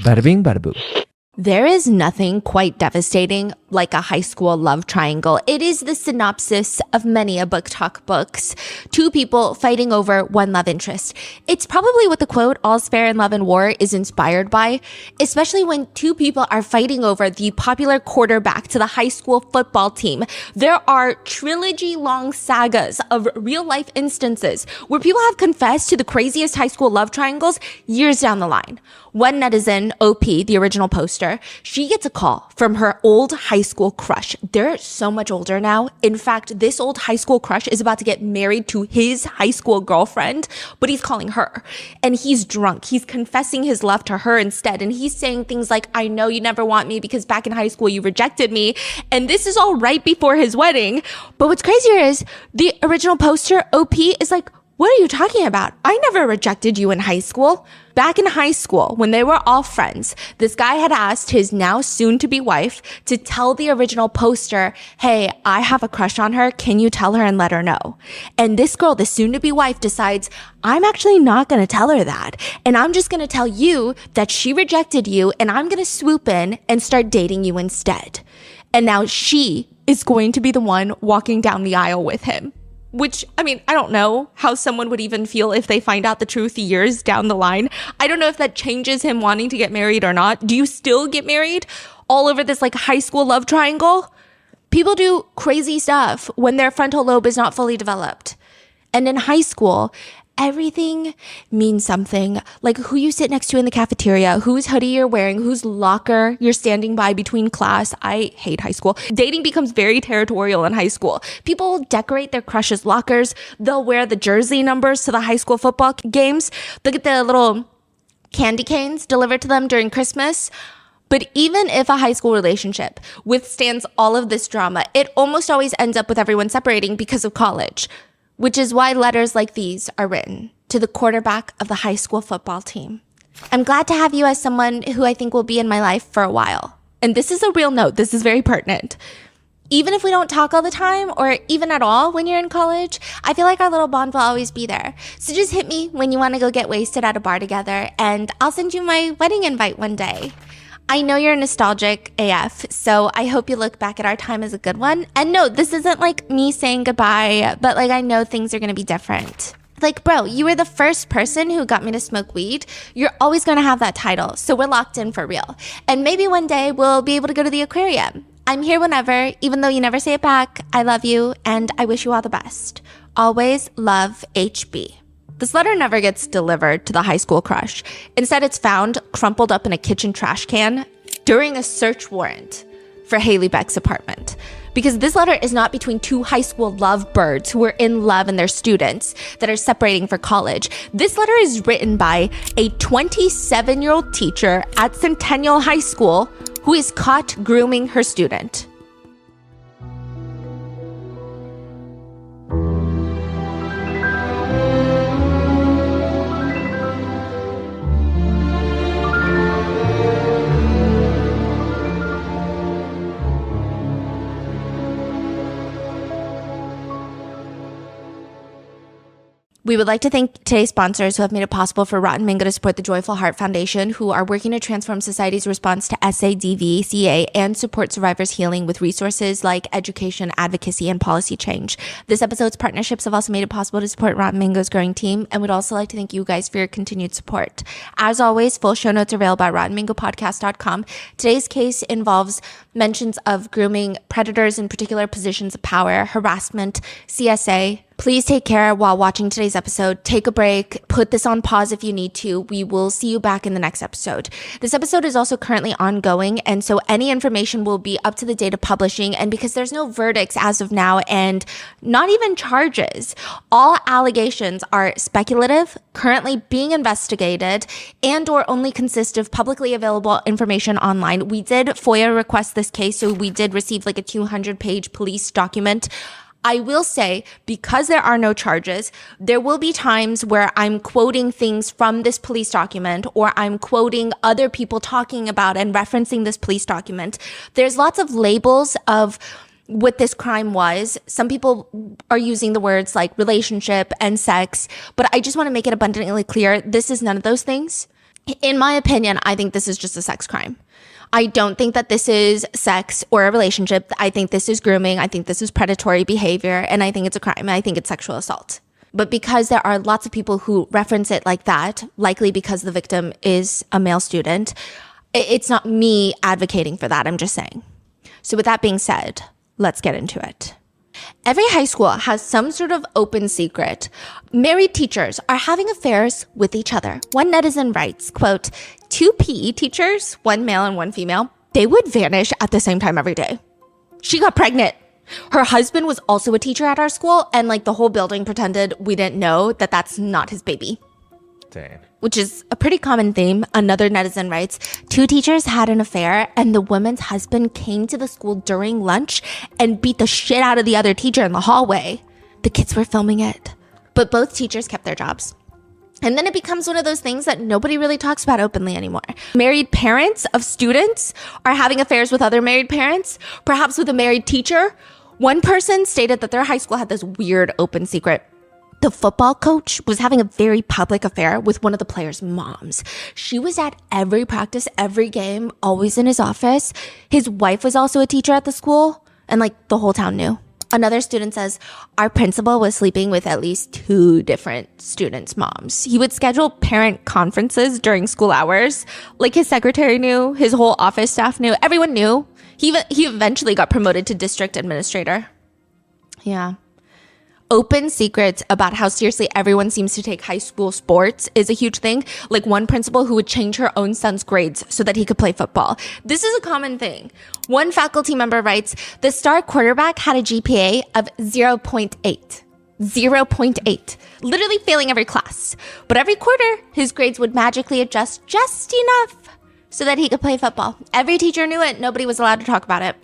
Bada bing, bada boo. There is nothing quite devastating like a high school love triangle. It is the synopsis of many a book talk books. Two people fighting over one love interest. It's probably what the quote, "all's fair in love and war," is inspired by, especially when two people are fighting over the popular quarterback to the high school football team. There are trilogy-long sagas of real-life instances where people have confessed to the craziest high school love triangles years down the line. One netizen, OP, the original poster, she gets a call from her old high school crush. They're so much older now. In fact, this old high school crush is about to get married to his high school girlfriend, but he's calling her. And he's drunk. He's confessing his love to her instead. And he's saying things like, "I know you never want me because back in high school you rejected me." And this is all right before his wedding. But what's crazier is the original poster, OP, is like, "What are you talking about? I never rejected you in high school." Back in high school, when they were all friends, this guy had asked his now soon-to-be wife to tell the original poster, "Hey, I have a crush on her. Can you tell her and let her know?" And this girl, the soon-to-be wife, decides, "I'm actually not going to tell her that. And I'm just going to tell you that she rejected you, and I'm going to swoop in and start dating you instead." And now she is going to be the one walking down the aisle with him. Which, I mean, I don't know how someone would even feel if they find out the truth years down the line. I don't know if that changes him wanting to get married or not. Do you still get married all over this like high school love triangle? People do crazy stuff when their frontal lobe is not fully developed. And in high school, everything means something. Like who you sit next to in the cafeteria, whose hoodie you're wearing, whose locker you're standing by between class. I hate high school. Dating becomes very territorial in high school. People decorate their crush's lockers. They'll wear the jersey numbers to the high school football games. They'll get the little candy canes delivered to them during Christmas. But even if a high school relationship withstands all of this drama, it almost always ends up with everyone separating because of college. Which is why letters like these are written to the quarterback of the high school football team. I'm glad to have you as someone who I think will be in my life for a while. And this is a real note. This is very pertinent. Even if we don't talk all the time or even at all when you're in college, I feel like our little bond will always be there. So just hit me when you want to go get wasted at a bar together and I'll send you my wedding invite one day. I know you're nostalgic AF, so I hope you look back at our time as a good one. And no, this isn't like me saying goodbye, but like I know things are gonna be different. Like, bro, you were the first person who got me to smoke weed. You're always gonna have that title, so we're locked in for real. And maybe one day we'll be able to go to the aquarium. I'm here whenever, even though you never say it back. I love you, and I wish you all the best. Always love, HB. This letter never gets delivered to the high school crush. Instead, it's found crumpled up in a kitchen trash can during a search warrant for Haley Beck's apartment. Because this letter is not between two high school lovebirds who are in love and their students that are separating for college. This letter is written by a 27-year-old teacher at Centennial High School who is caught grooming her student. We would like to thank today's sponsors who have made it possible for Rotten Mango to support the Joyful Heart Foundation, who are working to transform society's response to SADVCA and support survivors' healing with resources like education, advocacy, and policy change. This episode's partnerships have also made it possible to support Rotten Mango's growing team, and would also like to thank you guys for your continued support. As always, full show notes are available at rottenmangopodcast.com. Today's case involves mentions of grooming, predators in particular positions of power, harassment, CSA. Please take care while watching today's episode. Take a break. Put this on pause if you need to. We will see you back in the next episode. This episode is also currently ongoing, and so any information will be up to the date of publishing. And because there's no verdicts as of now and not even charges, all allegations are speculative, currently being investigated, and or only consist of publicly available information online. We did FOIA request this case, so we did receive like a 200-page police document. I will say, because there are no charges, there will be times where I'm quoting things from this police document, or I'm quoting other people talking about and referencing this police document. There's lots of labels of what this crime was. Some people are using the words like relationship and sex, but I just want to make it abundantly clear, this is none of those things. In my opinion, I think this is just a sex crime. I don't think that this is sex or a relationship. I think this is grooming. I think this is predatory behavior. And I think it's a crime. I think it's sexual assault. But because there are lots of people who reference it like that, likely because the victim is a male student, it's not me advocating for that. I'm just saying. So with that being said, let's get into it. Every high school has some sort of open secret. Married teachers are having affairs with each other. One netizen writes, quote, 2 PE teachers, one male and one female, they would vanish at the same time every day. She got pregnant. Her husband was also a teacher at our school, and like the whole building pretended we didn't know that that's not his baby. Dang. Which is a pretty common theme. Another netizen writes, 2 teachers had an affair and the woman's husband came to the school during lunch and beat the shit out of the other teacher in the hallway. The kids were filming it, but both teachers kept their jobs. And then it becomes one of those things that nobody really talks about openly anymore. Married parents of students are having affairs with other married parents, perhaps with a married teacher. One person stated that their high school had this weird open secret. The football coach was having a very public affair with one of the players' moms. She was at every practice, every game, always in his office. His wife was also a teacher at the school, and like the whole town knew. Another student says, our principal was sleeping with at least 2 different students' moms. He would schedule parent conferences during school hours. Like his secretary knew, his whole office staff knew, everyone knew. He eventually got promoted to district administrator. Yeah. Open secrets about how seriously everyone seems to take high school sports is a huge thing. Like one principal who would change her own son's grades so that he could play football. This is a common thing. One faculty member writes, the star quarterback had a GPA of 0.8. 0.8. Literally failing every class. But every quarter, his grades would magically adjust just enough so that he could play football. Every teacher knew it. Nobody was allowed to talk about it.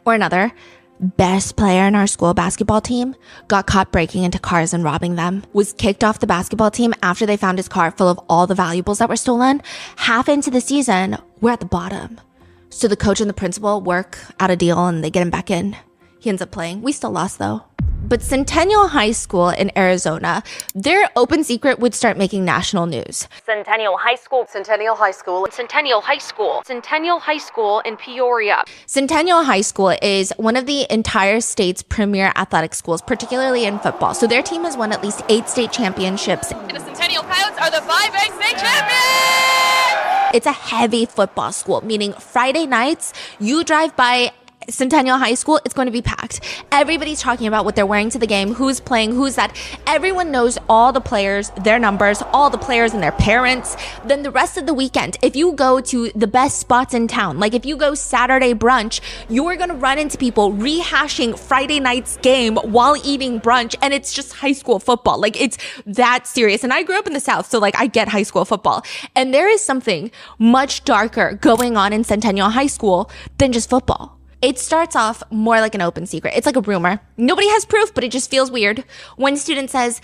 Or another. Best player in our school basketball team got caught breaking into cars and robbing them, was kicked off the basketball team after they found his car full of all the valuables that were stolen. Half into the season, we're at the bottom. So the coach and the principal work out a deal and they get him back in. He ends up playing. We still lost though. But Centennial High School in Arizona, their open secret would start making national news. Centennial High School. Centennial High School. Centennial High School. Centennial High School in Peoria. Centennial High School is one of the entire state's premier athletic schools, particularly in football. So their team has won at least 8 state championships. And the Centennial Coyotes are the 5A state champions! It's a heavy football school, meaning Friday nights, you drive by Centennial High School, it's going to be packed. Everybody's talking about what they're wearing to the game, who's playing, who's that. Everyone knows all the players, their numbers, all the players and their parents. Then the rest of the weekend, if you go to the best spots in town, like if you go Saturday brunch, you're going to run into people rehashing Friday night's game while eating brunch. And it's just high school football. Like it's that serious. And I grew up in the South, so like I get high school football. And there is something much darker going on in Centennial High School than just football. It starts off more like an open secret. It's like a rumor. Nobody has proof, but it just feels weird. One student says,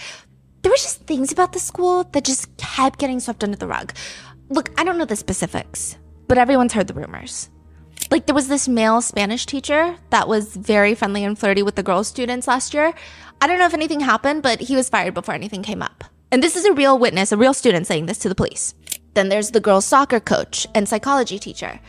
there were just things about the school that just kept getting swept under the rug. Look, I don't know the specifics, but everyone's heard the rumors. Like there was this male Spanish teacher that was very friendly and flirty with the girl students last year. I don't know if anything happened, but he was fired before anything came up. And this is a real witness, a real student saying this to the police. Then there's the girls' soccer coach and psychology teacher.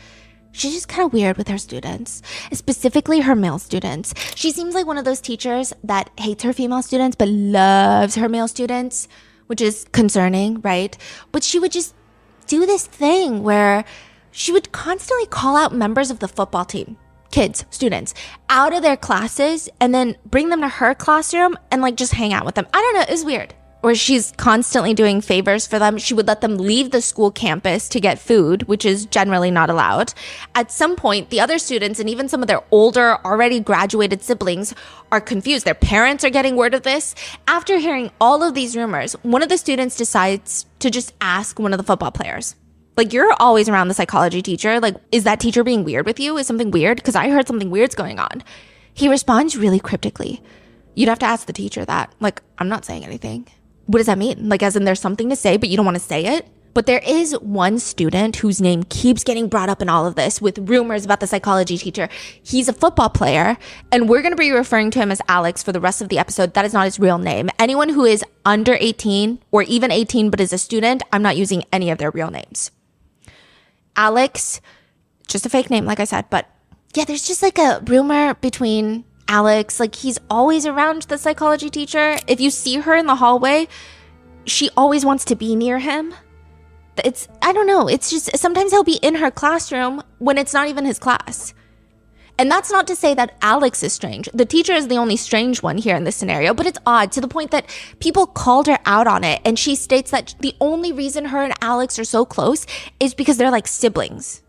She's just kind of weird with her students, specifically her male students. She seems like one of those teachers that hates her female students but loves her male students, which is concerning, right? But she would just do this thing where she would constantly call out members of the football team, kids, students, out of their classes and then bring them to her classroom and like just hang out with them. I don't know, it was weird. Or she's constantly doing favors for them. She would let them leave the school campus to get food, which is generally not allowed. At some point, the other students and even some of their older, already graduated siblings are confused. Their parents are getting word of this. After hearing all of these rumors, one of the students decides to just ask one of the football players. Like, you're always around the psychology teacher. Like, is that teacher being weird with you? Is something weird? Because I heard something weird's going on. He responds really cryptically. You'd have to ask the teacher that. Like, I'm not saying anything. What does that mean? Like, as in there's something to say, but you don't want to say it? But there is one student whose name keeps getting brought up in all of this with rumors about the psychology teacher. He's a football player, and we're going to be referring to him as Alex for the rest of the episode. That is not his real name. Anyone who is under 18 or even 18 but is a student, I'm not using any of their real names. Alex, just a fake name, like I said, but yeah, there's just like a rumor between Alex, like he's always around the psychology teacher. If you see her in the hallway, she always wants to be near him. I don't know, it's just sometimes he'll be in her classroom when it's not even his class. And that's not to say that Alex is strange. The teacher is the only strange one here in this scenario, but it's odd to the point that people called her out on it. And she states that the only reason her and Alex are so close is because they're like siblings.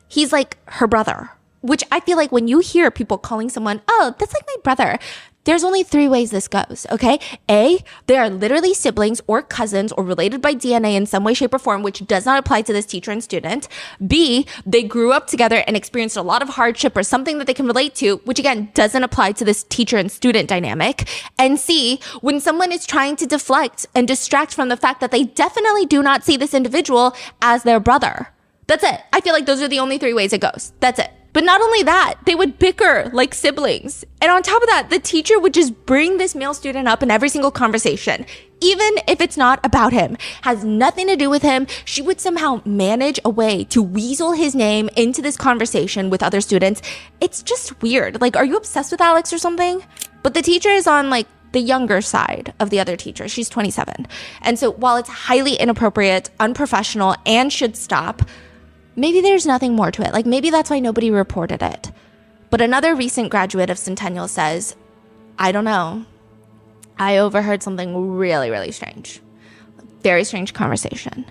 He's like her brother, which I feel like when you hear people calling someone, oh, that's like my brother, there's only 3 ways this goes, okay? A, they are literally siblings or cousins or related by DNA in some way, shape, or form, which does not apply to this teacher and student. B, they grew up together and experienced a lot of hardship or something that they can relate to, which again, doesn't apply to this teacher and student dynamic. And C, when someone is trying to deflect and distract from the fact that they definitely do not see this individual as their brother. That's it. I feel like those are the only 3 ways it goes. That's it. But not only that, they would bicker like siblings. And on top of that, the teacher would just bring this male student up in every single conversation, even if it's not about him, has nothing to do with him. She would somehow manage a way to weasel his name into this conversation with other students. It's just weird. Like, are you obsessed with Alex or something? But the teacher is on like the younger side of the other teacher. She's 27. And so while it's highly inappropriate, unprofessional, and should stop, maybe there's nothing more to it. Like maybe that's why nobody reported it. But another recent graduate of Centennial says, I don't know. I overheard something really, really strange. Very strange conversation.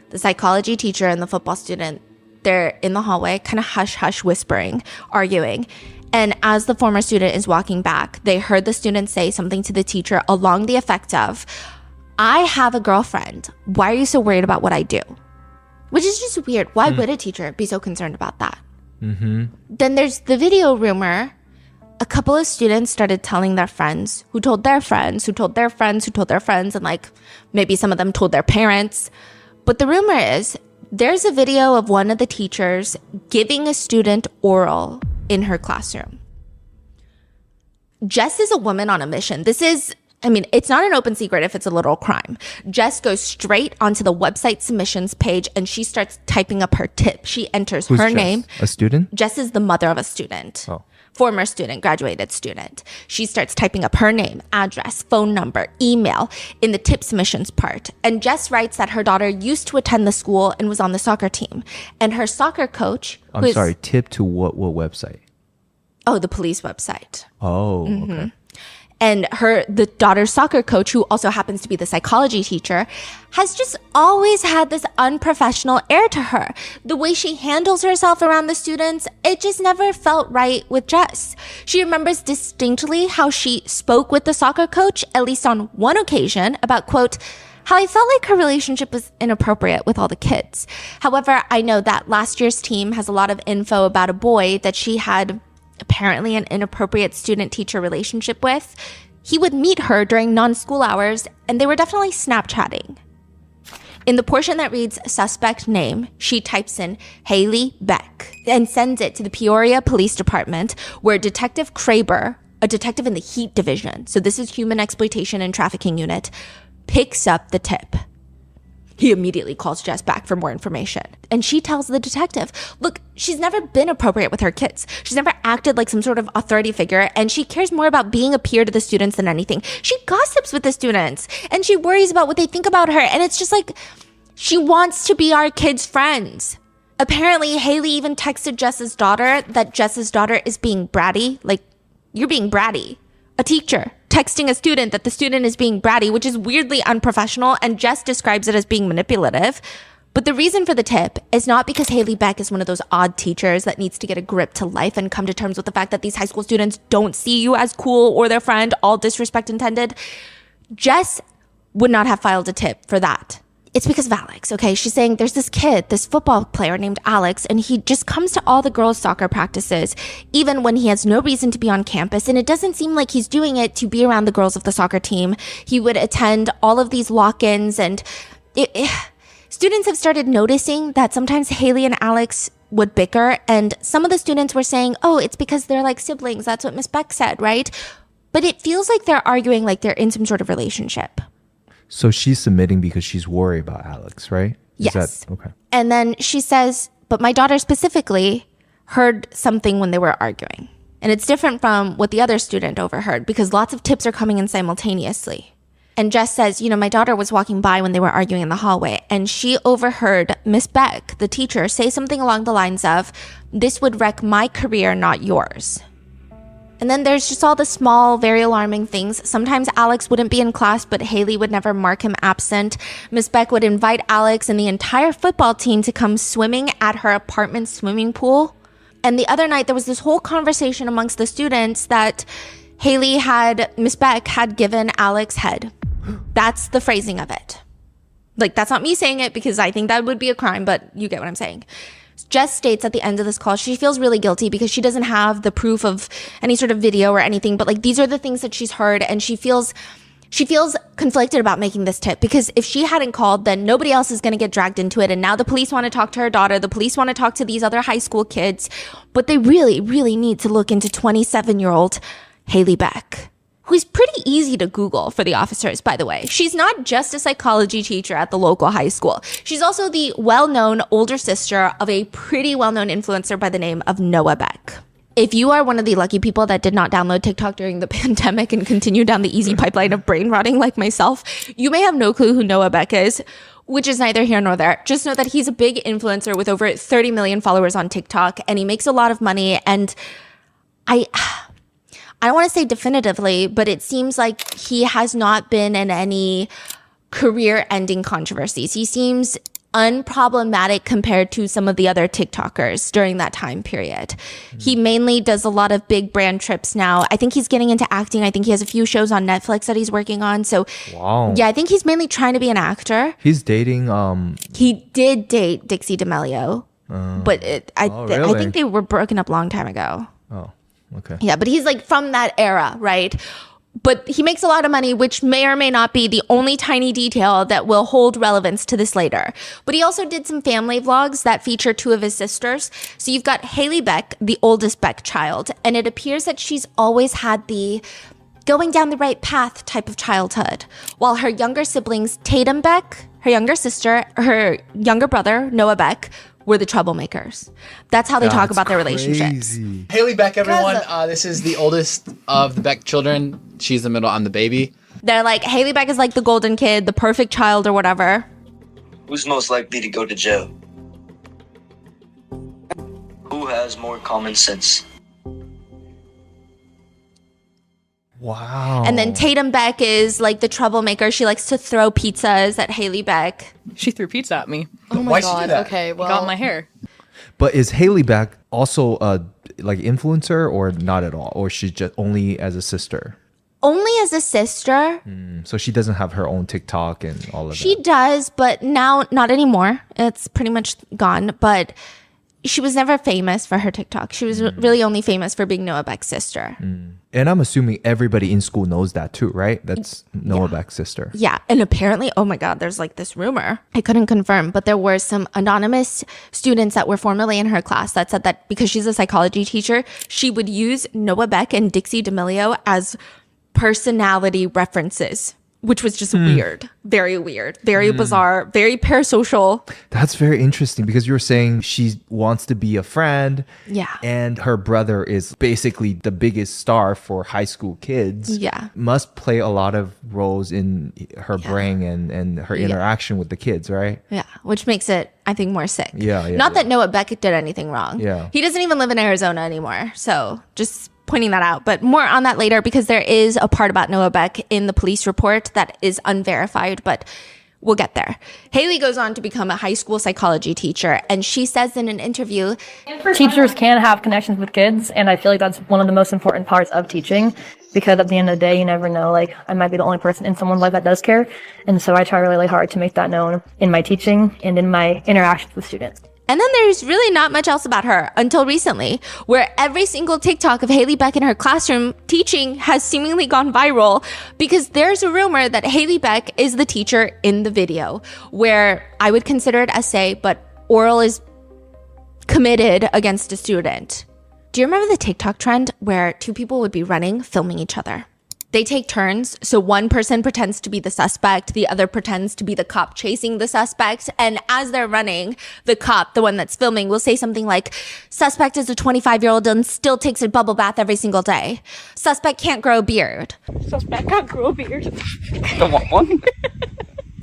The psychology teacher and the football student, they're in the hallway, kind of hush-hush whispering, arguing. And as the former student is walking back, they heard the student say something to the teacher along the effect of, I have a girlfriend. Why are you so worried about what I do? Which is just weird. Why would a teacher be so concerned about that? Mm-hmm. Then there's the video rumor. A couple of students started telling their friends, who told their friends, who told their friends, who told their friends, and like maybe some of them told their parents. But the rumor is there's a video of one of the teachers giving a student oral in her classroom. Jess is a woman on a mission. It's not an open secret if it's a little crime. Jess goes straight onto the website submissions page and she starts typing up her tip. She enters her Jess? name. A student? Jess is the mother of a student. Oh. Former student, graduated student. She starts typing up her name, address, phone number, email in the tip submissions part. And Jess writes that her daughter used to attend the school and was on the soccer team. And her soccer coach... tip to what website? Oh, the police website. Oh, okay. And the daughter's soccer coach, who also happens to be the psychology teacher, has just always had this unprofessional air to her. The way she handles herself around the students, it just never felt right with Jess. She remembers distinctly how she spoke with the soccer coach, at least on one occasion, about, quote, how I felt like her relationship was inappropriate with all the kids. However, I know that last year's team has a lot of info about a boy that she had apparently an inappropriate student-teacher relationship with. He would meet her during non-school hours, and they were definitely Snapchatting. In the portion that reads suspect name, she types in Haley Beck and sends it to the Peoria Police Department, where Detective Kraber, a detective in the Heat Division, so this is Human Exploitation and Trafficking Unit, picks up the tip. He immediately calls Jess back for more information. And she tells the detective, look, she's never been appropriate with her kids. She's never acted like some sort of authority figure, and she cares more about being a peer to the students than anything. She gossips with the students, and she worries about what they think about her. And it's just like, she wants to be our kids' friends. Apparently, Haley even texted Jess's daughter that Jess's daughter is being bratty. Like, you're being bratty. A teacher texting a student that the student is being bratty, which is weirdly unprofessional, and Jess describes it as being manipulative. But the reason for the tip is not because Haley Beck is one of those odd teachers that needs to get a grip to life and come to terms with the fact that these high school students don't see you as cool or their friend, all disrespect intended. Jess would not have filed a tip for that. It's because of Alex, okay? She's saying there's this kid, this football player named Alex, and he just comes to all the girls' soccer practices, even when he has no reason to be on campus, and it doesn't seem like he's doing it to be around the girls of the soccer team. He would attend all of these lock-ins, and students have started noticing that sometimes Haley and Alex would bicker, and some of the students were saying, oh, it's because they're like siblings. That's what Miss Beck said, right? But it feels like they're arguing like they're in some sort of relationship. So she's submitting because she's worried about Alex, right? Yes. Okay. And then she says But my daughter specifically heard something when they were arguing. And it's different from what the other student overheard because lots of tips are coming in simultaneously. And Jess says, my daughter was walking by when they were arguing in the hallway and she overheard Miss Beck, the teacher, say something along the lines of, "This would wreck my career, not yours." And then there's just all the small, very alarming things. Sometimes Alex wouldn't be in class, but Haley would never mark him absent. Miss Beck would invite Alex and the entire football team to come swimming at her apartment swimming pool. And the other night, there was this whole conversation amongst the students that Miss Beck had given Alex head. That's the phrasing of it. Like, that's not me saying it because I think that would be a crime, but you get what I'm saying. Jess states at the end of this call, she feels really guilty because she doesn't have the proof of any sort of video or anything, but like these are the things that she's heard and she feels conflicted about making this tip because if she hadn't called, then nobody else is going to get dragged into it. And now the police want to talk to her daughter. The police want to talk to these other high school kids, but they really, really need to look into 27-year-old Haley Beck, who's pretty easy to Google for the officers, by the way. She's not just a psychology teacher at the local high school. She's also the well-known older sister of a pretty well-known influencer by the name of Noah Beck. If you are one of the lucky people that did not download TikTok during the pandemic and continue down the easy pipeline of brain rotting like myself, you may have no clue who Noah Beck is, which is neither here nor there. Just know that he's a big influencer with over 30 million followers on TikTok, and he makes a lot of money, and I don't want to say definitively, but it seems like he has not been in any career-ending controversies. He seems unproblematic compared to some of the other TikTokers during that time period. He mainly does a lot of big brand trips now. I think he's getting into acting. I think he has a few shows on Netflix that he's working on. So wow. Yeah, I think he's mainly trying to be an actor. He's dating He did date Dixie D'Amelio, but I think they were broken up a long time ago. Oh, okay. Yeah, but he's like from that era, right? But he makes a lot of money, which may or may not be the only tiny detail that will hold relevance to this later. But he also did some family vlogs that feature two of his sisters. So you've got Haley Beck, the oldest Beck child, and it appears that she's always had the going down the right path type of childhood, while her younger siblings, Tatum Beck, her younger sister, her younger brother, Noah Beck, were the troublemakers. That's how they talk about their relationships. Haley Beck, everyone. This is the oldest of the Beck children. She's the middle. I'm the baby. They're like, Haley Beck is like the golden kid, the perfect child or whatever. Who's most likely to go to jail? Who has more common sense? Wow. And then Tatum Beck is like the troublemaker. She likes to throw pizzas at Haley Beck. She threw pizza at me. Oh my God. Okay, well, got my hair. But is Haley Beck also a like influencer or not at all? Or she's just only as a sister? Only as a sister. So she doesn't have her own TikTok and all of She that? does, but now not anymore. It's pretty much gone. But she was never famous for her TikTok. She was really only famous for being Noah Beck's sister. And I'm assuming everybody in school knows that too, right? That's Noah Beck's sister. Yeah. And apparently, oh my God, there's like this rumor. I couldn't confirm, but there were some anonymous students that were formerly in her class that said that because she's a psychology teacher, she would use Noah Beck and Dixie D'Amelio as personality references, which was just weird, very bizarre, very parasocial. That's very interesting because you were saying she wants to be a friend. Yeah. And her brother is basically the biggest star for high school kids. Yeah. Must play a lot of roles in her brain and her interaction with the kids, right? Yeah, which makes it, I think, more sick. Yeah. Not that Noah Beck did anything wrong. Yeah. He doesn't even live in Arizona anymore. So just pointing that out. But more on that later because there is a part about Noah Beck in the police report that is unverified, but we'll get there. Haley goes on to become a high school psychology teacher, and she says in an interview, teachers can have connections with kids, and I feel like that's one of the most important parts of teaching, because at the end of the day, you never know, like, I might be the only person in someone's life that does care, and so I try really hard to make that known in my teaching and in my interactions with students. and then there's really not much else about her until recently, where every single TikTok of Haley Beck in her classroom teaching has seemingly gone viral because there's a rumor that Haley Beck is the teacher in the video, where I would consider it essay, but oral is committed against a student. Do you remember the TikTok trend where two people would be running, filming each other? They take turns. So one person pretends to be the suspect. The other pretends to be the cop chasing the suspect. And as they're running, the cop, the one that's filming, will say something like, suspect is a 25-year-old and still takes a bubble bath every single day. Suspect can't grow a beard. Suspect can't grow a beard. Come on.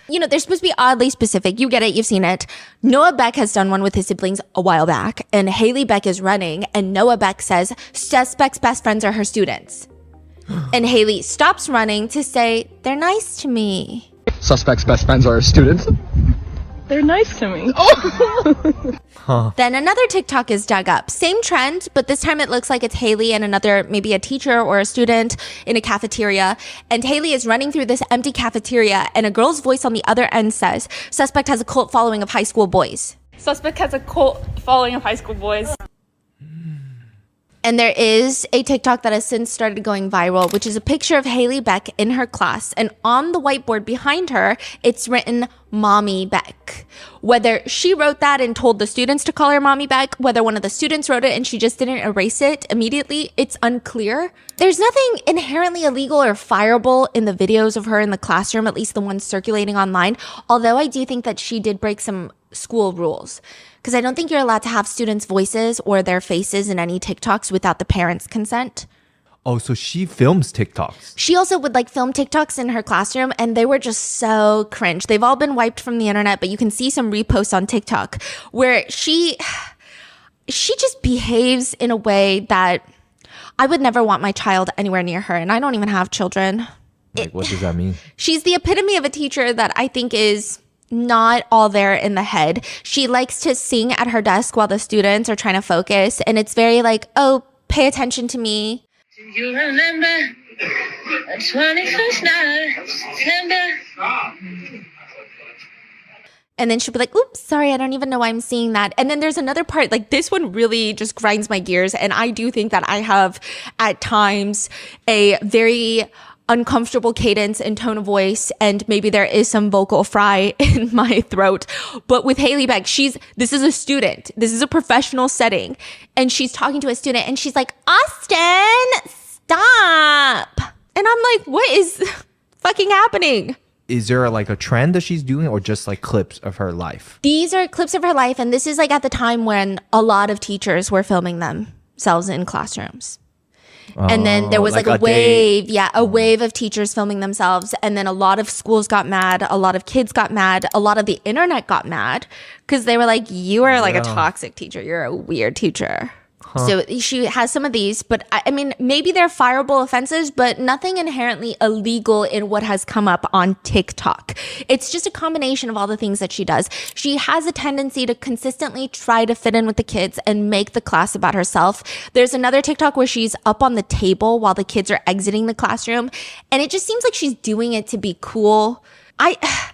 You know, they're supposed to be oddly specific. You get it. You've seen it. Noah Beck has done one with his siblings a while back. And Haley Beck is running. And Noah Beck says, suspect's best friends are her students. And Haley stops running to say, they're nice to me. Suspect's best friends are students. They're nice to me. Then another TikTok is dug up. Same trend, but this time it looks like it's Haley and another, maybe a teacher or a student in a cafeteria. And Haley is running through this empty cafeteria and a girl's voice on the other end says, suspect has a cult following of high school boys. Suspect has a cult following of high school boys. And there is a TikTok that has since started going viral, which is a picture of Haley Beck in her class. And on the whiteboard behind her, it's written Mommy Beck. Whether she wrote that and told the students to call her Mommy Beck, whether one of the students wrote it and she just didn't erase it immediately, it's unclear. There's nothing inherently illegal or fireable in the videos of her in the classroom, at least the ones circulating online. Although I do think that she did break some school rules. Because I don't think you're allowed to have students' voices or their faces in any TikToks without the parents' consent. Oh, so she films TikToks. She also would like film TikToks in her classroom and they were just so cringe. They've all been wiped from the internet, but you can see some reposts on TikTok where she just behaves in a way that I would never want my child anywhere near her. And I don't even have children. Like, what does that mean? She's the epitome of a teacher that I think is not all there in the head. She likes to sing at her desk while the students are trying to focus. And it's very like, oh, pay attention to me. Do you remember the 21st night of September? And then she'll be like, oops, sorry, I don't even know why I'm seeing that. And then there's another part, like this one really just grinds my gears. And I do think that I have at times a very uncomfortable cadence and tone of voice, and maybe there is some vocal fry in my throat. But with Haley Beck, this is a student. This is a professional setting. And she's talking to a student and she's like, Austin, stop. And I'm like, what is fucking happening? Is there like a trend that she's doing or just like clips of her life? These are clips of her life. And this is like at the time when a lot of teachers were filming themselves in classrooms. And then there was like a wave, a wave of teachers filming themselves. And then a lot of schools got mad. A lot of kids got mad. A lot of the internet got mad because they were like, you are like a toxic teacher. You're a weird teacher. So she has some of these, but I mean, maybe they're fireable offenses, but nothing inherently illegal in what has come up on TikTok. It's just a combination of all the things that she does. She has a tendency to consistently try to fit in with the kids and make the class about herself. There's another TikTok where she's up on the table while the kids are exiting the classroom, and it just seems like she's doing it to be cool.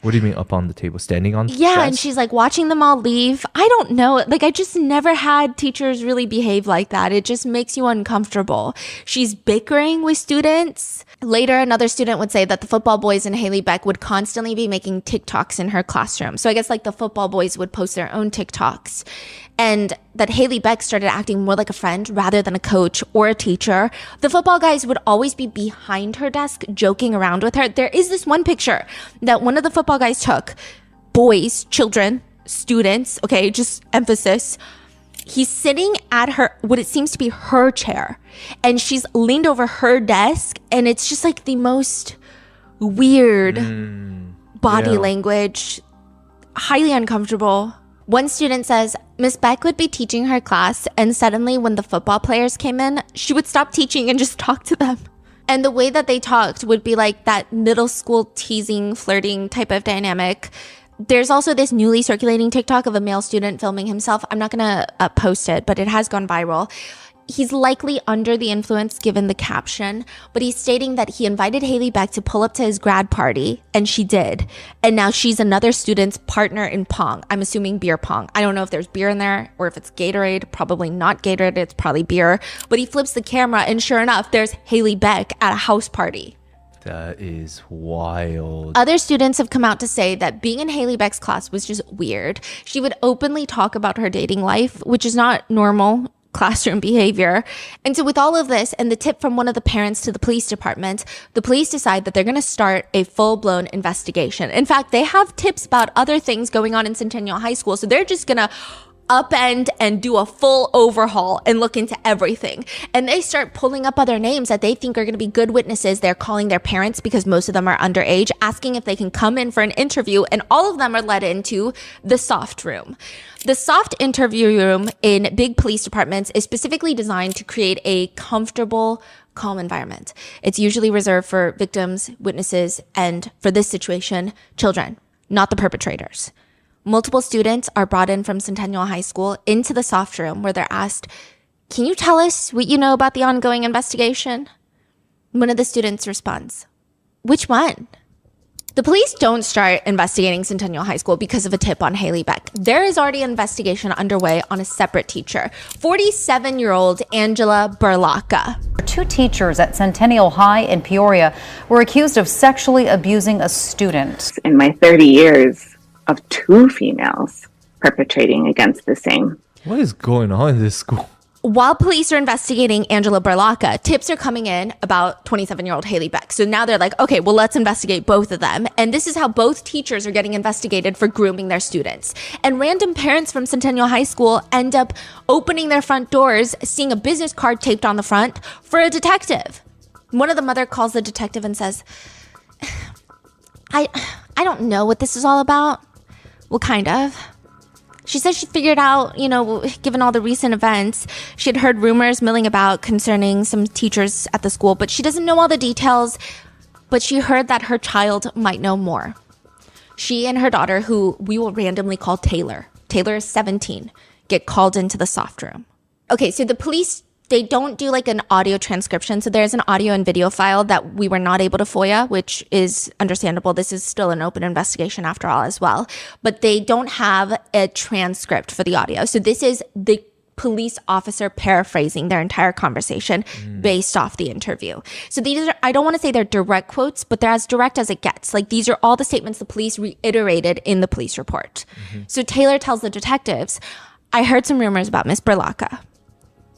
What do you mean up on the table? Standing on? Yeah, desk? and she's like watching them all leave. I don't know. Like, I just never had teachers really behave like that. It just makes you uncomfortable. She's bickering with students. Later, another student would say that the football boys and Haley Beck would constantly be making TikToks in her classroom. So I guess like the football boys would post their own TikToks. And that Haley Beck started acting more like a friend rather than a coach or a teacher. The football guys would always be behind her desk joking around with her. There is this one picture that one of the football guys took. Boys, children, students, okay, just emphasis. He's sitting at her, what it seems to be her chair. And she's leaned over her desk. And it's just like the most weird body language. Highly uncomfortable. One student says, Miss Beck would be teaching her class, and suddenly when the football players came in, she would stop teaching and just talk to them. And the way that they talked would be like that middle school teasing, flirting type of dynamic. There's also this newly circulating TikTok of a male student filming himself. I'm not going to post it, but it has gone viral. He's likely under the influence given the caption, but he's stating that he invited Haley Beck to pull up to his grad party, and she did. And now she's another student's partner in pong. I'm assuming beer pong. I don't know if there's beer in there or if it's Gatorade. Probably not Gatorade. It's probably beer. But he flips the camera, and sure enough, there's Haley Beck at a house party. That is wild. Other students have come out to say that being in Haley Beck's class was just weird. She would openly talk about her dating life, which is not normal. classroom behavior. And so with all of this and the tip from one of the parents to the police department, the police decide that they're going to start a full-blown investigation. In fact, they have tips about other things going on in Centennial High School. So they're just going to upend and do a full overhaul and look into everything. And they start pulling up other names that they think are going to be good witnesses. They're calling their parents, because most of them are underage, asking if they can come in for an interview. And all of them are led into the soft room. The soft interview room in big police departments is specifically designed to create a comfortable, calm environment. It's usually reserved for victims, witnesses, and for this situation, children, not the perpetrators. Multiple students are brought in from Centennial High School into the soft room where they're asked, "Can you tell us what you know about the ongoing investigation?" One of the students responds, "Which one?" The police don't start investigating Centennial High School because of a tip on Haley Beck. There is already an investigation underway on a separate teacher, 47-year-old Angela Berlacca. Two teachers at Centennial High in Peoria were accused of sexually abusing a student. In my 30 years, of two females perpetrating against the same. What is going on in this school? While police are investigating Angela Berlacca, tips are coming in about 27-year-old Haley Beck. So now they're like, okay, well, let's investigate both of them. And this is how both teachers are getting investigated for grooming their students. And random parents from Centennial High School end up opening their front doors, seeing a business card taped on the front for a detective. One of the mother calls the detective and says, I don't know what this is all about. Well, kind of. She says she figured out, given all the recent events, she had heard rumors milling about concerning some teachers at the school, but she doesn't know all the details, but she heard that her child might know more. She and her daughter, who we will randomly call Taylor is 17, get called into the soft room. Okay, so the police, they don't do like an audio transcription. So there's an audio and video file that we were not able to FOIA, which is understandable. This is still an open investigation after all as well. But they don't have a transcript for the audio. So this is the police officer paraphrasing their entire conversation based off the interview. So these are, I don't want to say they're direct quotes, but they're as direct as it gets. Like these are all the statements the police reiterated in the police report. So Taylor tells the detectives, "I heard some rumors about Miss Berlacca."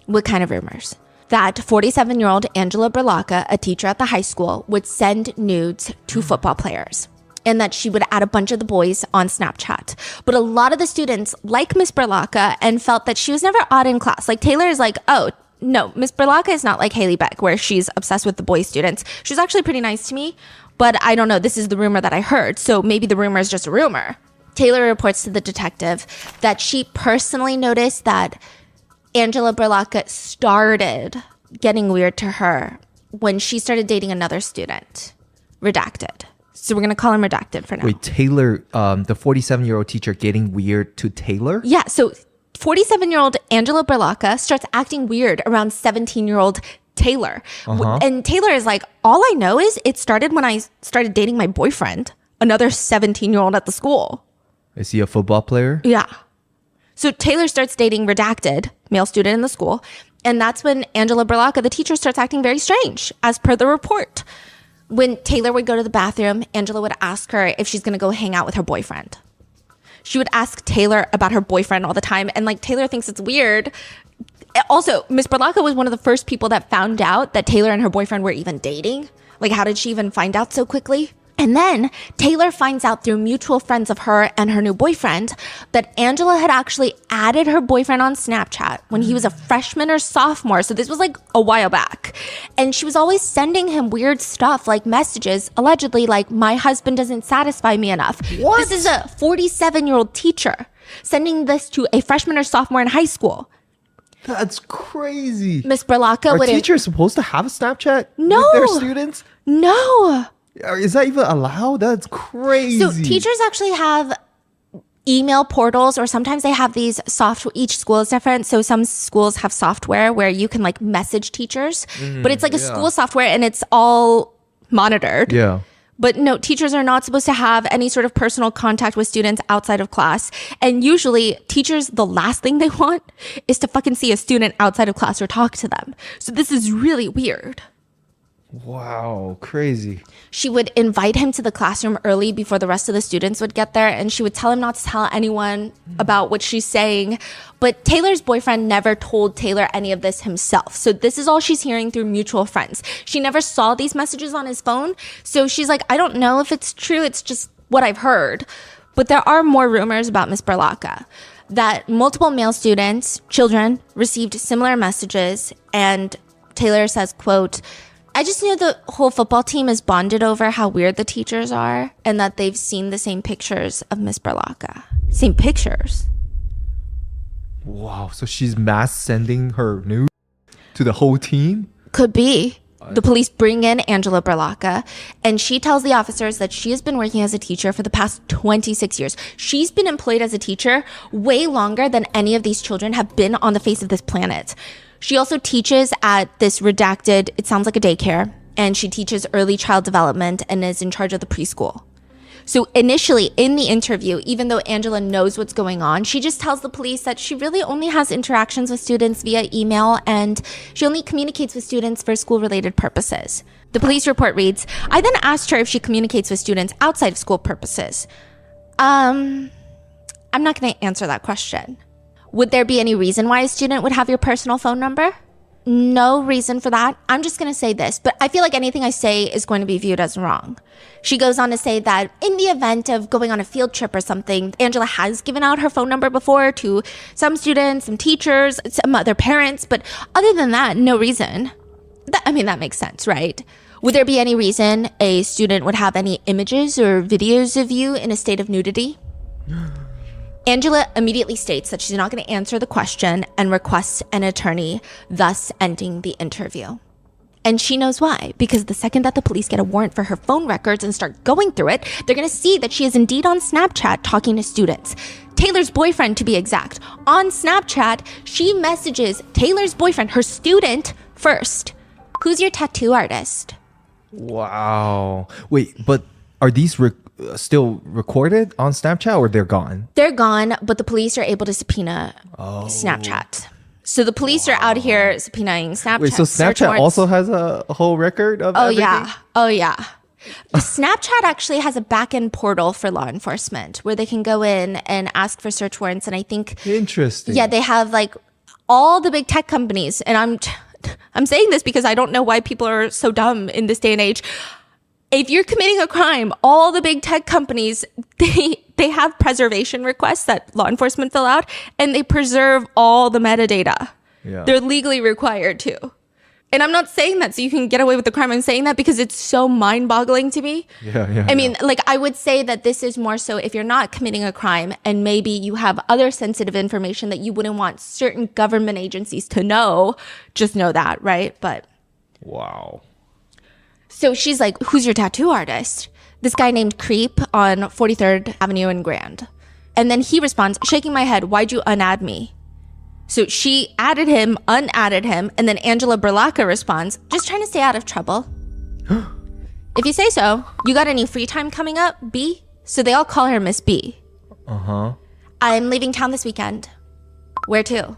What kind of rumors? That 47-year-old Angela Berlacca, a teacher at the high school, would send nudes to football players, and that she would add a bunch of the boys on Snapchat. But a lot of the students like Miss Berlacca and felt that she was never odd in class. Like Taylor is like, "Oh, no, Miss Berlacca is not like Haley Beck, where she's obsessed with the boy students. She's actually pretty nice to me, but I don't know. This is the rumor that I heard, so maybe the rumor is just a rumor." Taylor reports to the detective that she personally noticed that Angela Berlacca started getting weird to her when she started dating another student. Redacted. So we're going to call him Redacted for now. Wait, Taylor, the 47-year-old teacher getting weird to Taylor? Yeah, so 47-year-old Angela Berlacca starts acting weird around 17-year-old Taylor. And Taylor is like, "All I know is it started when I started dating my boyfriend, another 17-year-old at the school." Is he a football player? Yeah. So Taylor starts dating Redacted, male student in the school, and that's when Angela Berlacca, the teacher, starts acting very strange, as per the report. When Taylor would go to the bathroom, Angela would ask her if she's going to go hang out with her boyfriend. She would ask Taylor about her boyfriend all the time, and like Taylor thinks it's weird. Also, Miss Berlacca was one of the first people that found out that Taylor and her boyfriend were even dating. Like, how did she even find out so quickly? And then Taylor finds out through mutual friends of her and her new boyfriend that Angela had actually added her boyfriend on Snapchat when he was a freshman or sophomore. So this was like a while back. And she was always sending him weird stuff, like messages, allegedly like, "My husband doesn't satisfy me enough." What? This is a 47-year-old teacher sending this to a freshman or sophomore in high school. That's crazy. Miss Berlacca Are would... teachers supposed to have a Snapchat No. with their students? No. Is that even allowed? That's crazy. So teachers actually have email portals, or sometimes they have these each school is different. So some schools have software where you can like message teachers, but it's like a school software and it's all monitored. Yeah. But no, teachers are not supposed to have any sort of personal contact with students outside of class. And usually teachers, the last thing they want is to fucking see a student outside of class or talk to them. So this is really weird. Wow, crazy. She would invite him to the classroom early before the rest of the students would get there, and she would tell him not to tell anyone about what she's saying. But Taylor's boyfriend never told Taylor any of this himself. So this is all she's hearing through mutual friends. She never saw these messages on his phone. So she's like, I don't know if it's true. It's just what I've heard. But there are more rumors about Miss Berlacca, that multiple male students, children, received similar messages. And Taylor says, quote, I just knew the whole football team is bonded over how weird the teachers are and that they've seen the same pictures of Miss Berlacca. Same pictures. Wow, so she's mass sending her news to the whole team? Could be. The police bring in Angela Berlacca, and she tells the officers that she has been working as a teacher for the past 26 years. She's been employed as a teacher way longer than any of these children have been on the face of this planet. She also teaches at this redacted, it sounds like a daycare, and she teaches early child development and is in charge of the preschool. So initially in the interview, even though Angela knows what's going on, she just tells the police that she really only has interactions with students via email and she only communicates with students for school-related purposes. The police report reads, I then asked her if she communicates with students outside of school purposes. I'm not going to answer that question. Would there be any reason why a student would have your personal phone number? No reason for that. I'm just going to say this, but I feel like anything I say is going to be viewed as wrong. She goes on to say that in the event of going on a field trip or something, Angela has given out her phone number before to some students, some teachers, some other parents, but other than that, no reason. That makes sense, right? Would there be any reason a student would have any images or videos of you in a state of nudity? Angela immediately states that she's not going to answer the question and requests an attorney, thus ending the interview. And she knows why, because the second that the police get a warrant for her phone records and start going through it, they're going to see that she is indeed on Snapchat talking to students. Taylor's boyfriend, to be exact. On Snapchat, she messages Taylor's boyfriend, her student, first. Who's your tattoo artist? Wow. Wait, but are these still recorded on Snapchat or they're gone? They're gone, but the police are able to subpoena Snapchat. So the police are out here subpoenaing Snapchat. Wait, so Snapchat also has a whole record of everything? Oh, yeah. Snapchat actually has a back-end portal for law enforcement where they can go in and ask for search warrants. And I think... Interesting. Yeah, they have like all the big tech companies. And I'm saying this because I don't know why people are so dumb in this day and age. If you're committing a crime, all the big tech companies, they have preservation requests that law enforcement fill out, and they preserve all the metadata. Yeah. They're legally required to. And I'm not saying that so you can get away with the crime. I'm saying that because it's so mind-boggling to me. I mean, like, I would say that this is more so if you're not committing a crime and maybe you have other sensitive information that you wouldn't want certain government agencies to know, just know that, right? But... Wow. So she's like, who's your tattoo artist? This guy named Creep on 43rd Avenue in Grand. And then he responds, shaking my head, why'd you unadd me? So she added him, unadded him, and then Angela Berlacca responds, just trying to stay out of trouble. If you say so. You got any free time coming up, B? So they all call her Miss B. I'm leaving town this weekend. Where to?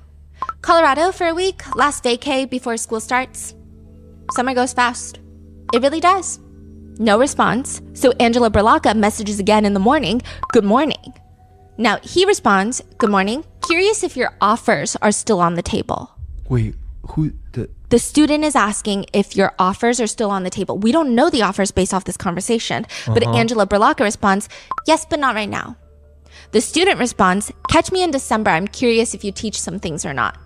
Colorado for a week, last vacay before school starts. Summer goes fast. It really does. No response. So Angela Berlacca messages again in the morning, good morning. Now he responds, good morning. Curious if your offers are still on the table. Wait, who? The student is asking if your offers are still on the table. We don't know the offers based off this conversation. But Angela Berlacca responds, yes, but not right now. The student responds, catch me in December. I'm curious if you teach some things or not.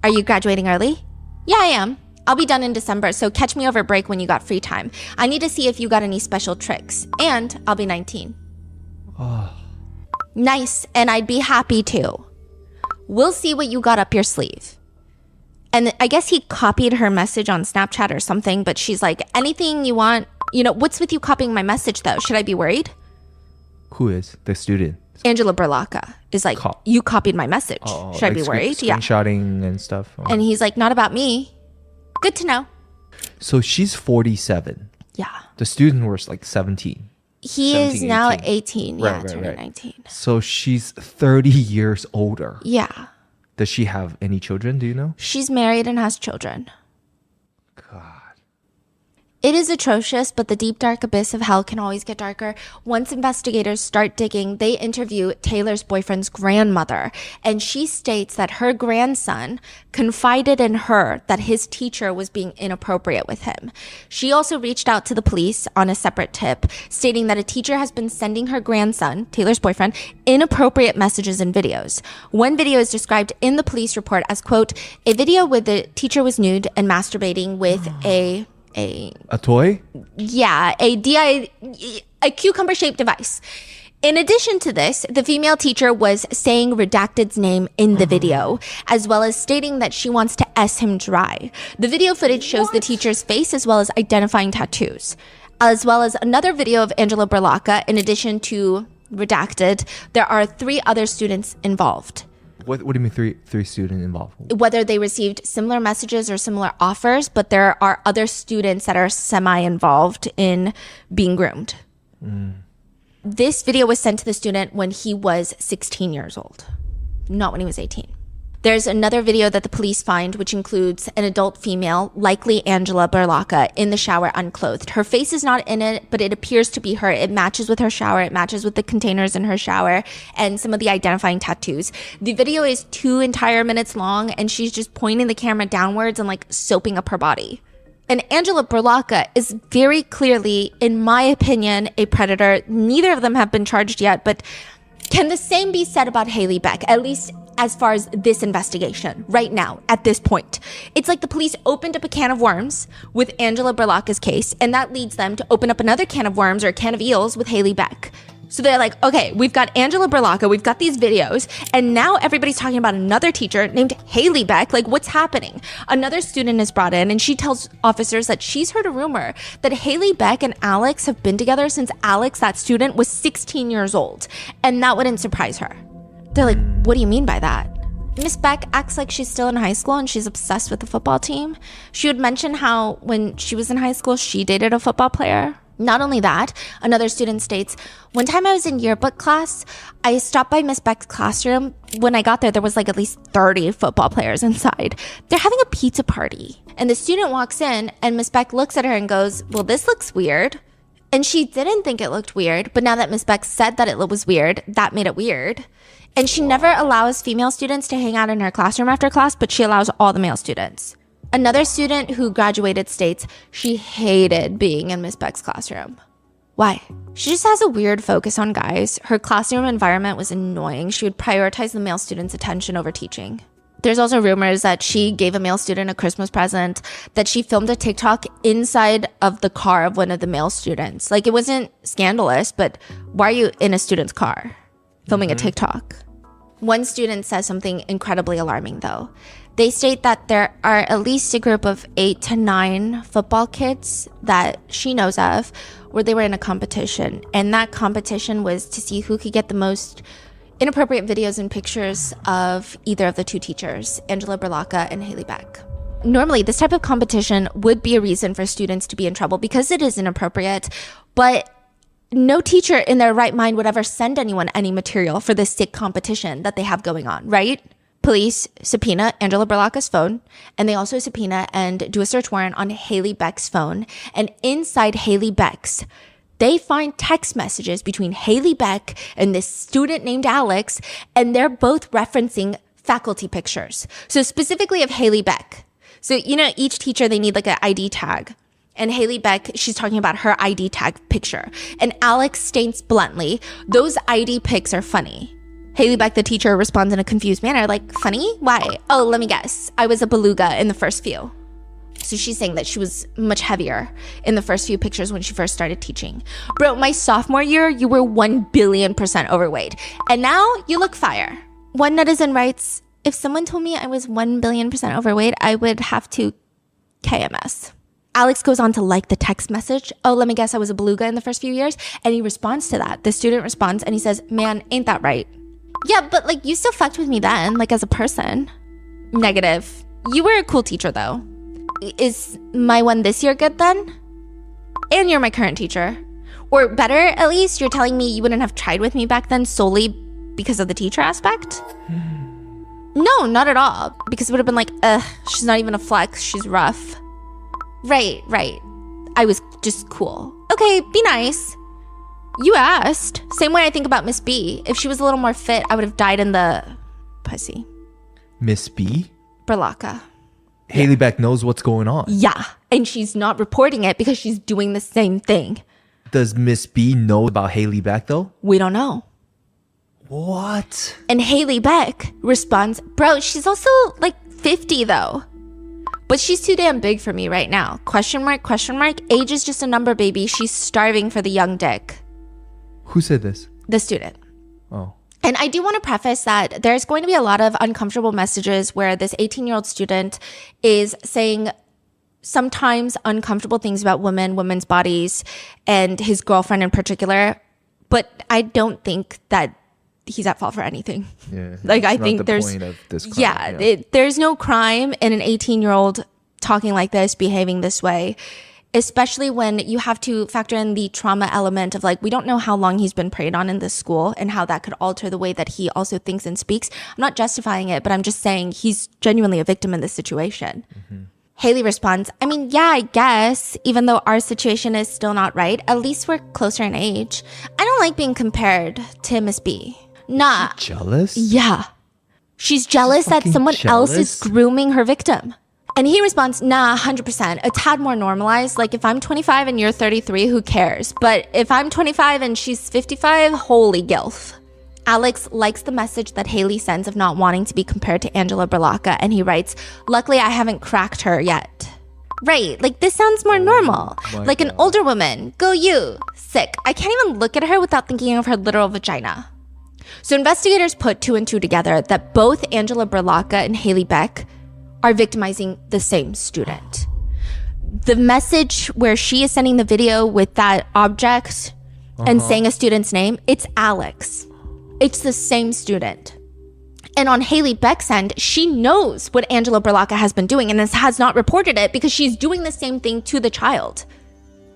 Are you graduating early? Yeah, I am. I'll be done in December, so catch me over break when you got free time. I need to see if you got any special tricks. And I'll be 19. Nice, and I'd be happy to. We'll see what you got up your sleeve. And I guess he copied her message on Snapchat or something, but she's like, anything you want. You know, what's with you copying my message, though? Should I be worried? Who is the student? Angela Berlacca is like, you copied my message. Should I be worried? Screenshotting and stuff. And he's like, not about me. Good to know. So she's 47. Yeah. The student was like 17. He is now 18. Yeah, turning 19. So she's 30 years older. Yeah. Does she have any children? Do you know? She's married and has children. God. It is atrocious, but the deep, dark abyss of hell can always get darker. Once investigators start digging, they interview Taylor's boyfriend's grandmother, and she states that her grandson confided in her that his teacher was being inappropriate with him. She also reached out to the police on a separate tip, stating that a teacher has been sending her grandson, Taylor's boyfriend, inappropriate messages and videos. One video is described in the police report as, quote, a video where the teacher was nude and masturbating with a toy? Yeah, a cucumber-shaped device. In addition to this, the female teacher was saying Redacted's name in the video, as well as stating that she wants to S him dry. The video footage shows the teacher's face as well as identifying tattoos, as well as another video of Angela Berlocca. In addition to Redacted, there are 3 other students involved. What do you mean three students involved? Whether they received similar messages or similar offers, but there are other students that are semi-involved in being groomed. This video was sent to the student when he was 16 years old, not when he was 18. There's another video that the police find, which includes an adult female, likely Angela Berlocca, in the shower unclothed. Her face is not in it, but it appears to be her. It matches with her shower. It matches with the containers in her shower and some of the identifying tattoos. The video is 2 entire minutes long, and she's just pointing the camera downwards and like soaping up her body. And Angela Berlocca is very clearly, in my opinion, a predator. Neither of them have been charged yet, but can the same be said about Haley Beck, at least as far as this investigation right now, at this point? It's like the police opened up a can of worms with Angela Berlocca's case, and that leads them to open up another can of worms or a can of eels with Haley Beck. So they're like, okay, we've got Angela Berlocca, we've got these videos, and now everybody's talking about another teacher named Haley Beck. Like, what's happening? Another student is brought in, and she tells officers that she's heard a rumor that Haley Beck and Alex have been together since Alex, that student, was 16 years old, and that wouldn't surprise her. They're like, what do you mean by that? Miss Beck acts like she's still in high school and she's obsessed with the football team. She would mention how when she was in high school, she dated a football player. Not only that, another student states, one time I was in yearbook class, I stopped by Miss Beck's classroom. When I got there was like at least 30 football players inside. They're having a pizza party. And the student walks in and Miss Beck looks at her and goes, well, this looks weird. And she didn't think it looked weird, but now that Miss Beck said that it was weird, that made it weird. And she never allows female students to hang out in her classroom after class, but she allows all the male students. Another student who graduated states she hated being in Miss Beck's classroom. Why? She just has a weird focus on guys. Her classroom environment was annoying. She would prioritize the male students' attention over teaching. There's also rumors that she gave a male student a Christmas present, that she filmed a TikTok inside of the car of one of the male students. Like, it wasn't scandalous, but why are you in a student's car filming a TikTok? One student says something incredibly alarming, though. They state that there are at least a group of 8 to 9 football kids that she knows of where they were in a competition. And that competition was to see who could get the most inappropriate videos and pictures of either of the 2 teachers, Angela Berlocca and Haley Beck. Normally, this type of competition would be a reason for students to be in trouble because it is inappropriate, but no teacher in their right mind would ever send anyone any material for this sick competition that they have going on, right? Police subpoena Angela Berlocca's phone, and they also subpoena and do a search warrant on Haley Beck's phone. And inside Haley Beck's, they find text messages between Haley Beck and this student named Alex, and they're both referencing faculty pictures. So specifically of Haley Beck. So, you know, each teacher, they need like an ID tag. And Haley Beck, she's talking about her ID tag picture. And Alex states bluntly, those ID pics are funny. Haley Beck, the teacher, responds in a confused manner, like, funny? Why? Oh, let me guess. I was a beluga in the first few. So she's saying that she was much heavier in the first few pictures when she first started teaching. Bro, my sophomore year, you were 1 billion% overweight. And now you look fire. One netizen writes, if someone told me I was 1 billion% overweight, I would have to KMS. Alex goes on to like the text message. Oh, let me guess, I was a beluga in the first few years. And he responds to that. The student responds and he says, man, ain't that right? Yeah, but like you still fucked with me then, like as a person. Negative. You were a cool teacher though. Is my one this year good then? And you're my current teacher. Or better, at least, you're telling me you wouldn't have tried with me back then solely because of the teacher aspect? No, not at all. Because it would have been like, she's not even a flex, she's rough. Right. I was just cool. Okay, be nice. You asked. Same way I think about Miss B. If she was a little more fit, I would have died in the pussy. Miss B? Berlaka. Haley Beck knows what's going on. Yeah, and she's not reporting it because she's doing the same thing. Does Miss B know about Haley Beck though? We don't know. What? And Haley Beck responds, bro, she's also like 50 though. But she's too damn big for me right now. Question mark, question mark. Age is just a number, baby. She's starving for the young dick. Who said this? The student. Oh. And I do want to preface that there's going to be a lot of uncomfortable messages where this 18-year-old student is saying sometimes uncomfortable things about women, women's bodies, and his girlfriend in particular. But I don't think that he's at fault for anything. Yeah. Like, I think there's, point of this crime. There's no crime in an 18-year-old talking like this, behaving this way, especially when you have to factor in the trauma element of like, we don't know how long he's been preyed on in this school and how that could alter the way that he also thinks and speaks. I'm not justifying it, but I'm just saying he's genuinely a victim in this situation. Mm-hmm. Haley responds, I mean, yeah, I guess, even though our situation is still not right, at least we're closer in age. I don't like being compared to Miss B. Nah. Jealous? Yeah. She's jealous that someone else is grooming her victim. And he responds, nah, 100%. A tad more normalized. Like, if I'm 25 and you're 33, who cares? But if I'm 25 and she's 55, holy gilf. Alex likes the message that Haley sends of not wanting to be compared to Angela Berlaka, and he writes, luckily I haven't cracked her yet. Right, like this sounds more normal. Like an older woman, go you. Sick. I can't even look at her without thinking of her literal vagina. So investigators put two and two together that both Angela Berlaka and Haley Beck are victimizing the same student. The message where she is sending the video with that object and saying a student's name, it's Alex. It's the same student. And on Haley Beck's end, she knows what Angela Berlaka has been doing and has not reported it because she's doing the same thing to the child.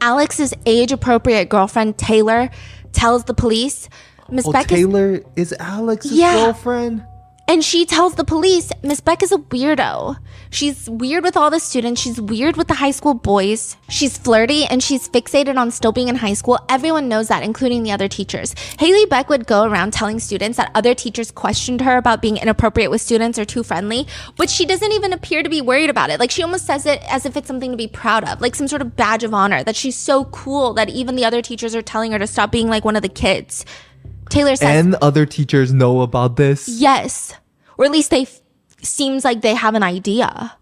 Alex's age-appropriate girlfriend, Taylor, tells the police, Miss Beck Taylor is Alex's girlfriend? And she tells the police, Miss Beck is a weirdo. She's weird with all the students. She's weird with the high school boys. She's flirty and she's fixated on still being in high school. Everyone knows that, including the other teachers. Haley Beck would go around telling students that other teachers questioned her about being inappropriate with students or too friendly, but she doesn't even appear to be worried about it. Like, she almost says it as if it's something to be proud of, like some sort of badge of honor, that she's so cool that even the other teachers are telling her to stop being like one of the kids. Taylor says, and other teachers know about this? Yes. Or at least seems like they have an idea.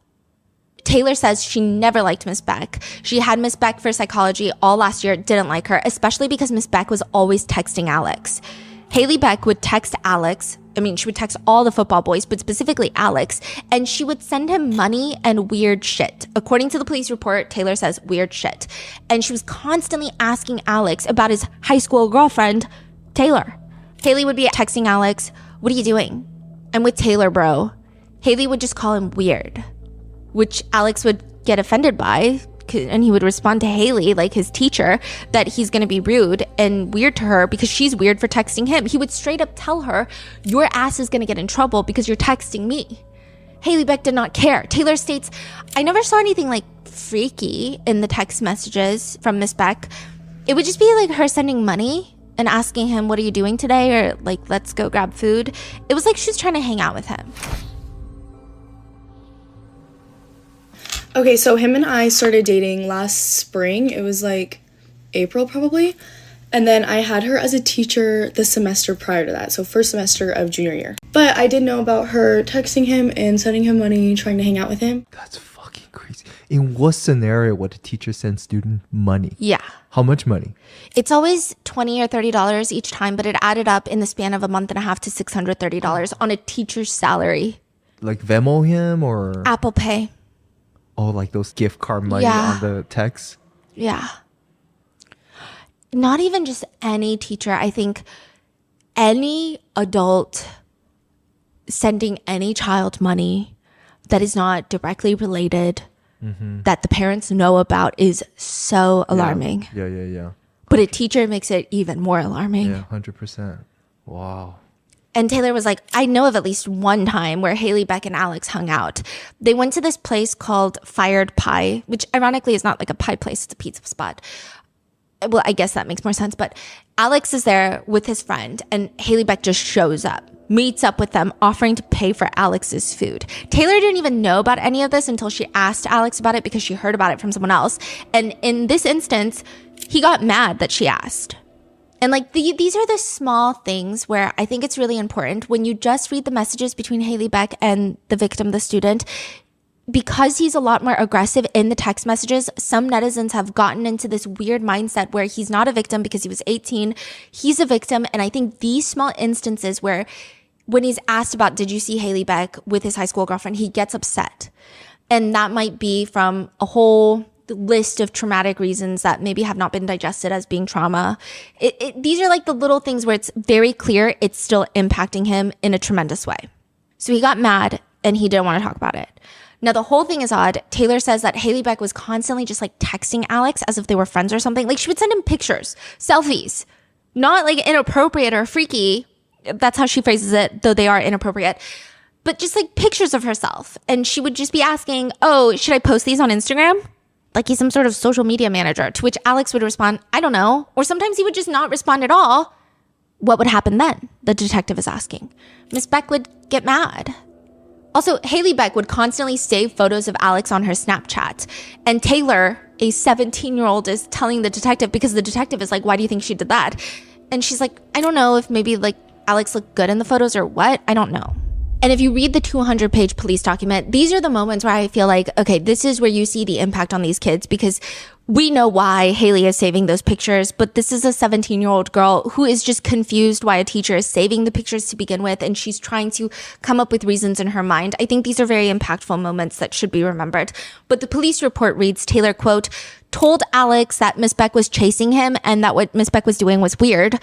Taylor says she never liked Miss Beck. She had Miss Beck for psychology all last year, didn't like her, especially because Miss Beck was always texting Alex. Haley Beck would text Alex. I mean, she would text all the football boys, but specifically Alex, and she would send him money and weird shit. According to the police report, Taylor says weird shit. And she was constantly asking Alex about his high school girlfriend, Taylor. Haley would be texting Alex, what are you doing? I'm with Taylor, bro. Haley would just call him weird, which Alex would get offended by, and he would respond to Haley, like his teacher, that he's going to be rude and weird to her because she's weird for texting him. He would straight up tell her, your ass is going to get in trouble because you're texting me. Haley Beck did not care. Taylor states, I never saw anything like freaky in the text messages from Miss Beck. It would just be like her sending money and asking him, what are you doing today? Or like, let's go grab food. It was like she was trying to hang out with him. Okay, so him and I started dating last spring. It was like April probably. And then I had her as a teacher the semester prior to that. So first semester of junior year. But I did know about her texting him and sending him money, trying to hang out with him. That's fucking crazy. In what scenario would a teacher send student money? Yeah. How much money? It's always $20 or $30 each time, but it added up in the span of a month and a half to $630 on a teacher's salary. Like Venmo him or? Apple Pay. Oh, like those gift card money on the text? Yeah. Not even just any teacher. I think any adult sending any child money that is not directly related, that the parents know about, is so alarming. Yeah. But a teacher makes it even more alarming. Yeah, 100%. Wow. And Taylor was like, I know of at least one time where Haley, Beck, and Alex hung out. They went to this place called Fired Pie, which ironically is not like a pie place, it's a pizza spot. Well, I guess that makes more sense. But Alex is there with his friend, and Haley Beck just shows up, meets up with them, offering to pay for Alex's food. Taylor didn't even know about any of this until she asked Alex about it because she heard about it from someone else. And in this instance, he got mad that she asked. And like these are the small things where I think it's really important when you just read the messages between Haley Beck and the victim, the student, because he's a lot more aggressive in the text messages. Some netizens have gotten into this weird mindset where he's not a victim because he was 18. He's a victim. And I think these small instances where when he's asked about, did you see Haley Beck with his high school girlfriend, he gets upset. And that might be from a whole list of traumatic reasons that maybe have not been digested as being trauma. These are like the little things where it's very clear it's still impacting him in a tremendous way. So he got mad and he didn't want to talk about it. Now, the whole thing is odd. Taylor says that Haley Beck was constantly just like texting Alex as if they were friends or something. Like she would send him pictures, selfies, not like inappropriate or freaky. That's how she phrases it, though they are inappropriate. But just like pictures of herself. And she would just be asking, oh, should I post these on Instagram? Like he's some sort of social media manager, to which Alex would respond, I don't know. Or sometimes he would just not respond at all. What would happen then? The detective is asking. Miss Beck would get mad. Also, Haley Beck would constantly save photos of Alex on her Snapchat. And Taylor, a 17-year-old, is telling the detective, because the detective is like, why do you think she did that? And she's like, I don't know if maybe like Alex looked good in the photos or what. I don't know. And if you read the 200-page police document, these are the moments where I feel like, okay, this is where you see the impact on these kids, because we know why Haley is saving those pictures, but this is a 17-year-old girl who is just confused why a teacher is saving the pictures to begin with, and she's trying to come up with reasons in her mind. I think these are very impactful moments that should be remembered. But the police report reads, Taylor, quote, told Alex that Miss Beck was chasing him and that what Miss Beck was doing was weird,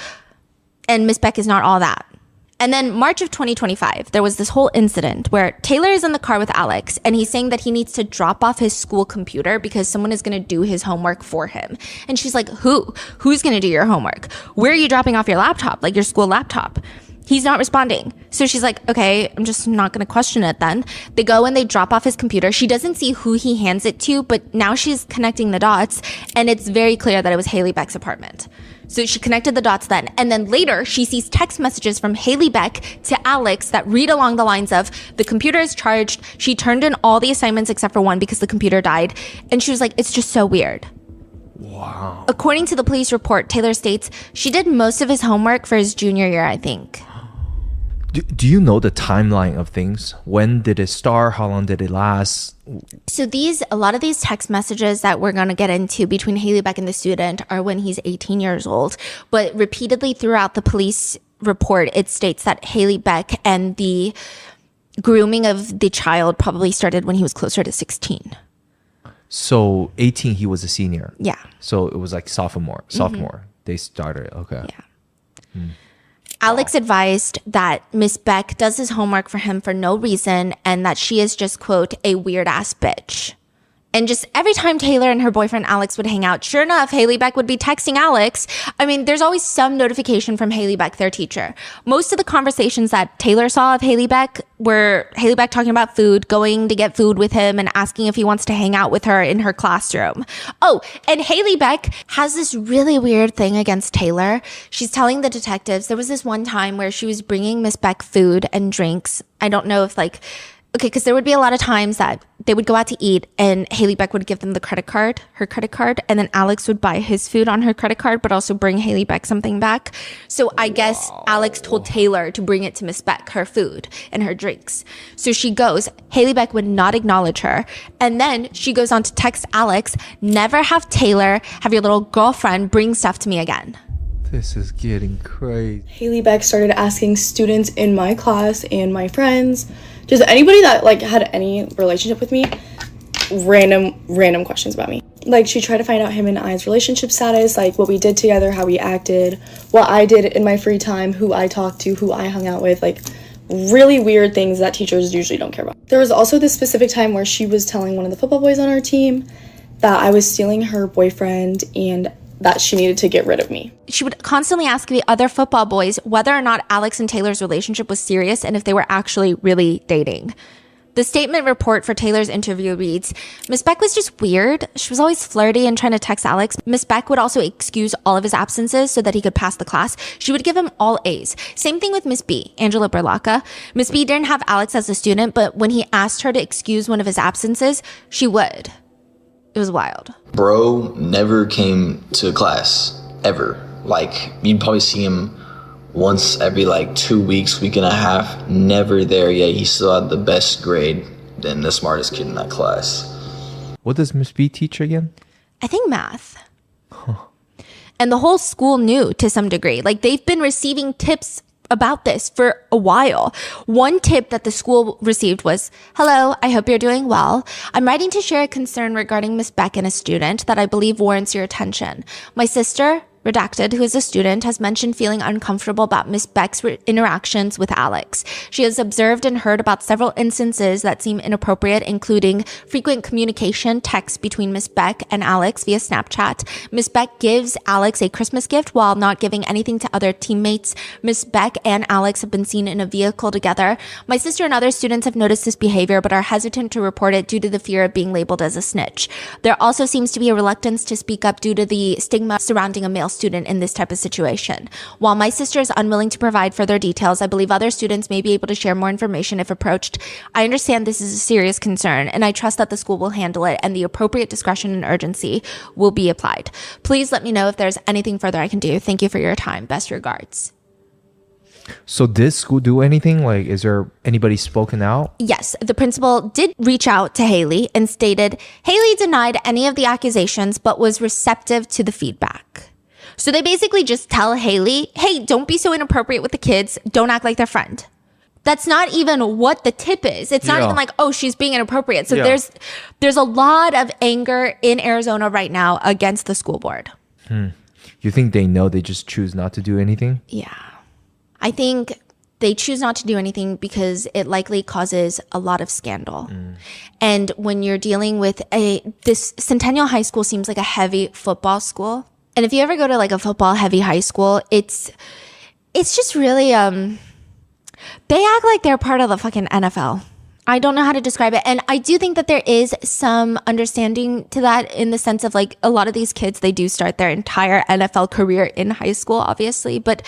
and Miss Beck is not all that. And then March of 2025, there was this whole incident where Taylor is in the car with Alex and he's saying that he needs to drop off his school computer because someone is going to do his homework for him. And she's like, who? Who's going to do your homework? Where are you dropping off your laptop? Like your school laptop? He's not responding. So she's like, okay, I'm just not going to question it then. They go and they drop off his computer. She doesn't see who he hands it to, but now she's connecting the dots and it's very clear that it was Haley Beck's apartment. So she connected the dots then. And then later, she sees text messages from Haley Beck to Alex that read along the lines of, the computer is charged. She turned in all the assignments except for one because the computer died. And she was like, it's just so weird. Wow. According to the police report, Taylor states she did most of his homework for his junior year, I think. Do you know the timeline of things? When did it start? How long did it last? So a lot of these text messages that we're going to get into between Haley Beck and the student are when he's 18 years old. But repeatedly throughout the police report, it states that Haley Beck and the grooming of the child probably started when he was closer to 16. So 18, he was a senior. Yeah. So it was like sophomore. They started. Okay. Yeah. Alex advised that Miss Beck does his homework for him for no reason and that she is just, quote, a weird ass bitch. And just every time Taylor and her boyfriend Alex would hang out, sure enough, Haley Beck would be texting Alex. I mean, there's always some notification from Haley Beck, their teacher. Most of the conversations that Taylor saw of Haley Beck were Haley Beck talking about food, going to get food with him and asking if he wants to hang out with her in her classroom. Oh, and Haley Beck has this really weird thing against Taylor. She's telling the detectives, there was this one time where she was bringing Miss Beck food and drinks. I don't know if because there would be a lot of times that they would go out to eat and Haley Beck would give them her credit card, and then Alex would buy his food on her credit card, but also bring Haley Beck something back. So I guess Alex told Taylor to bring it to Miss Beck, her food and her drinks. So she goes, Haley Beck would not acknowledge her. And then she goes on to text Alex, never have Taylor have your little girlfriend bring stuff to me again. This is getting crazy. Haley Beck started asking students in my class and my friends, just anybody that had any relationship with me, random questions about me. She tried to find out him and I's relationship status, what we did together, how we acted, what I did in my free time, who I talked to, who I hung out with, really weird things that teachers usually don't care about. There was also this specific time where she was telling one of the football boys on our team that I was stealing her boyfriend and that she needed to get rid of me. She would constantly ask the other football boys whether or not Alex and Taylor's relationship was serious and if they were actually really dating. The statement report for Taylor's interview reads, Miss Beck was just weird. She was always flirty and trying to text Alex. Miss Beck would also excuse all of his absences so that he could pass the class. She would give him all A's. Same thing with Miss B, Angela Berlacca. Miss B didn't have Alex as a student, but when he asked her to excuse one of his absences, she would. It was wild. Bro never came to class, ever. Like, you'd probably see him once every 2 weeks, week and a half. Never there yet. He still had the best grade and the smartest kid in that class. What does Miss B teach again? I think math. And the whole school knew to some degree. They've been receiving tips about this for a while. One tip that the school received was, hello, I hope you're doing well. I'm writing to share a concern regarding Miss Beck and a student that I believe warrants your attention. My sister, redacted, who is a student, has mentioned feeling uncomfortable about Miss Beck's interactions with Alex. She has observed and heard about several instances that seem inappropriate, including frequent communication, texts between Miss Beck and Alex via Snapchat. Miss Beck gives Alex a Christmas gift while not giving anything to other teammates. Miss Beck and Alex have been seen in a vehicle together. My sister and other students have noticed this behavior but are hesitant to report it due to the fear of being labeled as a snitch. There also seems to be a reluctance to speak up due to the stigma surrounding a male student in this type of situation. While my sister is unwilling to provide further details, I believe other students may be able to share more information if approached. I understand this is a serious concern, and I trust that the school will handle it and the appropriate discretion and urgency will be applied. Please let me know if there's anything further I can do. Thank you for your time. Best regards. So did school do anything? Is there anybody spoken out? Yes, the principal did reach out to Haley and stated, Haley denied any of the accusations but was receptive to the feedback. So they basically just tell Haley, hey, don't be so inappropriate with the kids. Don't act like their friend. That's not even what the tip is. It's not even oh, she's being inappropriate. So there's a lot of anger in Arizona right now against the school board. You think they know, they just choose not to do anything? Yeah. I think they choose not to do anything because it likely causes a lot of scandal. And when you're dealing with this Centennial High School seems like a heavy football school. And if you ever go to a football heavy high school, it's just really, they act like they're part of the fucking NFL. I don't know how to describe it. And I do think that there is some understanding to that in the sense of a lot of these kids, they do start their entire NFL career in high school, obviously. But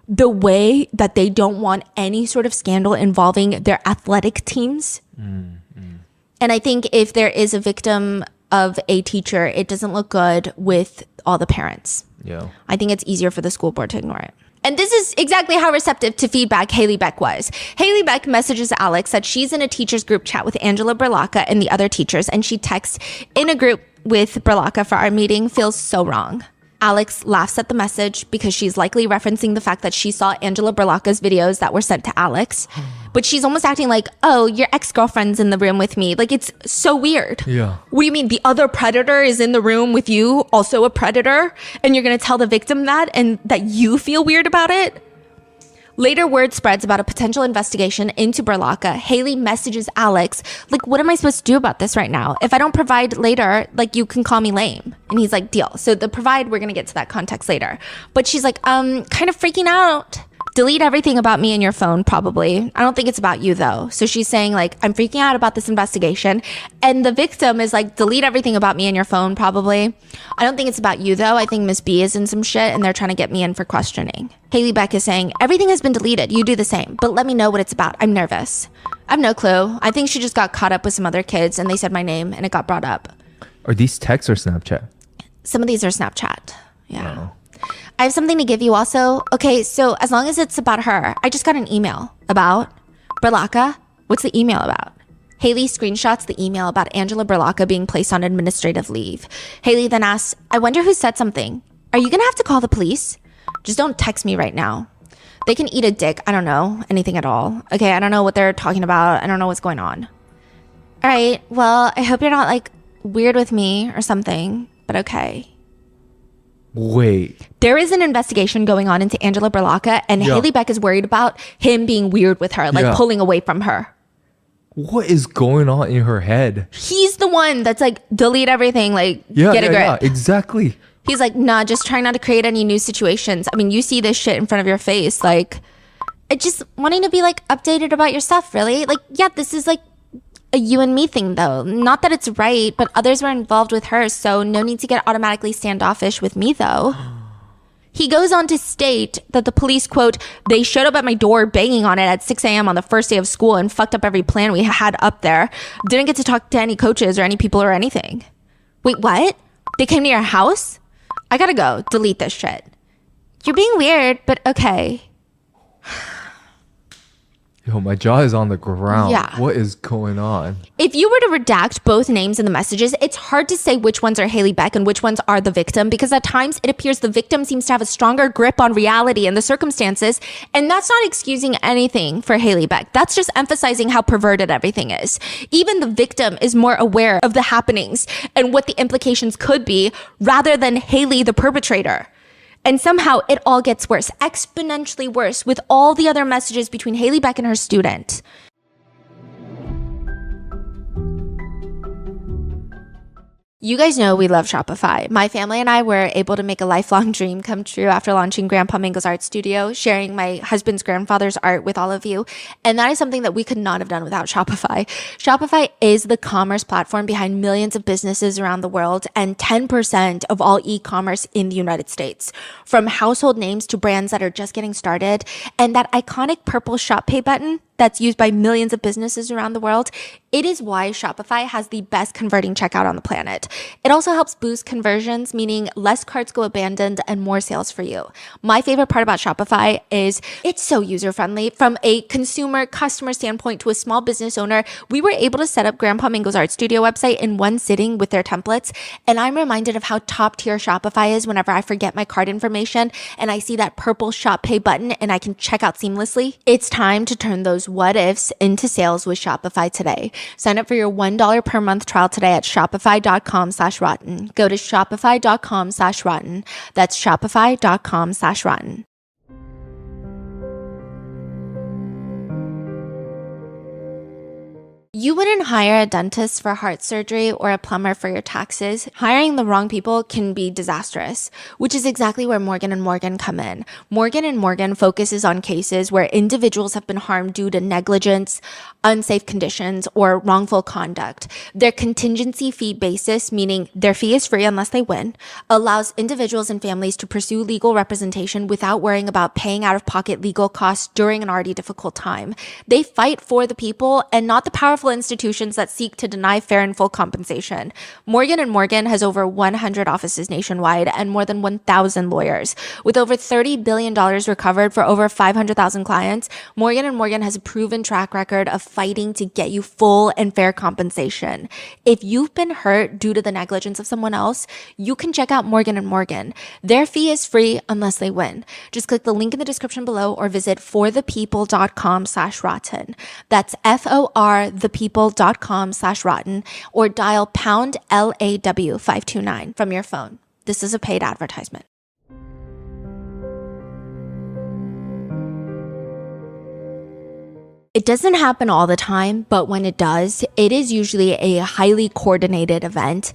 the way that they don't want any sort of scandal involving their athletic teams. And I think if there is a victim of a teacher, it doesn't look good with all the parents. Yeah. I think it's easier for the school board to ignore it. And this is exactly how receptive to feedback Haley Beck was. Haley Beck messages Alex that she's in a teachers group chat with Angela Berlacca and the other teachers, and she texts, in a group with Berlacca for our meeting, feels so wrong. Alex laughs at the message because she's likely referencing the fact that she saw Angela Berlacca's videos that were sent to Alex. But she's almost acting like, oh, your ex-girlfriend's in the room with me. It's so weird. Yeah. What do you mean? The other predator is in the room with you, also a predator? And you're going to tell the victim that and that you feel weird about it? Later, word spreads about a potential investigation into Berlacca. Haley messages Alex, what am I supposed to do about this right now? If I don't provide later, you can call me lame. And he's like, deal. So the provide, we're going to get to that context later. But she's kind of freaking out. Delete everything about me in your phone, probably. I don't think it's about you, though. So she's saying, I'm freaking out about this investigation. And the victim is delete everything about me in your phone, probably. I don't think it's about you, though. I think Miss B is in some shit, and they're trying to get me in for questioning. Haley Beck is saying, everything has been deleted. You do the same. But let me know what it's about. I'm nervous. I have no clue. I think she just got caught up with some other kids, and they said my name, and it got brought up. Are these texts or Snapchat? Some of these are Snapchat. Yeah. Oh. I have something to give you also. Okay, so as long as it's about her, I just got an email about Berlacca. What's the email about? Haley screenshots the email about Angela Berlacca being placed on administrative leave. Haley then asks, I wonder who said something. Are you going to have to call the police? Just don't text me right now. They can eat a dick. I don't know anything at all. Okay, I don't know what they're talking about. I don't know what's going on. All right, well, I hope you're not weird with me or something, but okay. Wait. There is an investigation going on into Angela Berlacca, and Haley Beck is worried about him being weird with her, pulling away from her. What is going on in her head? He's the one that's delete everything, get a grip. Yeah, exactly. He's like, nah, just trying not to create any new situations. I mean, you see this shit in front of your face. Like, just wanting to be like updated about your stuff, really. Like, yeah, this is like a you and me thing, though. Not that it's right, but others were involved with her, so no need to get automatically standoffish with me, though. He goes on to state that the police, quote, they showed up at my door banging on it at 6 a.m. on the first day of school and fucked up every plan we had up there. Didn't get to talk to any coaches or any people or anything. Wait, what? They came to your house? I gotta go. Delete this shit. You're being weird, but okay. Yo, my jaw is on the ground. Yeah. What is going on? If you were to redact both names in the messages, it's hard to say which ones are Haley Beck and which ones are the victim, because at times it appears the victim seems to have a stronger grip on reality and the circumstances, and that's not excusing anything for Haley Beck. That's just emphasizing how perverted everything is. Even the victim is more aware of the happenings and what the implications could be rather than Haley, the perpetrator. And somehow it all gets worse, exponentially worse, with all the other messages between Haley Beck and her student. You guys know we love Shopify. My family and I were able to make a lifelong dream come true after launching Grandpa Mingo's art studio, sharing my husband's grandfather's art with all of you. And that is something that we could not have done without Shopify. Shopify is the commerce platform behind millions of businesses around the world and 10% of all e-commerce in the United States. From household names to brands that are just getting started. And that iconic purple Shop Pay button that's used by millions of businesses around the world. It is why Shopify has the best converting checkout on the planet. It also helps boost conversions, meaning less carts go abandoned and more sales for you. My favorite part about Shopify is it's so user-friendly. From a consumer customer standpoint to a small business owner, we were able to set up Grandpa Mingo's art studio website in one sitting with their templates. And I'm reminded of how top tier Shopify is whenever I forget my card information and I see that purple Shop Pay button and I can check out seamlessly. It's time to turn those what ifs into sales with Shopify today. Sign up for your $1 per month trial today at shopify.com/rotten. Go to shopify.com/rotten. That's shopify.com/rotten. You wouldn't hire a dentist for heart surgery or a plumber for your taxes. Hiring the wrong people can be disastrous, which is exactly where Morgan & Morgan come in. Morgan & Morgan focuses on cases where individuals have been harmed due to negligence, unsafe conditions, or wrongful conduct. Their contingency fee basis, meaning their fee is free unless they win, allows individuals and families to pursue legal representation without worrying about paying out-of-pocket legal costs during an already difficult time. They fight for the people and not the powerful institutions that seek to deny fair and full compensation. Morgan & Morgan has over 100 offices nationwide and more than 1,000 lawyers. With over $30 billion recovered for over 500,000 clients, Morgan & Morgan has a proven track record of fighting to get you full and fair compensation. If you've been hurt due to the negligence of someone else, you can check out Morgan & Morgan. Their fee is free unless they win. Just click the link in the description below or visit forthepeople.com/rotten. That's forthepeople.com/rotten or dial pound LAW 529 from your phone. This is a paid advertisement. It doesn't happen all the time, but when it does, it is usually a highly coordinated event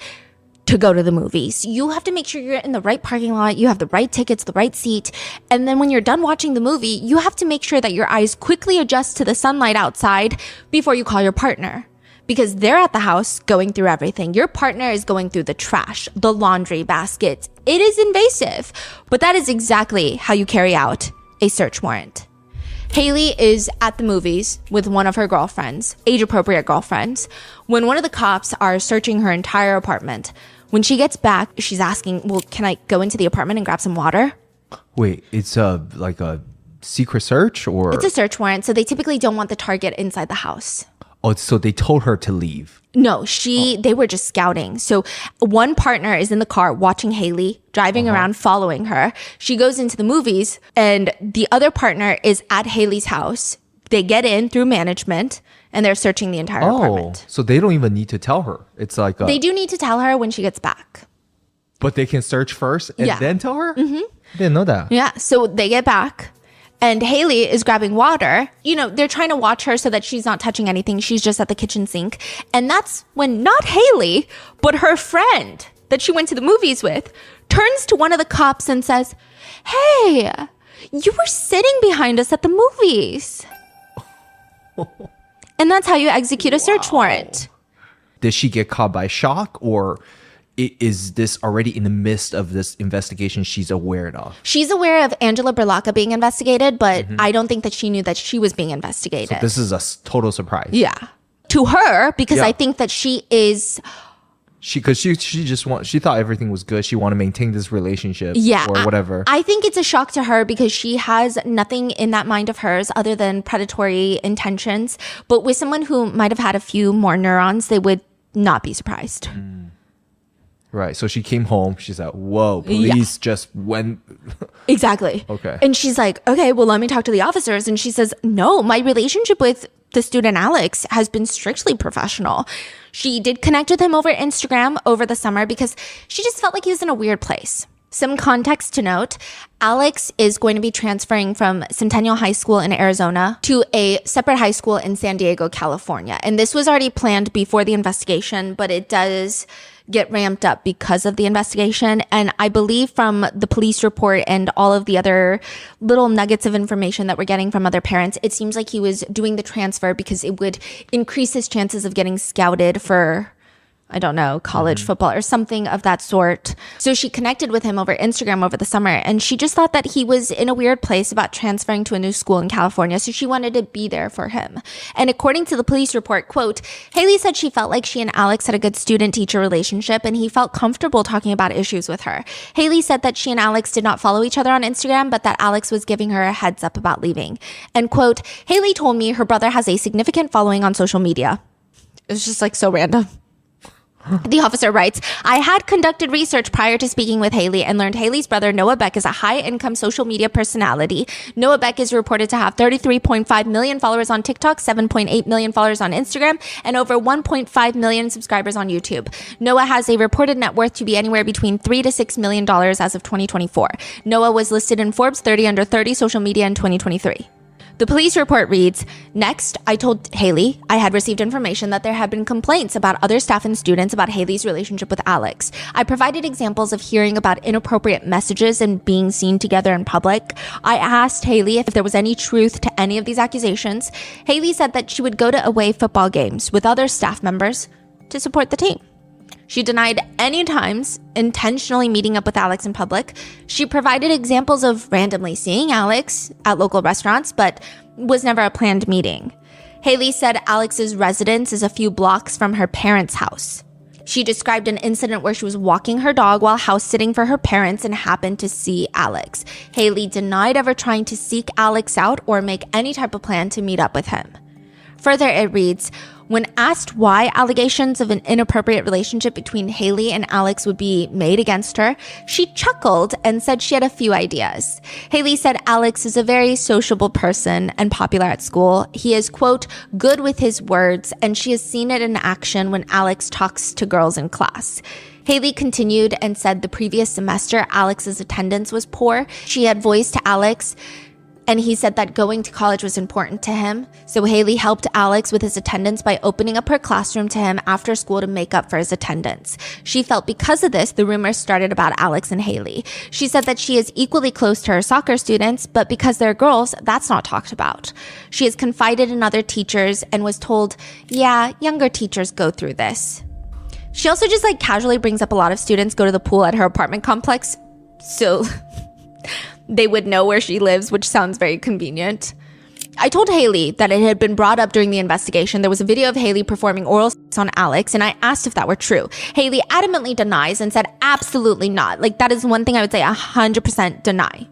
to go to the movies. You have to make sure you're in the right parking lot, you have the right tickets, the right seat, and then when you're done watching the movie, you have to make sure that your eyes quickly adjust to the sunlight outside before you call your partner. Because they're at the house going through everything. Your partner is going through the trash, the laundry basket. It is invasive, but that is exactly how you carry out a search warrant. Haley is at the movies with one of her girlfriends, age-appropriate girlfriends, when one of the cops are searching her entire apartment. When she gets back, she's asking, well, can I go into the apartment and grab some water? Wait, it's like a secret search or? It's a search warrant, so they typically don't want the target inside the house. Oh, so they told her to leave. No, they were just scouting. So one partner is in the car watching Haley, driving around, following her. She goes into the movies and the other partner is at Haley's house. They get in through management and they're searching the entire apartment. So they don't even need to tell her. It's like they do need to tell her when she gets back. But they can search first and then tell her? Mm-hmm. I didn't know that. Yeah, so they get back. And Haley is grabbing water. You know, they're trying to watch her so that she's not touching anything. She's just at the kitchen sink. And that's when not Haley, but her friend that she went to the movies with, turns to one of the cops and says, "Hey, you were sitting behind us at the movies." And that's how you execute a search warrant. Did she get caught by shock, or is this already in the midst of this investigation she's aware of? She's aware of Angela Berlocca being investigated, but I don't think that she knew that she was being investigated. So this is a total surprise. Yeah. To her, because Yeah. I think that she is... She thought everything was good. She wanted to maintain this relationship, or whatever. I think it's a shock to her because she has nothing in that mind of hers other than predatory intentions. But with someone who might have had a few more neurons, they would not be surprised. Right. So she came home. She's like, "Whoa, police just went." Exactly. Okay. And she's like, "Okay, well, let me talk to the officers." And she says, "No, my relationship with the student Alex has been strictly professional." She did connect with him over Instagram over the summer because she just felt like he was in a weird place. Some context to note, Alex is going to be transferring from Centennial High School in Arizona to a separate high school in San Diego, California. And this was already planned before the investigation, but it does get ramped up because of the investigation. And I believe from the police report and all of the other little nuggets of information that we're getting from other parents, it seems like he was doing the transfer because it would increase his chances of getting scouted for, I don't know, college football or something of that sort. So she connected with him over Instagram over the summer, and she just thought that he was in a weird place about transferring to a new school in California. So she wanted to be there for him. And according to the police report, quote, Haley said she felt like she and Alex had a good student-teacher relationship and he felt comfortable talking about issues with her. Haley said that she and Alex did not follow each other on Instagram, but that Alex was giving her a heads up about leaving. And quote, Haley told me her brother has a significant following on social media. It's just like so random. The officer writes, I had conducted research prior to speaking with Haley and learned Haley's brother, Noah Beck, is a high-income social media personality. Noah Beck is reported to have 33.5 million followers on TikTok, 7.8 million followers on Instagram, and over 1.5 million subscribers on YouTube. Noah has a reported net worth to be anywhere between $3 to $6 million as of 2024. Noah was listed in Forbes 30 under 30 social media in 2023. The police report reads, next, I told Haley I had received information that there had been complaints about other staff and students about Haley's relationship with Alex. I provided examples of hearing about inappropriate messages and being seen together in public. I asked Haley if there was any truth to any of these accusations. Haley said that she would go to away football games with other staff members to support the team. She denied any times intentionally meeting up with Alex in public. She provided examples of randomly seeing Alex at local restaurants, but was never a planned meeting. Haley said Alex's residence is a few blocks from her parents' house. She described an incident where she was walking her dog while house sitting for her parents and happened to see Alex. Haley denied ever trying to seek Alex out or make any type of plan to meet up with him. Further, it reads, when asked why allegations of an inappropriate relationship between Haley and Alex would be made against her, she chuckled and said she had a few ideas. Haley said Alex is a very sociable person and popular at school. He is, quote, good with his words, and she has seen it in action when Alex talks to girls in class. Haley continued and said the previous semester, Alex's attendance was poor. She had voiced to Alex, and he said that going to college was important to him. So Haley helped Alex with his attendance by opening up her classroom to him after school to make up for his attendance. She felt because of this, the rumors started about Alex and Haley. She said that she is equally close to her soccer students, but because they're girls, that's not talked about. She has confided in other teachers and was told, yeah, younger teachers go through this. She also just casually brings up a lot of students go to the pool at her apartment complex. So they would know where she lives, which sounds very convenient. I told Haley that it had been brought up during the investigation. There was a video of Haley performing oral sex on Alex, and I asked if that were true. Haley adamantly denies and said absolutely not. That is one thing I would say 100% deny.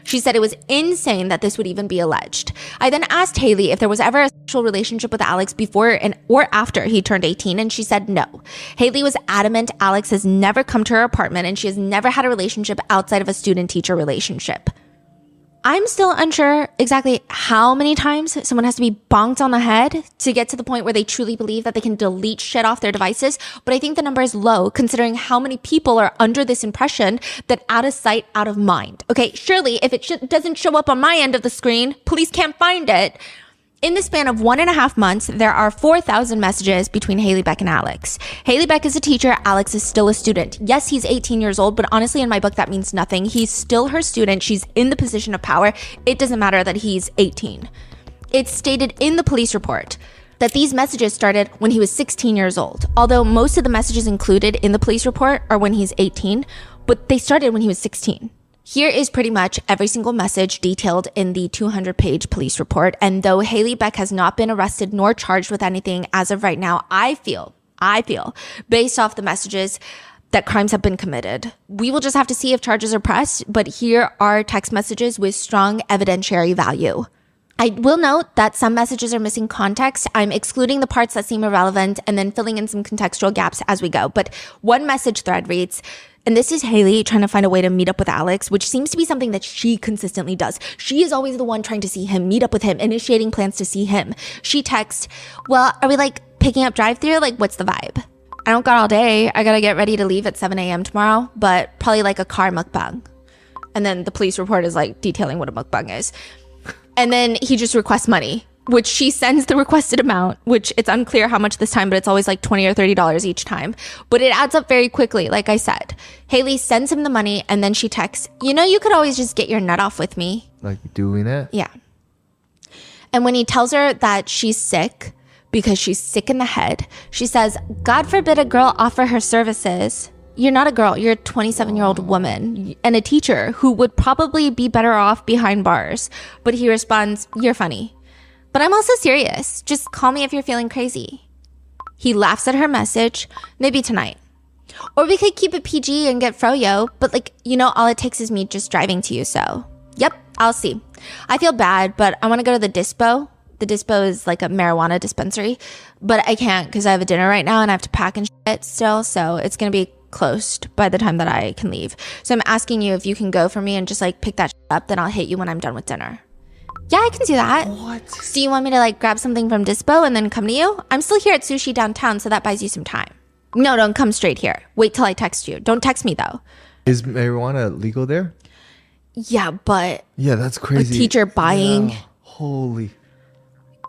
She said it was insane that this would even be alleged. I then asked Haley if there was ever a sexual relationship with Alex before or after he turned 18, and she said no. Haley was adamant Alex has never come to her apartment and she has never had a relationship outside of a student-teacher relationship. I'm still unsure exactly how many times someone has to be bonked on the head to get to the point where they truly believe that they can delete shit off their devices, but I think the number is low considering how many people are under this impression that out of sight, out of mind. Okay, surely if it doesn't show up on my end of the screen, police can't find it. In the span of 1.5 months, there are 4,000 messages between Haley, Beck, and Alex. Haley Beck is a teacher. Alex is still a student. Yes, he's 18 years old, but honestly, in my book, that means nothing. He's still her student. She's in the position of power. It doesn't matter that he's 18. It's stated in the police report that these messages started when he was 16 years old. Although most of the messages included in the police report are when he's 18, but they started when he was 16. Here is pretty much every single message detailed in the 200-page police report. And though Haley Beck has not been arrested nor charged with anything as of right now, I feel, based off the messages, that crimes have been committed. We will just have to see if charges are pressed, but here are text messages with strong evidentiary value. I will note that some messages are missing context. I'm excluding the parts that seem irrelevant and then filling in some contextual gaps as we go. But one message thread reads, and this is Haley trying to find a way to meet up with Alex, which seems to be something that she consistently does. She is always the one trying to see him, meet up with him, initiating plans to see him. She texts, well, are we like picking up drive-thru? Like, what's the vibe? I don't got all day. I gotta get ready to leave at 7 a.m. tomorrow, but probably like a car mukbang. And then the police report is like detailing what a mukbang is. And then he just requests money, which she sends the requested amount, which it's unclear how much this time, but it's always like $20 or $30 each time. But it adds up very quickly, like I said. Haley sends him the money and then she texts, you know, you could always just get your nut off with me. Like doing it? Yeah. And when he tells her that she's sick because she's sick in the head, she says, God forbid a girl offer her services. You're not a girl, you're a 27-year-old woman and a teacher who would probably be better off behind bars. But he responds, you're funny. But I'm also serious. Just call me if you're feeling crazy. He laughs at her message, maybe tonight. Or we could keep it PG and get froyo, but like, you know, all it takes is me just driving to you, so. Yep, I'll see. I feel bad, but I want to go to the dispo. The dispo is like a marijuana dispensary, but I can't because I have a dinner right now and I have to pack and shit still, so it's going to be closed by the time that I can leave. So I'm asking you if you can go for me and just like pick that shit up, then I'll hit you when I'm done with dinner. Yeah, I can do that. What? Do you want me to like grab something from Dispo and then come to you? I'm still here at Sushi downtown, so that buys you some time. No, don't come straight here. Wait till I text you. Don't text me though. Is marijuana legal there? Yeah, but yeah, that's crazy. A teacher buying. Yeah. Holy.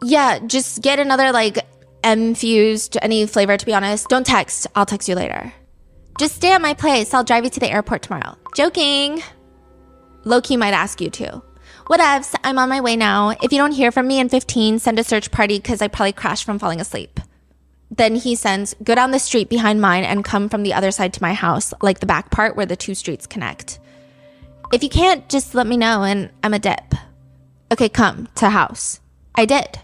Yeah, just get another like infused, any flavor to be honest. Don't text. I'll text you later. Just stay at my place. I'll drive you to the airport tomorrow. Joking. Loki might ask you to. Whatevs, I'm on my way now. If you don't hear from me in 15, send a search party because I probably crashed from falling asleep. Then he sends, go down the street behind mine and come from the other side to my house, like the back part where the two streets connect. If you can't, just let me know and I'm a dip. Okay, come to house. I did.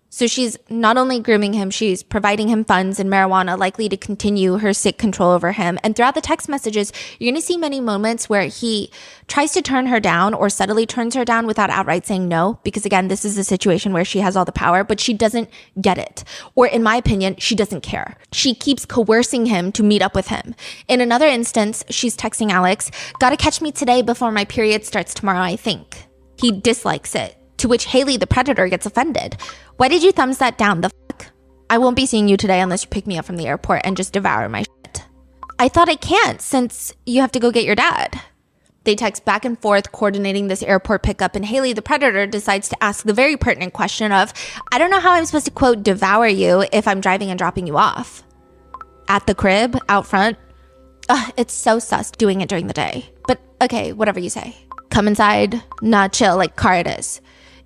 So she's not only grooming him, she's providing him funds and marijuana, likely to continue her sick control over him. And throughout the text messages, you're going to see many moments where he tries to turn her down or subtly turns her down without outright saying no. Because again, this is a situation where she has all the power, but she doesn't get it. Or in my opinion, she doesn't care. She keeps coercing him to meet up with him. In another instance, she's texting Alex, gotta catch me today before my period starts tomorrow, I think. He dislikes it. To which Haley, the predator, gets offended. Why did you thumbs that down? The fuck? I won't be seeing you today unless you pick me up from the airport and just devour my shit. I thought I can't since you have to go get your dad. They text back and forth, coordinating this airport pickup, and Haley, the predator, decides to ask the very pertinent question of, I don't know how I'm supposed to, quote, devour you if I'm driving and dropping you off. At the crib, out front. Ugh, it's so sus doing it during the day. But okay, whatever you say. Come inside, nah, chill, like car it is.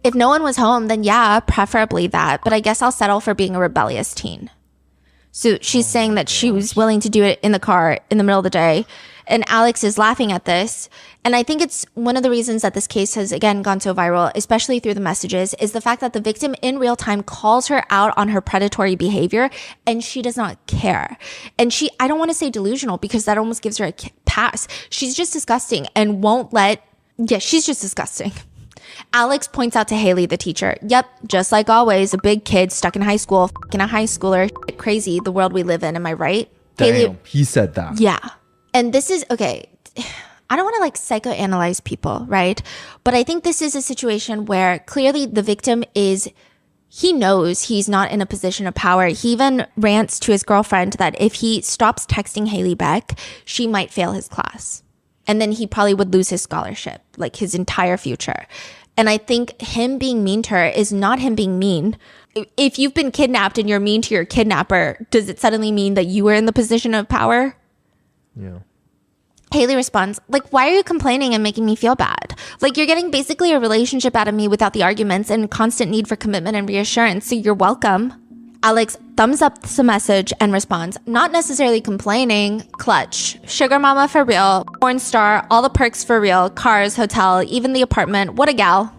If no one was home, then yeah, preferably that. But I guess I'll settle for being a rebellious teen. So she's saying that she was willing to do it in the car in the middle of the day. And Alex is laughing at this. And I think it's one of the reasons that this case has, again, gone so viral, especially through the messages, is the fact that the victim in real time calls her out on her predatory behavior and she does not care. And I don't want to say delusional because that almost gives her a pass. She's just disgusting and won't let, she's just disgusting. Alex points out to Haley, the teacher, yep, just like always, a big kid stuck in high school, f***ing a high schooler, shit crazy, the world we live in, am I right? Damn, Haley, he said that. Yeah. And this is, okay, I don't want to like psychoanalyze people, right? But I think this is a situation where clearly the victim he knows he's not in a position of power. He even rants to his girlfriend that if he stops texting Haley Beck, she might fail his class. And then he probably would lose his scholarship, like his entire future. And I think him being mean to her is not him being mean. If you've been kidnapped and you're mean to your kidnapper, does it suddenly mean that you were in the position of power? Yeah. Haley responds, like, why are you complaining and making me feel bad? Like, you're getting basically a relationship out of me without the arguments and constant need for commitment and reassurance, so you're welcome. Alex thumbs up the message and responds, not necessarily complaining, clutch, sugar mama for real, porn star, all the perks for real, cars, hotel, even the apartment, what a gal.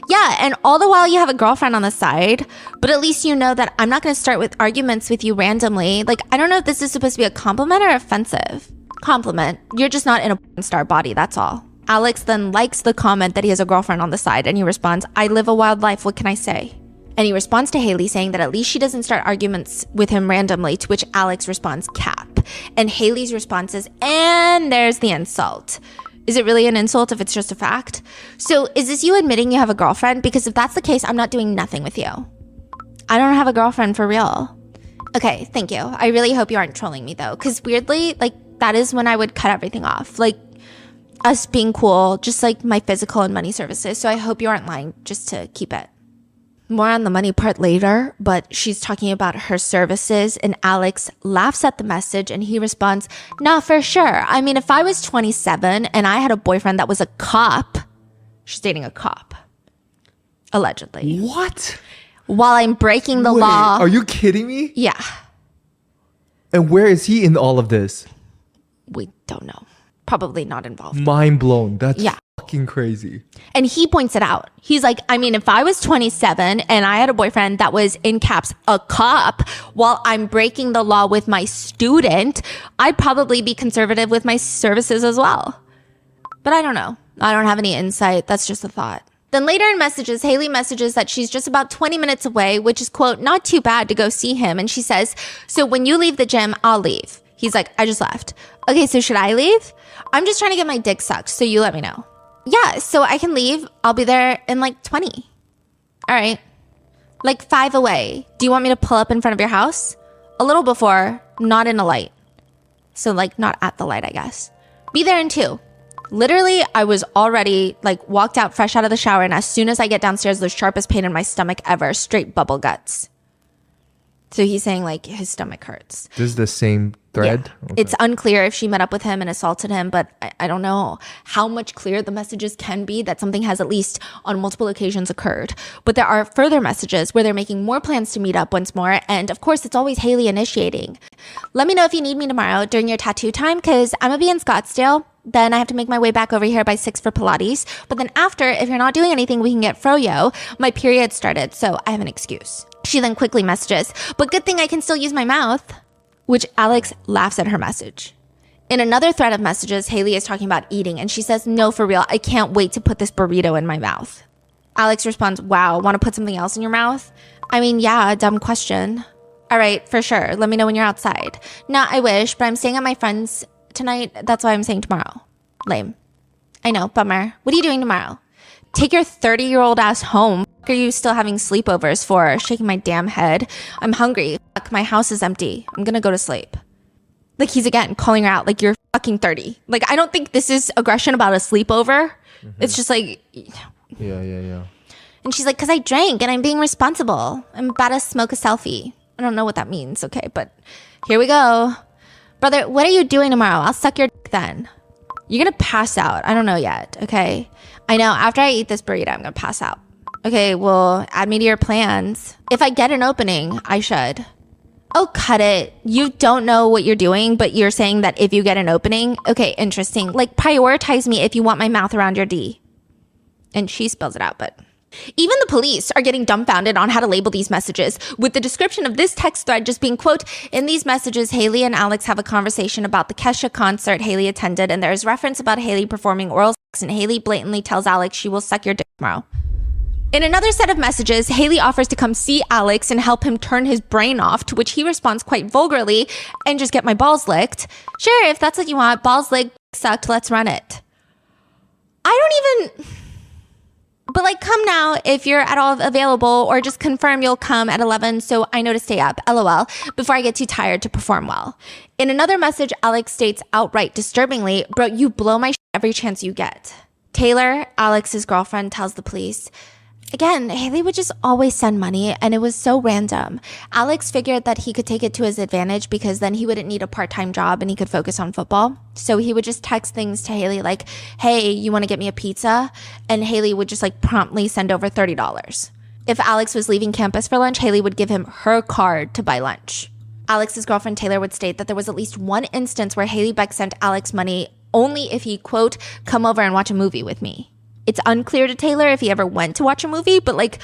Yeah, and all the while you have a girlfriend on the side, but at least you know that I'm not going to start with arguments with you randomly. Like, I don't know if this is supposed to be a compliment or offensive. Compliment. You're just not in a porn star body, that's all. Alex then likes the comment that he has a girlfriend on the side, and he responds, I live a wild life, what can I say? And he responds to Haley saying that at least she doesn't start arguments with him randomly, to which Alex responds, cap. And Haley's response is, and there's the insult. Is it really an insult if it's just a fact? So is this you admitting you have a girlfriend? Because if that's the case, I'm not doing nothing with you. I don't have a girlfriend for real. Okay, thank you. I really hope you aren't trolling me though. Because weirdly, like, that is when I would cut everything off. Like, us being cool, just like my physical and money services. So I hope you aren't lying just to keep it. More on the money part later, but she's talking about her services and Alex laughs at the message and he responds, nah, for sure. I mean, if I was 27 and I had a boyfriend that was a cop, she's dating a cop. Allegedly. What? While I'm breaking the Wait, law. Are you kidding me? Yeah. And where is he in all of this? We don't know. Probably not involved. Mind blown. That's fucking crazy. And he points it out. He's like, I mean, if I was 27 and I had a boyfriend that was, in caps, a cop, while I'm breaking the law with my student, I'd probably be conservative with my services as well. But I don't know. I don't have any insight. That's just a thought. Then later in messages, Haley messages that she's just about 20 minutes away, which is, quote, not too bad to go see him. And she says, so when you leave the gym, I'll leave. He's like, I just left. Okay, so should I leave? I'm just trying to get my dick sucked, so you let me know. Yeah, so I can leave. I'll be there in like 20. All right. Like 5 away. Do you want me to pull up in front of your house? A little before, not in a light. So like not at the light, I guess. Be there in 2. Literally, I was already like walked out fresh out of the shower, and as soon as I get downstairs, the sharpest pain in my stomach ever, straight bubble guts. So he's saying like his stomach hurts. This is the same thread? Yeah. Okay. It's unclear if she met up with him and assaulted him, but I don't know how much clearer the messages can be that something has at least on multiple occasions occurred. But there are further messages where they're making more plans to meet up once more. And of course, it's always Haley initiating. Let me know if you need me tomorrow during your tattoo time, because I'm going to be in Scottsdale. Then I have to make my way back over here by 6 for Pilates. But then after, if you're not doing anything, we can get froyo. My period started, so I have an excuse. She then quickly messages, but good thing I can still use my mouth, which Alex laughs at her message. In another thread of messages, Haley is talking about eating, and she says, no, for real, I can't wait to put this burrito in my mouth. Alex responds, wow, want to put something else in your mouth? I mean, yeah, dumb question. All right, for sure. Let me know when you're outside. Nah, I wish, but I'm staying at my friend's tonight. That's why I'm saying tomorrow. Lame. I know, bummer. What are you doing tomorrow? Take your 30-year-old ass home. What are you still having sleepovers for? Shaking my damn head. I'm hungry. Fuck, my house is empty. I'm gonna go to sleep. Like, he's again calling her out like, you're fucking 30. Like, I don't think this is aggression about a sleepover. Mm-hmm. It's just like... Yeah. And she's like, because I drank and I'm being responsible. I'm about to smoke a selfie. I don't know what that means, okay? But here we go. Brother, what are you doing tomorrow? I'll suck your dick then. You're gonna pass out. I don't know yet, okay? I know, after I eat this burrito, I'm gonna pass out. Okay, well, add me to your plans. If I get an opening, I should. Oh, cut it. You don't know what you're doing, but you're saying that if you get an opening? Okay, interesting. Like, prioritize me if you want my mouth around your D. And she spells it out, but... Even the police are getting dumbfounded on how to label these messages, with the description of this text thread just being, quote, in these messages, Haley and Alex have a conversation about the Kesha concert Haley attended, and there is reference about Haley performing oral sex, and Haley blatantly tells Alex she will suck your dick tomorrow. In another set of messages, Haley offers to come see Alex and help him turn his brain off, to which he responds quite vulgarly, and just get my balls licked. Sure, if that's what you want, balls licked, sucked, let's run it. I don't even... But like, come now if you're at all available, or just confirm you'll come at 11 so I know to stay up, LOL, before I get too tired to perform well. In another message, Alex states outright disturbingly, bro, you blow my shit every chance you get. Taylor, Alex's girlfriend, tells the police, again, Haley would just always send money, and it was so random. Alex figured that he could take it to his advantage because then he wouldn't need a part-time job and he could focus on football. So he would just text things to Haley like, hey, you want to get me a pizza? And Haley would just like promptly send over $30. If Alex was leaving campus for lunch, Haley would give him her card to buy lunch. Alex's girlfriend Taylor would state that there was at least one instance where Haley Beck sent Alex money only if he, quote, come over and watch a movie with me. It's unclear to Taylor if he ever went to watch a movie, but like,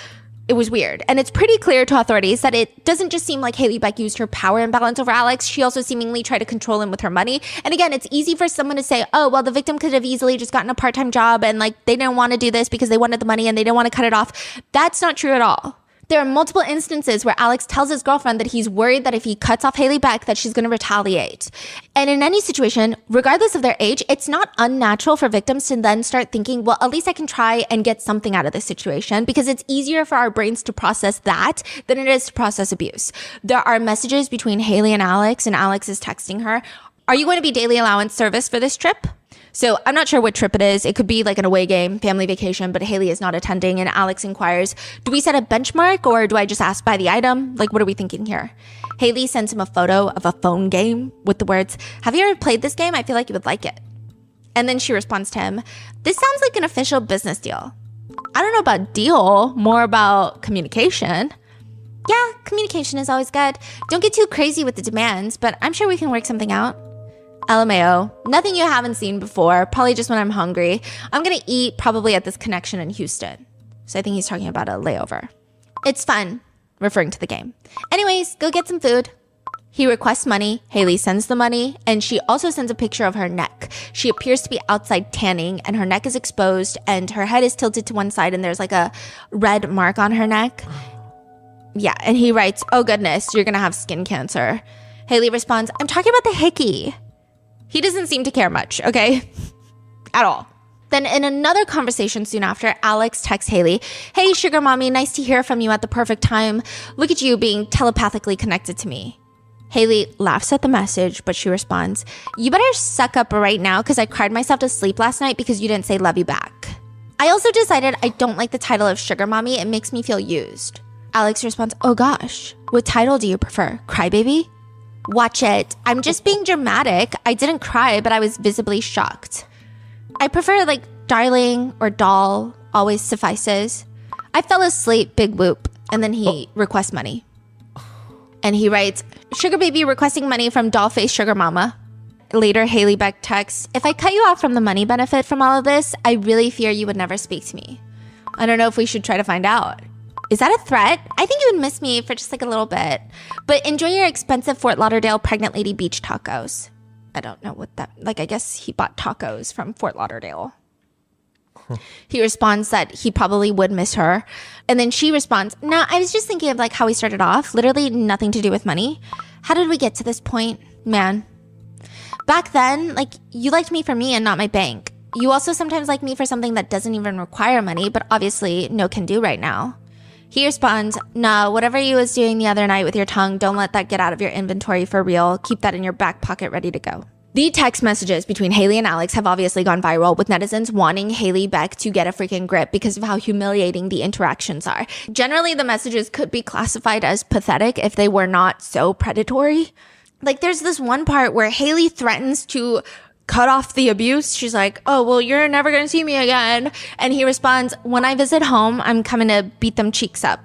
it was weird. And it's pretty clear to authorities that it doesn't just seem like Haley Beck used her power imbalance over Alex. She also seemingly tried to control him with her money. And again, it's easy for someone to say, oh, well, the victim could have easily just gotten a part-time job and like they didn't want to do this because they wanted the money and they didn't want to cut it off. That's not true at all. There are multiple instances where Alex tells his girlfriend that he's worried that if he cuts off Haley Beck, that she's going to retaliate. And in any situation, regardless of their age, it's not unnatural for victims to then start thinking, well, at least I can try and get something out of this situation, because it's easier for our brains to process that than it is to process abuse. There are messages between Haley and Alex is texting her, are you going to be daily allowance service for this trip? So I'm not sure what trip it is. It could be like an away game, family vacation, but Haley is not attending. And Alex inquires, do we set a benchmark or do I just ask by the item? Like, what are we thinking here? Haley sends him a photo of a phone game with the words, have you ever played this game? I feel like you would like it. And then she responds to him, this sounds like an official business deal. I don't know about deal, more about communication. Yeah, communication is always good. Don't get too crazy with the demands, but I'm sure we can work something out. LMAO, nothing you haven't seen before, probably just when I'm hungry. I'm gonna eat probably at this connection in Houston. So I think he's talking about a layover. It's fun, referring to the game. Anyways, go get some food. He requests money, Haley sends the money, and she also sends a picture of her neck. She appears to be outside tanning and her neck is exposed and her head is tilted to one side and there's like a red mark on her neck. Yeah, and he writes, oh goodness, you're gonna have skin cancer. Haley responds, I'm talking about the hickey. He doesn't seem to care much, okay? At all. Then in another conversation soon after, Alex texts Haley, hey, sugar mommy, nice to hear from you at the perfect time. Look at you being telepathically connected to me. Haley laughs at the message, but she responds, you better suck up right now because I cried myself to sleep last night because you didn't say love you back. I also decided I don't like the title of sugar mommy. It makes me feel used. Alex responds, oh gosh, what title do you prefer? Crybaby? Watch it. I'm just being dramatic. I didn't cry, but I was visibly shocked. I prefer like darling or doll, always suffices. I fell asleep, big whoop. And then he requests money. And he writes, sugar baby requesting money from doll face sugar mama. Later, Haley Beck texts, if I cut you off from the money benefit from all of this, I really fear you would never speak to me. I don't know if we should try to find out. Is that a threat? I think you would miss me for just like a little bit. But enjoy your expensive Fort Lauderdale pregnant lady beach tacos. I don't know what that, like, I guess he bought tacos from Fort Lauderdale. He responds that he probably would miss her. And then she responds, nah, I was just thinking of like how we started off. Literally nothing to do with money. How did we get to this point? Man. Back then, like, you liked me for me and not my bank. You also sometimes like me for something that doesn't even require money, but obviously no can do right now. He responds, no, whatever you was doing the other night with your tongue, don't let that get out of your inventory for real. Keep that in your back pocket ready to go. The text messages between Haley and Alex have obviously gone viral, with netizens wanting Haley Beck to get a freaking grip because of how humiliating the interactions are. Generally, the messages could be classified as pathetic if they were not so predatory. Like, there's this one part where Haley threatens to cut off the abuse. She's like, oh, well, you're never going to see me again. And he responds, when I visit home, I'm coming to beat them cheeks up.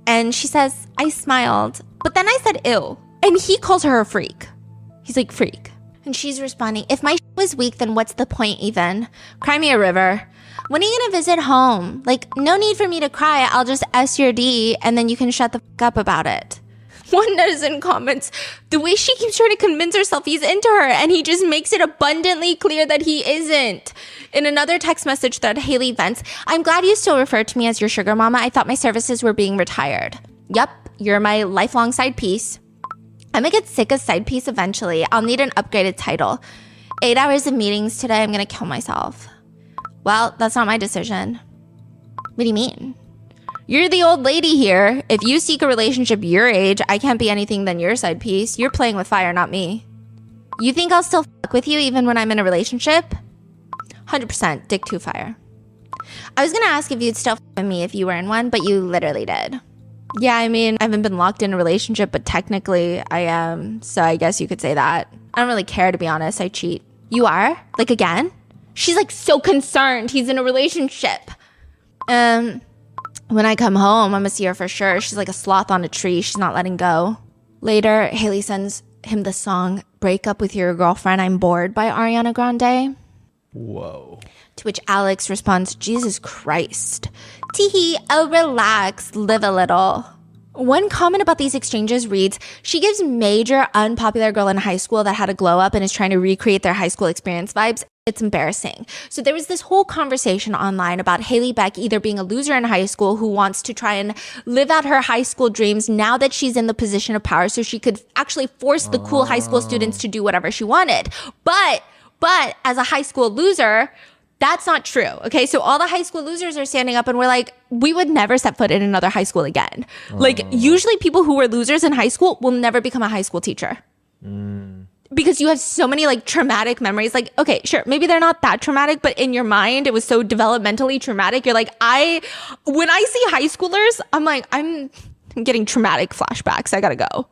And she says, I smiled, but then I said, ew. And he calls her a freak. He's like, freak. And she's responding, if my was weak, then what's the point even? Cry me a river. When are you going to visit home? Like, no need for me to cry. I'll just S your D and then you can shut the f up about it. One netizen comments, the way she keeps trying to convince herself he's into her and he just makes it abundantly clear that he isn't. In another text message thread, Haley vents, I'm glad you still refer to me as your sugar mama. I thought my services were being retired. Yup, you're my lifelong side piece. I'm gonna get sick of side piece eventually. I'll need an upgraded title. 8 hours of meetings today, I'm gonna kill myself. Well, that's not my decision. What do you mean? You're the old lady here. If you seek a relationship your age, I can't be anything than your side piece. You're playing with fire, not me. You think I'll still fuck with you even when I'm in a relationship? 100% dick to fire. I was gonna ask if you'd still f with me if you were in one, but you literally did. Yeah, I mean, I haven't been locked in a relationship, but technically I am. So I guess you could say that. I don't really care, to be honest. I cheat. You are? Like again? She's like so concerned he's in a relationship. When I come home, I'm gonna see her for sure. She's like a sloth on a tree. She's not letting go. Later, Haley sends him the song Break Up With Your Girlfriend, I'm Bored by Ariana Grande. Whoa. To which Alex responds, Jesus Christ. Teehee, oh relax, live a little. One comment about these exchanges reads, she gives major unpopular girl in high school that had a glow up and is trying to recreate their high school experience vibes. It's embarrassing. So there was this whole conversation online about Haley Beck either being a loser in high school who wants to try and live out her high school dreams now that she's in the position of power so she could actually force the cool high school students to do whatever she wanted. But as a high school loser, that's not true. Okay. So all the high school losers are standing up and we're like, we would never set foot in another high school again. Like usually people who were losers in high school will never become a high school teacher. Because you have so many like traumatic memories. Like, okay, sure, maybe they're not that traumatic, but in your mind, it was so developmentally traumatic. You're like, when I see high schoolers, I'm like, I'm getting traumatic flashbacks. I gotta go.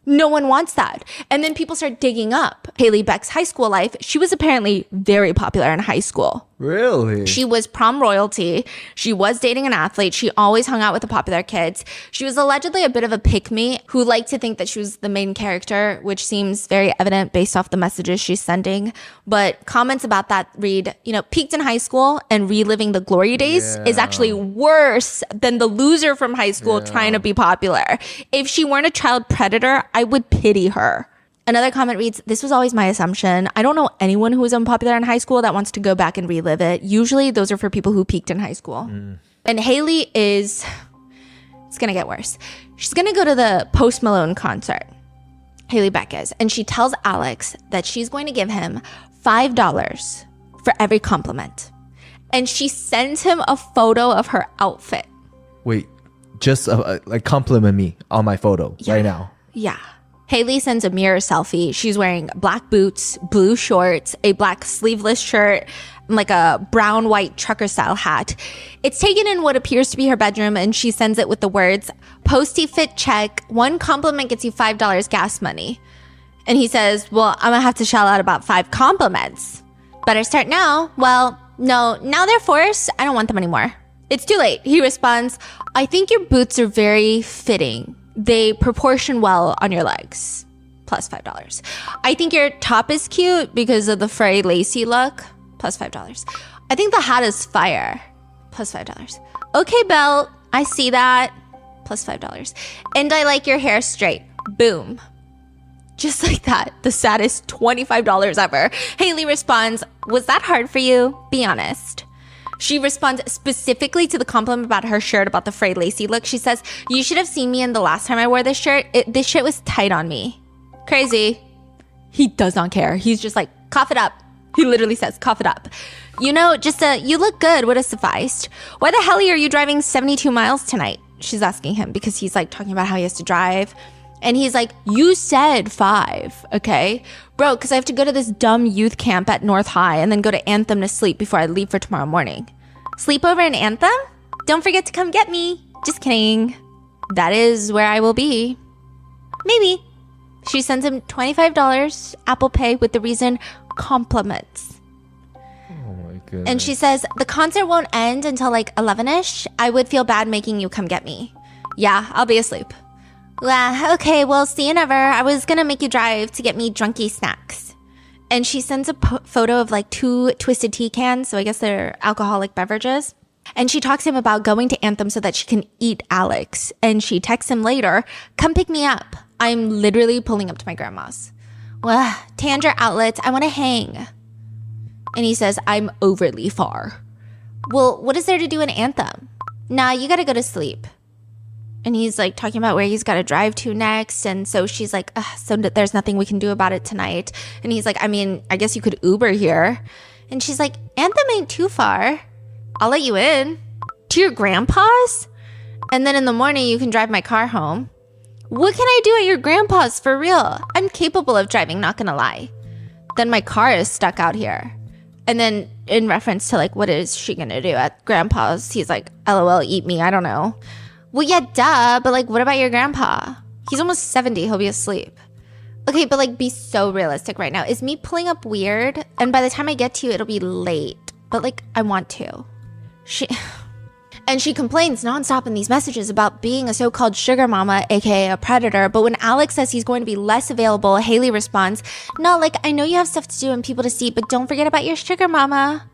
No one wants that. And then people start digging up Haley Beck's high school life. She was apparently very popular in high school. Really? She was prom royalty. She was dating an athlete. She always hung out with the popular kids. She was allegedly a bit of a pick-me who liked to think that she was the main character, which seems very evident based off the messages she's sending. But comments about that read, peaked in high school and reliving the glory days is actually worse than the loser from high school trying to be popular. If she weren't a child predator, I would pity her. Another comment reads, this was always my assumption. I don't know anyone who was unpopular in high school that wants to go back and relive it. Usually those are for people who peaked in high school. And Haley it's going to get worse. She's going to go to the Post Malone concert. Haley Beck is. And she tells Alex that she's going to give him $5 for every compliment. And she sends him a photo of her outfit. Wait, just like compliment me on my photo right now. Yeah. Haley sends a mirror selfie. She's wearing black boots, blue shorts, a black sleeveless shirt, and like a brown-white trucker-style hat. It's taken in what appears to be her bedroom, and she sends it with the words, Posty fit check, one compliment gets you $5 gas money. And he says, well, I'm gonna have to shell out about 5 compliments. Better start now. Well, no, now they're forced. I don't want them anymore. It's too late. He responds, I think your boots are very fitting. They proportion well on your legs. Plus $5. I think your top is cute because of the furry lacy look. Plus $5. I think the hat is fire. Plus $5. Okay, belt. I see that. Plus $5. And I like your hair straight. Boom. Just like that. The saddest $25 ever. Haley responds, was that hard for you? Be honest. She responds specifically to the compliment about her shirt, about the frayed lacy look. She says, you should have seen me in the last time I wore this shirt. This shit was tight on me. Crazy. He does not care. He's just like, cough it up. He literally says, cough it up. You look good would have sufficed. Why the hell are you driving 72 miles tonight? She's asking him because he's like talking about how he has to drive. And he's like, you said 5, okay? Bro, because I have to go to this dumb youth camp at North High and then go to Anthem to sleep before I leave for tomorrow morning. Sleepover in Anthem? Don't forget to come get me. Just kidding. That is where I will be. Maybe. She sends him $25 Apple Pay with the reason compliments. Oh my goodness. And she says, the concert won't end until like 11ish. I would feel bad making you come get me. Yeah, I'll be asleep. Okay, well, see you never. I was gonna make you drive to get me drunky snacks. And she sends a photo of like 2 Twisted Tea cans, so I guess they're alcoholic beverages. And she talks to him about going to Anthem so that she can eat Alex. And she texts him later, come pick me up. I'm literally pulling up to my grandma's. Tanger Outlets, I want to hang. And he says, I'm overly far. Well, what is there to do in Anthem? Nah, you gotta go to sleep. And he's like talking about where he's got to drive to next. And so she's like, so there's nothing we can do about it tonight. And he's like, I mean, I guess you could Uber here. And she's like, Anthem ain't too far. I'll let you in. To your grandpa's? And then in the morning, you can drive my car home. What can I do at your grandpa's for real? I'm capable of driving, not gonna lie. Then my car is stuck out here. And then in reference to like, what is she gonna do at grandpa's? He's like, LOL, eat me. I don't know. Well, yeah, duh. But like, what about your grandpa? He's almost 70. He'll be asleep. Okay, but like, be so realistic right now. Is me pulling up weird? And by the time I get to you, it'll be late. But like, I want to. And she complains nonstop in these messages about being a so-called sugar mama, aka a predator. But when Alex says he's going to be less available, Haley responds, no, like, I know you have stuff to do and people to see, but don't forget about your sugar mama.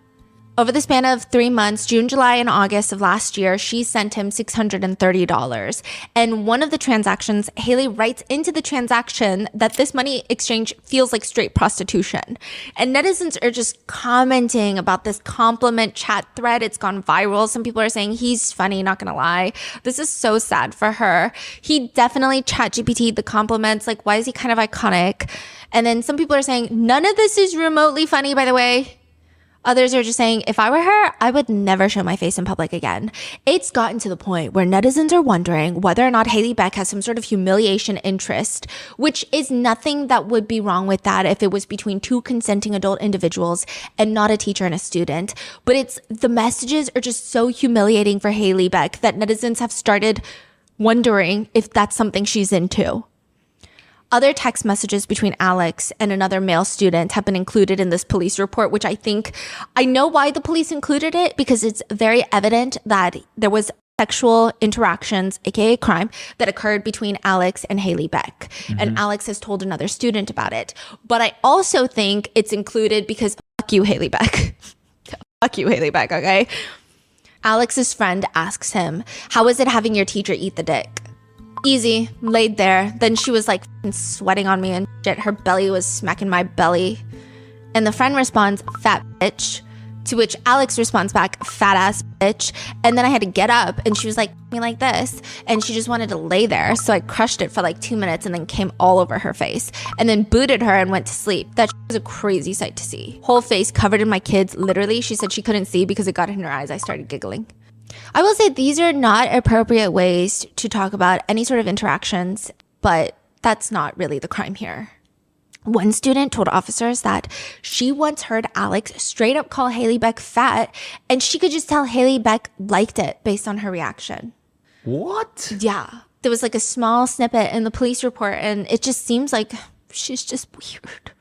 Over the span of 3 months, June, July, and August of last year, she sent him $630. And one of the transactions, Haley writes into the transaction that this money exchange feels like straight prostitution. And netizens are just commenting about this compliment chat thread. It's gone viral. Some people are saying he's funny, not gonna lie. This is so sad for her. He definitely chat GPT'd the compliments. Like, why is he kind of iconic? And then some people are saying, none of this is remotely funny, by the way. Others are just saying, if I were her, I would never show my face in public again. It's gotten to the point where netizens are wondering whether or not Haley Beck has some sort of humiliation interest, which is nothing that would be wrong with that if it was between two consenting adult individuals and not a teacher and a student. But the messages are just so humiliating for Haley Beck that netizens have started wondering if that's something she's into. Other text messages between Alex and another male student have been included in this police report, which I know why the police included it, because it's very evident that there was sexual interactions, aka crime, that occurred between Alex and Haley Beck. Mm-hmm. And Alex has told another student about it. But I also think it's included because fuck you, Haley Beck. Fuck you, Haley Beck, okay? Alex's friend asks him, how is it having your teacher eat the dick? Easy, laid there. Then she was like sweating on me and shit. Her belly was smacking my belly. And the friend responds, fat bitch. To which Alex responds back, fat ass bitch. And then I had to get up and she was like, me like this. And she just wanted to lay there. So I crushed it for like 2 minutes and then came all over her face. And then booted her and went to sleep. That was a crazy sight to see. Whole face covered in my kids. Literally, she said she couldn't see because it got in her eyes. I started giggling. I will say these are not appropriate ways to talk about any sort of interactions, but that's not really the crime here. One student told officers that she once heard Alex straight up call Haley Beck fat, and she could just tell Haley Beck liked it based on her reaction. What? Yeah. There was like a small snippet in the police report, and it just seems like she's just weird.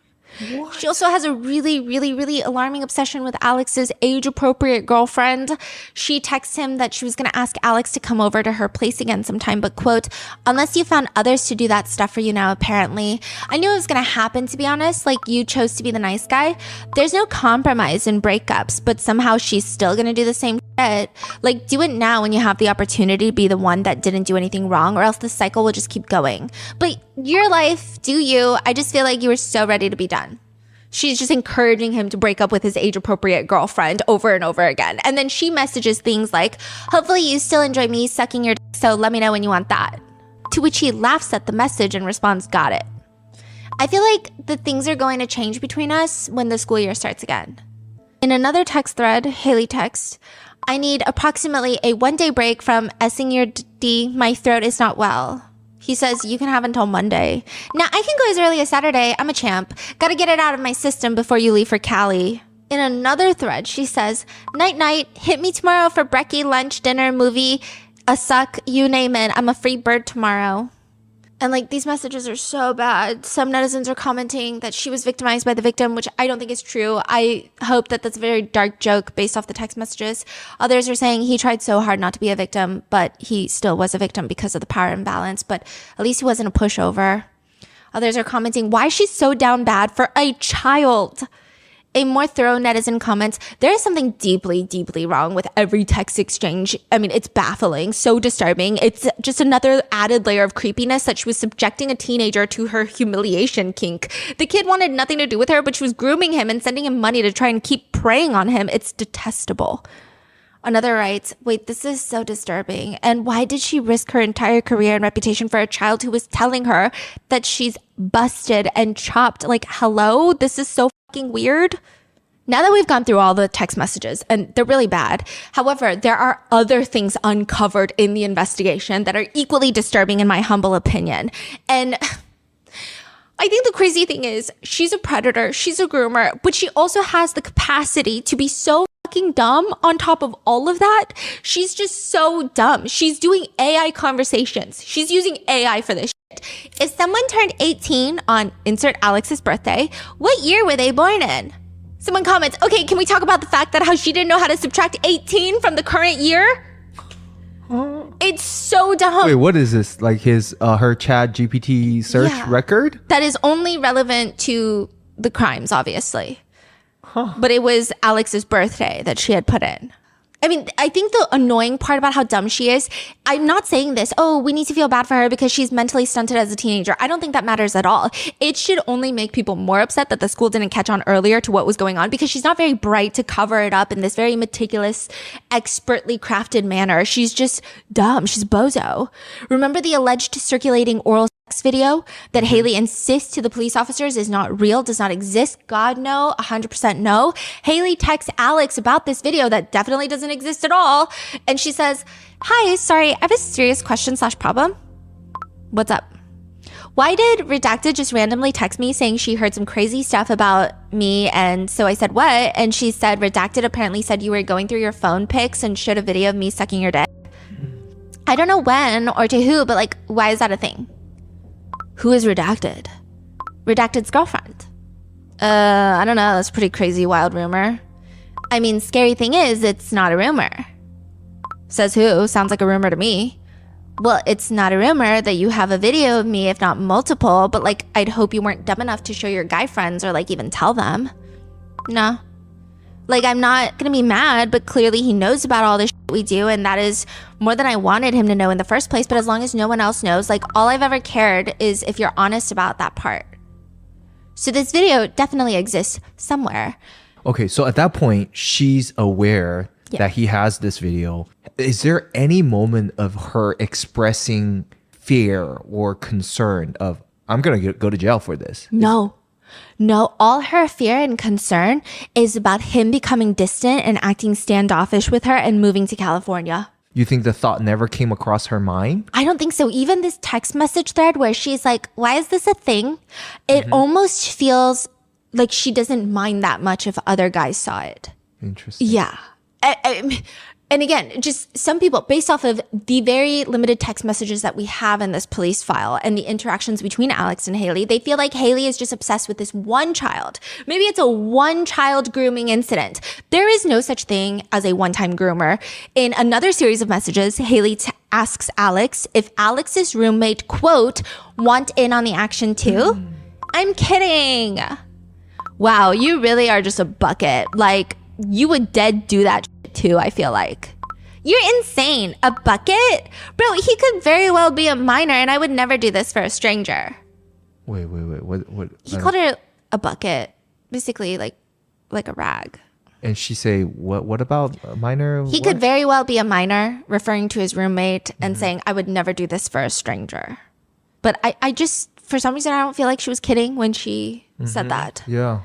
What? She also has a really, really, really alarming obsession with Alex's age-appropriate girlfriend. She texts him that she was going to ask Alex to come over to her place again sometime, but quote, unless you found others to do that stuff for you now, apparently. I knew it was going to happen, to be honest. Like, you chose to be the nice guy. There's no compromise in breakups, but somehow she's still going to do the same shit. Like, do it now when you have the opportunity to be the one that didn't do anything wrong, or else the cycle will just keep going. But your life, do you. I just feel like you were so ready to be done. She's just encouraging him to break up with his age-appropriate girlfriend over and over again. And then she messages things like, hopefully you still enjoy me sucking your dick, so let me know when you want that. To which he laughs at the message and responds, got it. I feel like the things are going to change between us when the school year starts again. In another text thread, Haley texts, I need approximately a 1-day break from S-ing your D. My throat is not well. He says, you can have until Monday. Now, I can go as early as Saturday. I'm a champ. Gotta get it out of my system before you leave for Cali. In another thread, she says, night, night. Hit me tomorrow for brekkie, lunch, dinner, movie, a suck, you name it. I'm a free bird tomorrow. And like, these messages are so bad. Some netizens are commenting that she was victimized by the victim, which I don't think is true. I hope that that's a very dark joke based off the text messages. Others are saying he tried so hard not to be a victim, but he still was a victim because of the power imbalance. But at least he wasn't a pushover. Others are commenting, why is she so down bad for a child? A more thorough netizen comments, there is something deeply, deeply wrong with every text exchange. I mean, it's baffling, so disturbing. It's just another added layer of creepiness that she was subjecting a teenager to her humiliation kink. The kid wanted nothing to do with her, but she was grooming him and sending him money to try and keep preying on him. It's detestable. Another writes, wait, this is so disturbing. And why did she risk her entire career and reputation for a child who was telling her that she's busted and chopped? Like, hello? This is so fucking weird. Now that we've gone through all the text messages, and they're really bad, however, there are other things uncovered in the investigation that are equally disturbing in my humble opinion. And I I think the crazy thing is she's a predator, she's a groomer, but she also has the capacity to be so fucking dumb on top of all of that. She's just so dumb. She's doing AI conversations. She's using AI for this shit. If someone turned 18 on insert Alex's birthday, what year were they born in? Someone comments, okay, can we talk about the fact that how she didn't know how to subtract 18 from the current year? It's so dumb. Wait, what is this? Like her Chat GPT search record? That is only relevant to the crimes, obviously. But it was Alex's birthday that she had put in. I mean, I think the annoying part about how dumb she is, I'm not saying this, oh, we need to feel bad for her because she's mentally stunted as a teenager. I don't think that matters at all. It should only make people more upset that the school didn't catch on earlier to what was going on because she's not very bright to cover it up in this very meticulous, expertly crafted manner. She's just dumb. She's bozo. Remember the alleged circulating oral sex video that Haley insists to the police officers is not real, does not exist? God, no. 100% no. Haley texts Alex about this video that definitely doesn't exist at all. And she says, hi, sorry, I have a serious question / problem. What's up? Why did Redacted just randomly text me saying she heard some crazy stuff about me? And so I said, what? And she said, Redacted apparently said you were going through your phone pics and showed a video of me sucking your dick. I don't know when or to who, but like, why is that a thing? Who is Redacted? Redacted's girlfriend. I don't know. That's a pretty crazy, wild rumor. I mean, scary thing is, it's not a rumor. Says who? Sounds like a rumor to me. Well, it's not a rumor that you have a video of me, if not multiple, but like, I'd hope you weren't dumb enough to show your guy friends or like even tell them. No. Like, I'm not gonna be mad, but clearly he knows about all this shit we do, and that is more than I wanted him to know in the first place. But as long as no one else knows, like, all I've ever cared is if you're honest about that part. So this video definitely exists somewhere. Okay, so at that point, she's aware that he has this video. Is there any moment of her expressing fear or concern of, I'm gonna go to jail for this? No, all her fear and concern is about him becoming distant and acting standoffish with her and moving to California. You think the thought never came across her mind? I don't think so. Even this text message thread where she's like, why is this a thing? It almost feels like she doesn't mind that much if other guys saw it. Interesting. Yeah. And again, just some people, based off of the very limited text messages that we have in this police file and the interactions between Alex and Haley, they feel like Haley is just obsessed with this one child. Maybe it's a one-child grooming incident. There is no such thing as a one-time groomer. In another series of messages, Haley asks Alex if Alex's roommate, quote, want in on the action too? I'm kidding. Wow, you really are just a bucket. Like, you would dead do that too, I feel like. You're insane. A bucket? Bro, he could very well be a minor, and I would never do this for a stranger. Wait. What? He called her a bucket. Basically, like a rag. And she say, what about a minor? He could very well be a minor, referring to his roommate and saying, I would never do this for a stranger. But I just, for some reason, I don't feel like she was kidding when she said that. Yeah.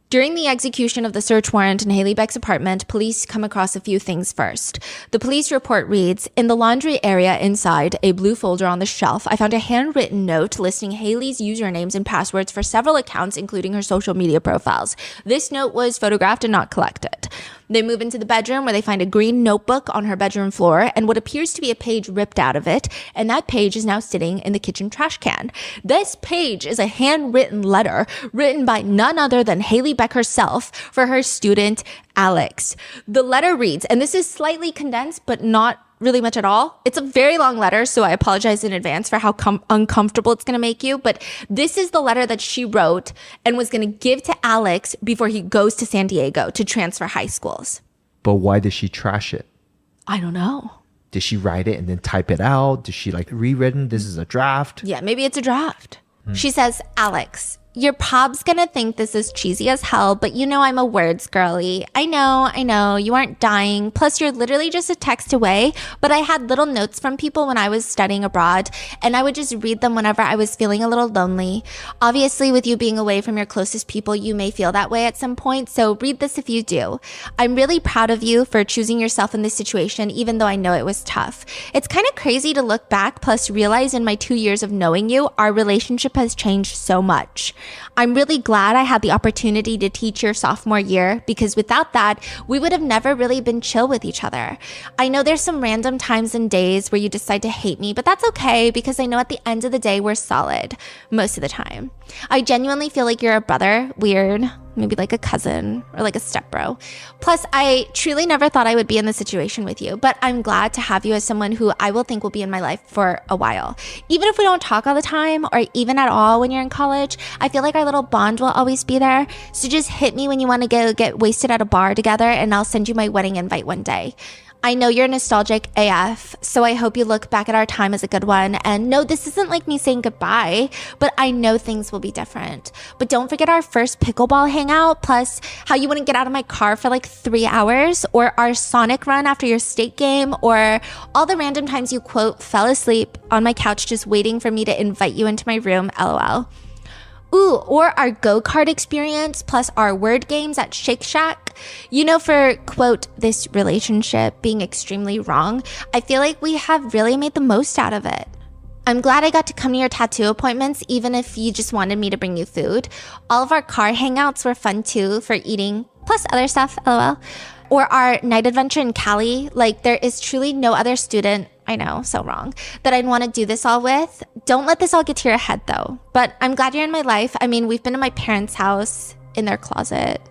During the execution of the search warrant in Haley Beck's apartment, police come across a few things first. The police report reads, in the laundry area inside a blue folder on the shelf, I found a handwritten note listing Haley's usernames and passwords for several accounts, including her social media profiles. This note was photographed and not collected. They move into the bedroom where they find a green notebook on her bedroom floor and what appears to be a page ripped out of it. And that page is now sitting in the kitchen trash can. This page is a handwritten letter written by none other than Haley Beck herself for her student, Alex. The letter reads, and this is slightly condensed, but not really much at all. It's a very long letter, so I apologize in advance for how uncomfortable it's going to make you. But this is the letter that she wrote and was going to give to Alex before he goes to San Diego to transfer high schools. But why did she trash it? I don't know. Did she write it and then type it out? Did she like rewritten? This is a draft. Yeah, maybe it's a draft. She says, Alex, Your pob's gonna think this is cheesy as hell, but you know I'm a words girly. I know, you aren't dying. Plus, you're literally just a text away, but I had little notes from people when I was studying abroad, and I would just read them whenever I was feeling a little lonely. Obviously, with you being away from your closest people, you may feel that way at some point, so read this if you do. I'm really proud of you for choosing yourself in this situation, even though I know it was tough. It's kind of crazy to look back, plus realize in my 2 years of knowing you, our relationship has changed so much. I'm really glad I had the opportunity to teach your sophomore year, because without that, we would have never really been chill with each other. I know there's some random times and days where you decide to hate me, but that's okay because I know at the end of the day, we're solid most of the time. I genuinely feel like you're a brother. Weird. Maybe like a cousin or like a stepbro. Plus, I truly never thought I would be in this situation with you, but I'm glad to have you as someone who I will think will be in my life for a while. Even if we don't talk all the time or even at all when you're in college, I feel like our little bond will always be there. So just hit me when you want to go get wasted at a bar together and I'll send you my wedding invite one day. I know you're nostalgic AF, so I hope you look back at our time as a good one. And no, this isn't like me saying goodbye, but I know things will be different. But don't forget our first pickleball hangout, plus how you wouldn't get out of my car for like 3 hours, or our Sonic run after your state game, or all the random times you quote fell asleep on my couch just waiting for me to invite you into my room, LOL. Ooh, or our go-kart experience plus our word games at Shake Shack. You know, for, quote, this relationship being extremely wrong, I feel like we have really made the most out of it. I'm glad I got to come to your tattoo appointments, even if you just wanted me to bring you food. All of our car hangouts were fun too for eating, plus other stuff, LOL. Or our night adventure in Cali. Like, there is truly no other student, I know, so wrong, that I'd want to do this all with. Don't let this all get to your head though. But I'm glad you're in my life. I mean, we've been to my parents' house, in their closet, ...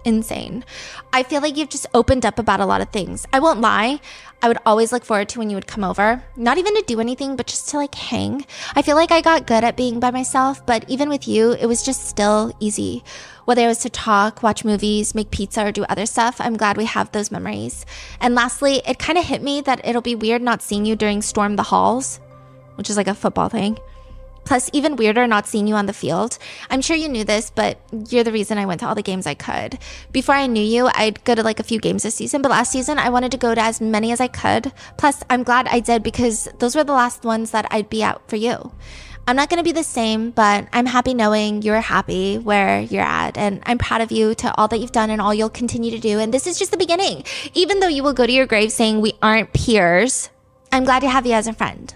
Insane. I feel like you've just opened up about a lot of things. I won't lie. I would always look forward to when you would come over. Not even to do anything, but just to like hang. I feel like I got good at being by myself, but even with you, it was just still easy. Whether it was to talk, watch movies, make pizza, or do other stuff, I'm glad we have those memories. And lastly, it kind of hit me that it'll be weird not seeing you during Storm the Halls, which is like a football thing. Plus, even weirder not seeing you on the field. I'm sure you knew this, but you're the reason I went to all the games I could. Before I knew you, I'd go to like a few games this season, but last season I wanted to go to as many as I could. Plus, I'm glad I did because those were the last ones that I'd be at for you. I'm not going to be the same, but I'm happy knowing you're happy where you're at, and I'm proud of you to all that you've done and all you'll continue to do, and this is just the beginning. Even though you will go to your grave saying we aren't peers, I'm glad to have you as a friend.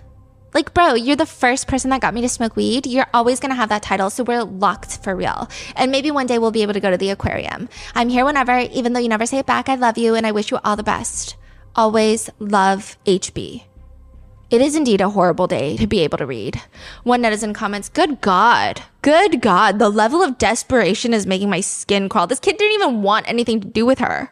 Like, bro, you're the first person that got me to smoke weed. You're always going to have that title, so we're locked for real. And maybe one day we'll be able to go to the aquarium. I'm here whenever, even though you never say it back. I love you, and I wish you all the best. Always love, HB. It is indeed a horrible day to be able to read. One netizen comments, good God, the level of desperation is making my skin crawl. This kid didn't even want anything to do with her.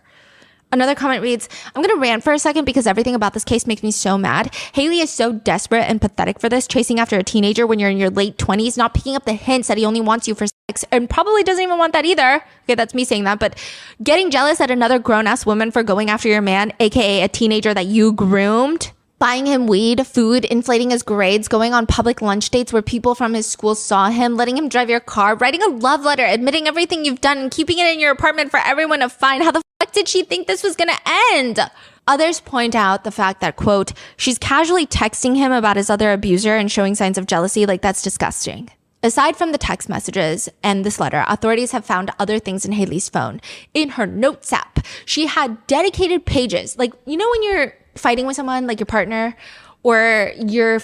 Another comment reads, I'm going to rant for a second because everything about this case makes me so mad. Haley is so desperate and pathetic for this, chasing after a teenager when you're in your late 20s, not picking up the hints that he only wants you for sex and probably doesn't even want that either. Okay, that's me saying that, but getting jealous at another grown-ass woman for going after your man, aka a teenager that you groomed. Buying him weed, food, inflating his grades, going on public lunch dates where people from his school saw him, letting him drive your car, writing a love letter, admitting everything you've done and keeping it in your apartment for everyone to find. How the fuck did she think this was gonna end? Others point out the fact that, quote, she's casually texting him about his other abuser and showing signs of jealousy. Like, that's disgusting. Aside from the text messages and this letter, authorities have found other things in Haley's phone. In her notes app, she had dedicated pages. Like, you know when you're fighting with someone, like your partner, or you're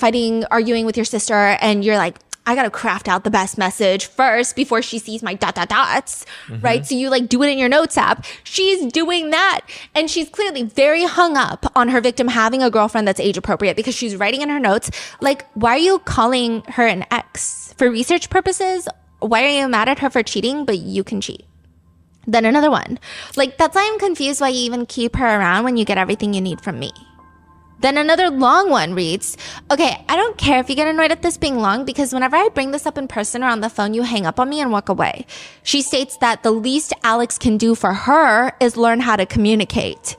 arguing with your sister, and you're like, I gotta craft out the best message first before she sees my ... right? So you like do it in your notes app. She's doing that. And she's clearly very hung up on her victim having a girlfriend that's age appropriate because she's writing in her notes, like, why are you calling her an ex? For research purposes? Why are you mad at her for cheating, but you can cheat? Then another one. Like, that's why I'm confused why you even keep her around when you get everything you need from me. Then another long one reads, okay, I don't care if you get annoyed at this being long because whenever I bring this up in person or on the phone, you hang up on me and walk away. She states that the least Alex can do for her is learn how to communicate.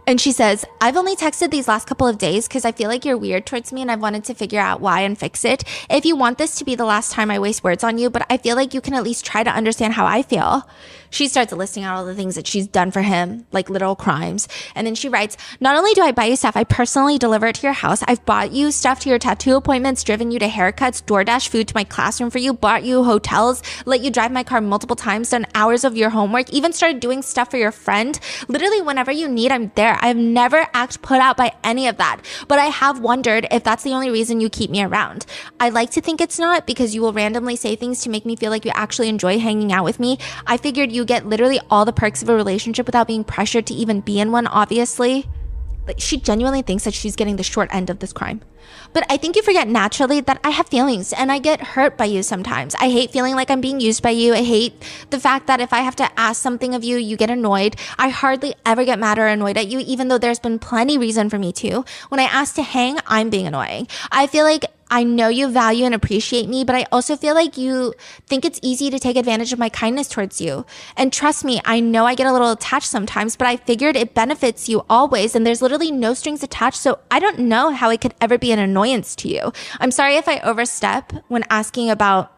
And she says, I've only texted these last couple of days because I feel like you're weird towards me and I've wanted to figure out why and fix it. If you want this to be the last time I waste words on you, but I feel like you can at least try to understand how I feel. She starts listing out all the things that she's done for him, like literal crimes. And then she writes, not only do I buy you stuff, I personally deliver it to your house. I've bought you stuff to your tattoo appointments, driven you to haircuts, DoorDash food to my classroom for you, bought you hotels, let you drive my car multiple times, done hours of your homework, even started doing stuff for your friend. Literally whenever you need, I'm there. I've never acted put out by any of that, but I have wondered if that's the only reason you keep me around. I like to think it's not, because you will randomly say things to make me feel like you actually enjoy hanging out with me. I figured you get literally all the perks of a relationship without being pressured to even be in one, obviously. Like, she genuinely thinks that she's getting the short end of this crime. But I think you forget naturally that I have feelings and I get hurt by you sometimes. I hate feeling like I'm being used by you. I hate the fact that if I have to ask something of you, you get annoyed. I hardly ever get mad or annoyed at you, even though there's been plenty reason for me to. When I ask to hang, I'm being annoying. I feel like I know you value and appreciate me, but I also feel like you think it's easy to take advantage of my kindness towards you. And trust me, I know I get a little attached sometimes, but I figured it benefits you always, and there's literally no strings attached, so I don't know how it could ever be an annoyance to you. I'm sorry if I overstep when asking about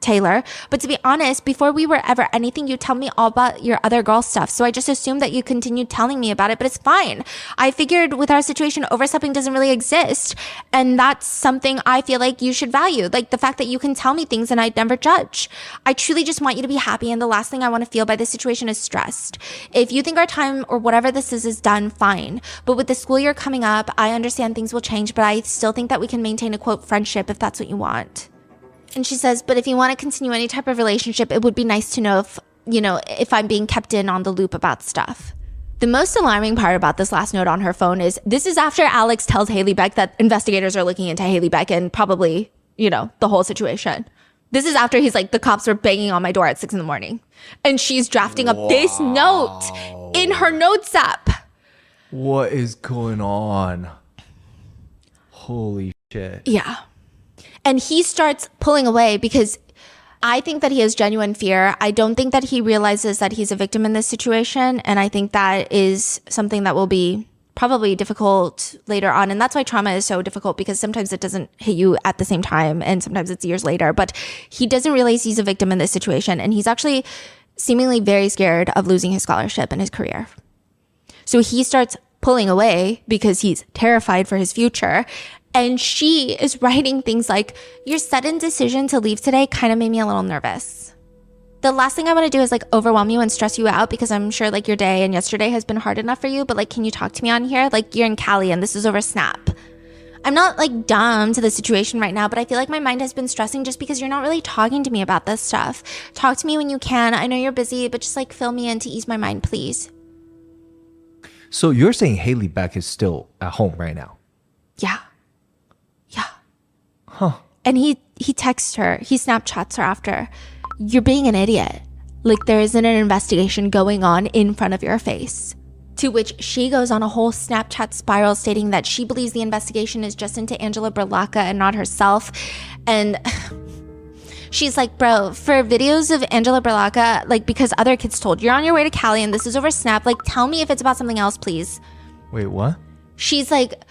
Taylor, but to be honest, before we were ever anything, you tell me all about your other girl stuff, so I just assumed that you continued telling me about it, but it's fine. I figured with our situation, overstepping doesn't really exist, and that's something I feel like you should value, like the fact that you can tell me things and I'd never judge. I truly just want you to be happy, and the last thing I want to feel by this situation is stressed. If you think our time or whatever this is done, fine, but with the school year coming up, I understand things will change, but I still think that we can maintain a quote friendship if that's what you want. And she says, but if you want to continue any type of relationship, it would be nice to know if I'm being kept in on the loop about stuff. The most alarming part about this last note on her phone is this is after Alex tells Haley Beck that investigators are looking into Haley Beck and probably, the whole situation. This is after he's like, the cops were banging on my door at 6 a.m. And she's drafting up this note in her notes app. What is going on? Holy shit. Yeah. And he starts pulling away because I think that he has genuine fear. I don't think that he realizes that he's a victim in this situation. And I think that is something that will be probably difficult later on. And that's why trauma is so difficult, because sometimes it doesn't hit you at the same time and sometimes it's years later. But he doesn't realize he's a victim in this situation. And he's actually seemingly very scared of losing his scholarship and his career. So he starts pulling away because he's terrified for his future. And she is writing things like, your sudden decision to leave today kind of made me a little nervous. The last thing I want to do is overwhelm you and stress you out, because I'm sure your day and yesterday has been hard enough for you, but can you talk to me on here? You're in Cali and this is over Snap. I'm not dumb to the situation right now, but I feel like my mind has been stressing just because you're not really talking to me about this stuff. Talk to me when you can. I know you're busy, but just fill me in to ease my mind, please. So you're saying Haley Beck is still at home right now? Yeah. Huh. And he texts her, he Snapchats her after, you're being an idiot. There isn't an investigation going on in front of your face. To which she goes on a whole Snapchat spiral stating that she believes the investigation is just into Angela Berlacca and not herself. And she's like, bro, for videos of Angela Berlacca, because other kids told, you're on your way to Cali and this is over Snap, tell me if it's about something else, please. Wait, what? She's like,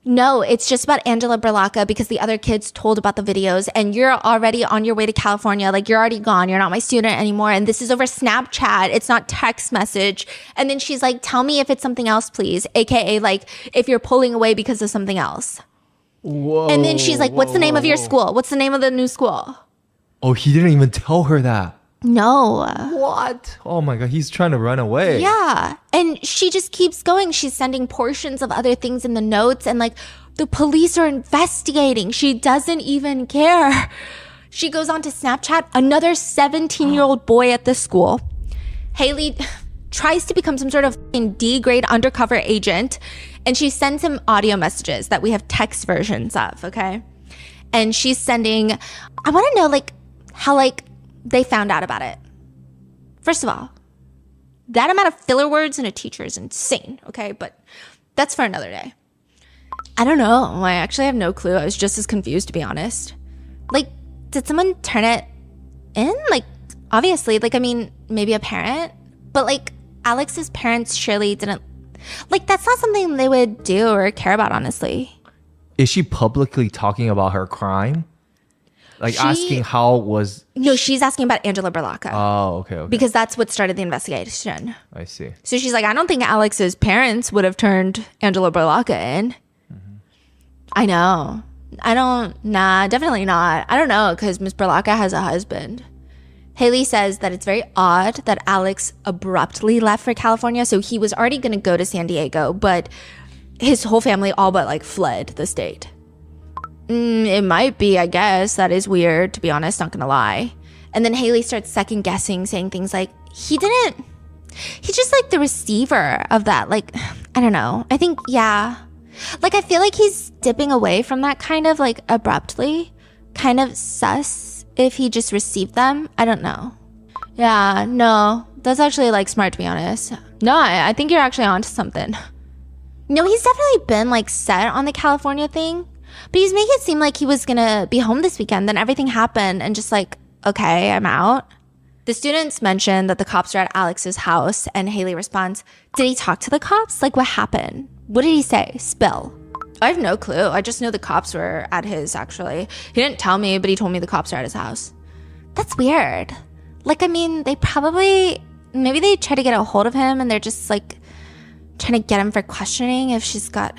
no, it's just about Angela Berlacca because the other kids told about the videos and you're already on your way to California. You're already gone. You're not my student anymore. And this is over Snapchat. It's not text message. And then she's like, tell me if it's something else, please. AKA, if you're pulling away because of something else. Whoa. And then she's like, what's the name of your school? What's the name of the new school? Oh, he didn't even tell her that. No. What? Oh my God, he's trying to run away. Yeah. And she just keeps going. She's sending portions of other things in the notes and the police are investigating. She doesn't even care. She goes on to Snapchat another 17-year-old boy at the school. Haley tries to become some sort of D-grade undercover agent and she sends him audio messages that we have text versions of, okay? And she's sending, I want to know how they found out about it. First of all, that amount of filler words in a teacher is insane, okay? But that's for another day. I don't know. I actually have no clue. I was just as confused, to be honest. Did someone turn it in? Obviously, maybe a parent. But Alex's parents surely didn't Like, that's not something they would do or care about, honestly. Is she publicly talking about her crime? Like asking how was... No, she's asking about Angela Berlocca. Oh, okay. Because that's what started the investigation. I see. So she's like, I don't think Alex's parents would have turned Angela Berlocca in. I know. Definitely not. I don't know, because Miss Berlocca has a husband. Haley says that it's very odd that Alex abruptly left for California. So he was already going to go to San Diego, but his whole family all but like fled the state. It might be, I guess. That is weird, to be honest, not gonna lie. And then Haley starts second guessing, saying things like, he's just like the receiver of that. Like, I don't know. I think, yeah. Like, I feel like he's dipping away from that kind of like abruptly, kind of sus if he just received them. I don't know. Yeah, no, that's actually like smart, to be honest. No, I think you're actually onto something. No, he's definitely been like set on the California thing. But he's making it seem like he was gonna be home this weekend. Then everything happened and just like, okay, I'm out. The students mentioned that the cops are at Alex's house and Haley responds, did he talk to the cops? Like, what happened? What did he say? Spill. I have no clue. I just know the cops were at his, actually. He didn't tell me, but he told me the cops are at his house. That's weird. Like, I mean, maybe they try to get a hold of him and they're just like trying to get him for questioning if she's got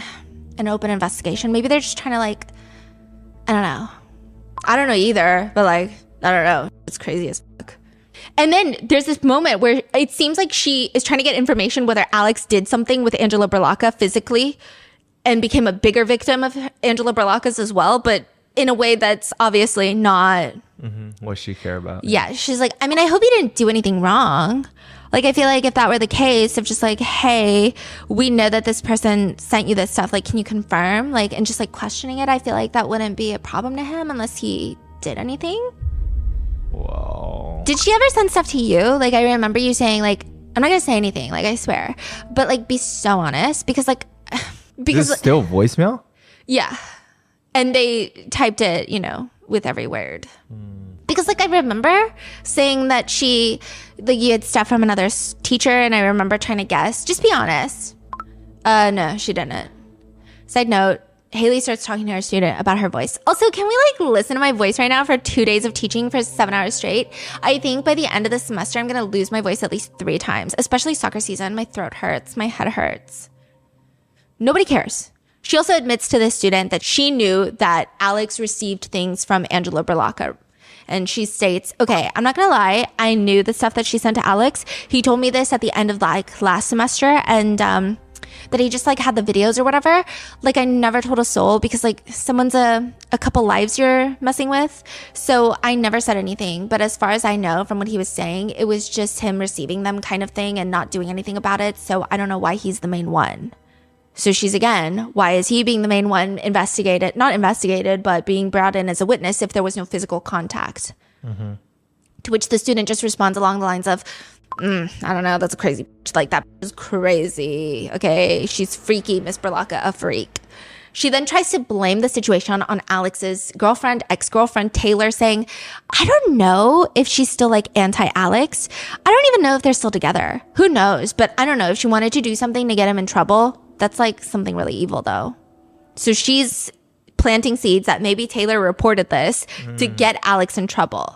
an open investigation. Maybe they're just trying to like, I don't know. I don't know either, but like, I don't know. It's crazy as fuck. And then there's this moment where it seems like she is trying to get information whether Alex did something with Angela Berlocca physically and became a bigger victim of Angela Berlocca's as well, but in a way that's obviously not what she care about. Yeah, she's like, I mean, I hope he didn't do anything wrong. Like, I feel like if that were the case, of just like, hey, we know that this person sent you this stuff, like, can you confirm? Like, and just like questioning it, I feel like that wouldn't be a problem to him unless he did anything. Whoa. Did she ever send stuff to you? Like, I remember you saying, like, I'm not gonna say anything, like, I swear. But like, be so honest, because like, Is this still voicemail? Yeah. And they typed it, with every word. Because like I remember saying that you had stuff from another teacher, and I remember trying to guess. Just be honest. No, she didn't. Side note, Haley starts talking to her student about her voice. Also, can we like listen to my voice right now for 2 days of teaching for 7 hours straight? I think by the end of the semester, I'm going to lose my voice at least 3 times, especially soccer season. My throat hurts. My head hurts. Nobody cares. She also admits to this student that she knew that Alex received things from Angela Berlocca. And she states, okay, I'm not gonna lie, I knew the stuff that she sent to Alex. He told me this at the end of like last semester, and that he just like had the videos or whatever. Like, I never told a soul because like someone's a couple lives you're messing with. So I never said anything. But as far as I know from what he was saying, it was just him receiving them kind of thing and not doing anything about it. So I don't know why he's the main one. So she's again, why is he being the main one not investigated, but being brought in as a witness if there was no physical contact? To which the student just responds along the lines of, I don't know, that's a crazy bitch. Like, that is crazy. Okay, she's freaky, Miss Berlocca, a freak. She then tries to blame the situation on Alex's ex-girlfriend, Taylor, saying, I don't know if she's still like anti-Alex. I don't even know if they're still together. Who knows? But I don't know if she wanted to do something to get him in trouble. That's like something really evil though. So she's planting seeds that maybe Taylor reported this to get Alex in trouble.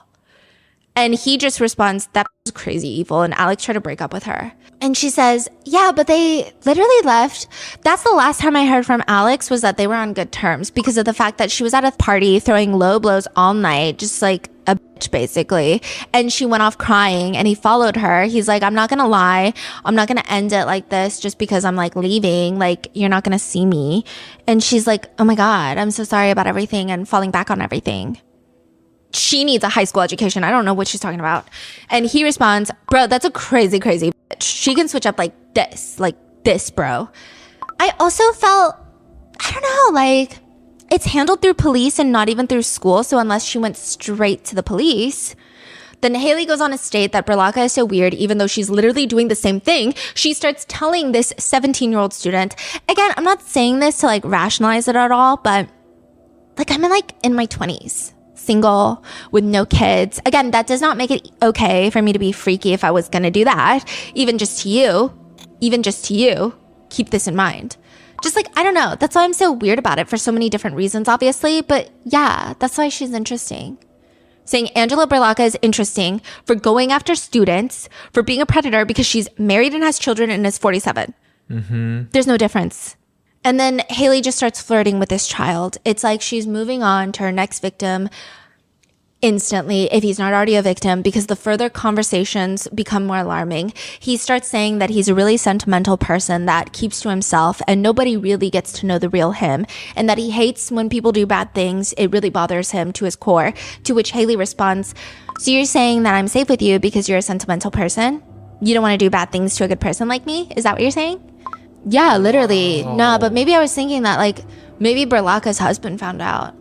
And he just responds, that was crazy evil. And Alex tried to break up with her. And she says, yeah, but they literally left. That's the last time I heard from Alex, was that they were on good terms because of the fact that she was at a party throwing low blows all night, just like a bitch basically. And she went off crying and he followed her. He's like, I'm not going to lie. I'm not going to end it like this just because I'm like leaving. Like, you're not going to see me. And she's like, oh my God, I'm so sorry about everything and falling back on everything. She needs a high school education. I don't know what she's talking about. And he responds, bro, that's a crazy, crazy bitch. She can switch up like this, bro. I also felt, I don't know, like it's handled through police and not even through school. So unless she went straight to the police, then Haley goes on to state that Berlocca is so weird, even though she's literally doing the same thing. She starts telling this 17-year-old student, again, I'm not saying this to like rationalize it at all, but like I'm in my 20s. Single with no kids. Again, that does not make it okay for me to be freaky if I was going to do that. Even just to you, keep this in mind. Just like, I don't know. That's why I'm so weird about it for so many different reasons, obviously. But yeah, that's why she's interesting. Saying Angela Berlocca is interesting for going after students, for being a predator because she's married and has children and is 47. There's no difference. And then Haley just starts flirting with this child. It's like she's moving on to her next victim instantly, if he's not already a victim, because the further conversations become more alarming. He starts saying that he's a really sentimental person that keeps to himself and nobody really gets to know the real him, and that he hates when people do bad things. It really bothers him to his core, to which Haley responds, so you're saying that I'm safe with you because you're a sentimental person? You don't want to do bad things to a good person like me? Is that what you're saying? Yeah, literally. No, but maybe I was thinking that, like, maybe Berlocca's husband found out.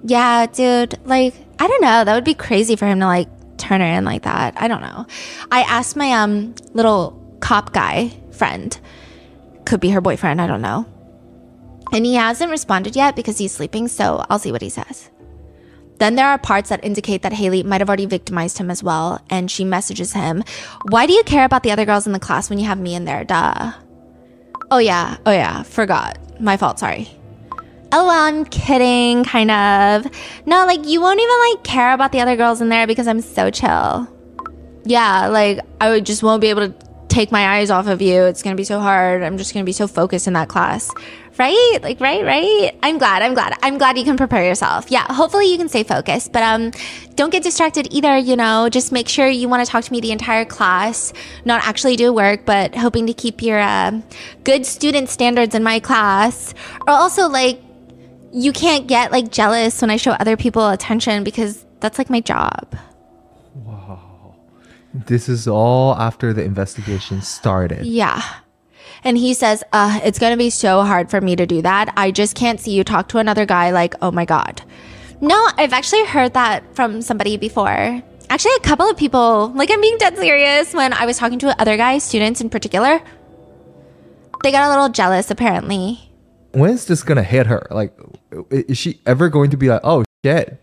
Yeah, dude, like, I don't know. That would be crazy for him to, like, turn her in like that. I don't know. I asked my little cop guy friend, could be her boyfriend, I don't know. And he hasn't responded yet because he's sleeping, so I'll see what he says. Then there are parts that indicate that Haley might have already victimized him as well, and she messages him, why do you care about the other girls in the class when you have me in there? Duh. Oh yeah, forgot. My fault, sorry. LOL, I'm kidding, kind of. No, like, you won't even, like, care about the other girls in there because I'm so chill. Yeah, like, just won't be able to take my eyes off of you. It's gonna be so hard. I'm just gonna be so focused in that class. Right? Like, right? I'm glad you can prepare yourself. Yeah, hopefully you can stay focused, but don't get distracted either, you know. Just make sure you want to talk to me the entire class, not actually do work, but hoping to keep your good student standards in my class. Or also, like, you can't get, like, jealous when I show other people attention because that's, like, my job. Wow. This is all after the investigation started. Yeah. And he says, it's going to be so hard for me to do that. I just can't see you talk to another guy like, oh my God. No, I've actually heard that from somebody before. Actually, a couple of people, like, I'm being dead serious. When I was talking to other guys, students in particular, they got a little jealous apparently. When's this going to hit her? Like, is she ever going to be like, oh shit?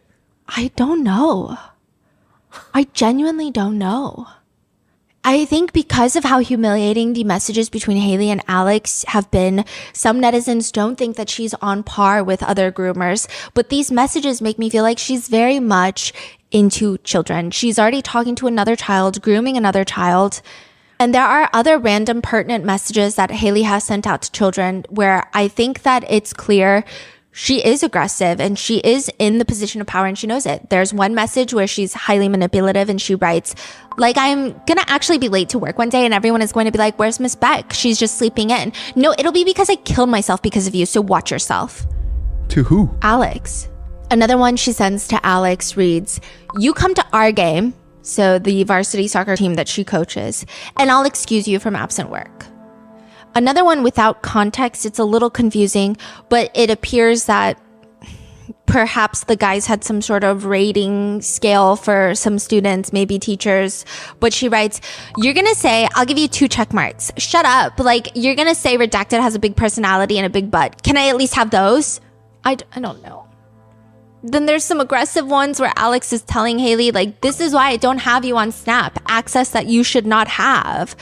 I don't know. I genuinely don't know. I think because of how humiliating the messages between Haley and Alex have been, some netizens don't think that she's on par with other groomers, but these messages make me feel like she's very much into children. She's already talking to another child, grooming another child. And there are other random pertinent messages that Haley has sent out to children where I think that it's clear she is aggressive and she is in the position of power and she knows it. There's one message where she's highly manipulative and she writes, like, I'm gonna actually be late to work one day and everyone is going to be like, where's Miss Beck? She's just sleeping in. No, it'll be because I killed myself because of you, so watch yourself. To who? Alex. Another one she sends to Alex reads, you come to our game, so the varsity soccer team that she coaches, and I'll excuse you from absent work. Another one without context, it's a little confusing, but it appears that perhaps the guys had some sort of rating scale for some students, maybe teachers. But she writes, you're going to say, I'll give you 2 check marks. Shut up. Like, you're going to say Redacted has a big personality and a big butt. Can I at least have those? I don't know. Then there's some aggressive ones where Alex is telling Haley, like, this is why I don't have you on Snap. Access that you should not have.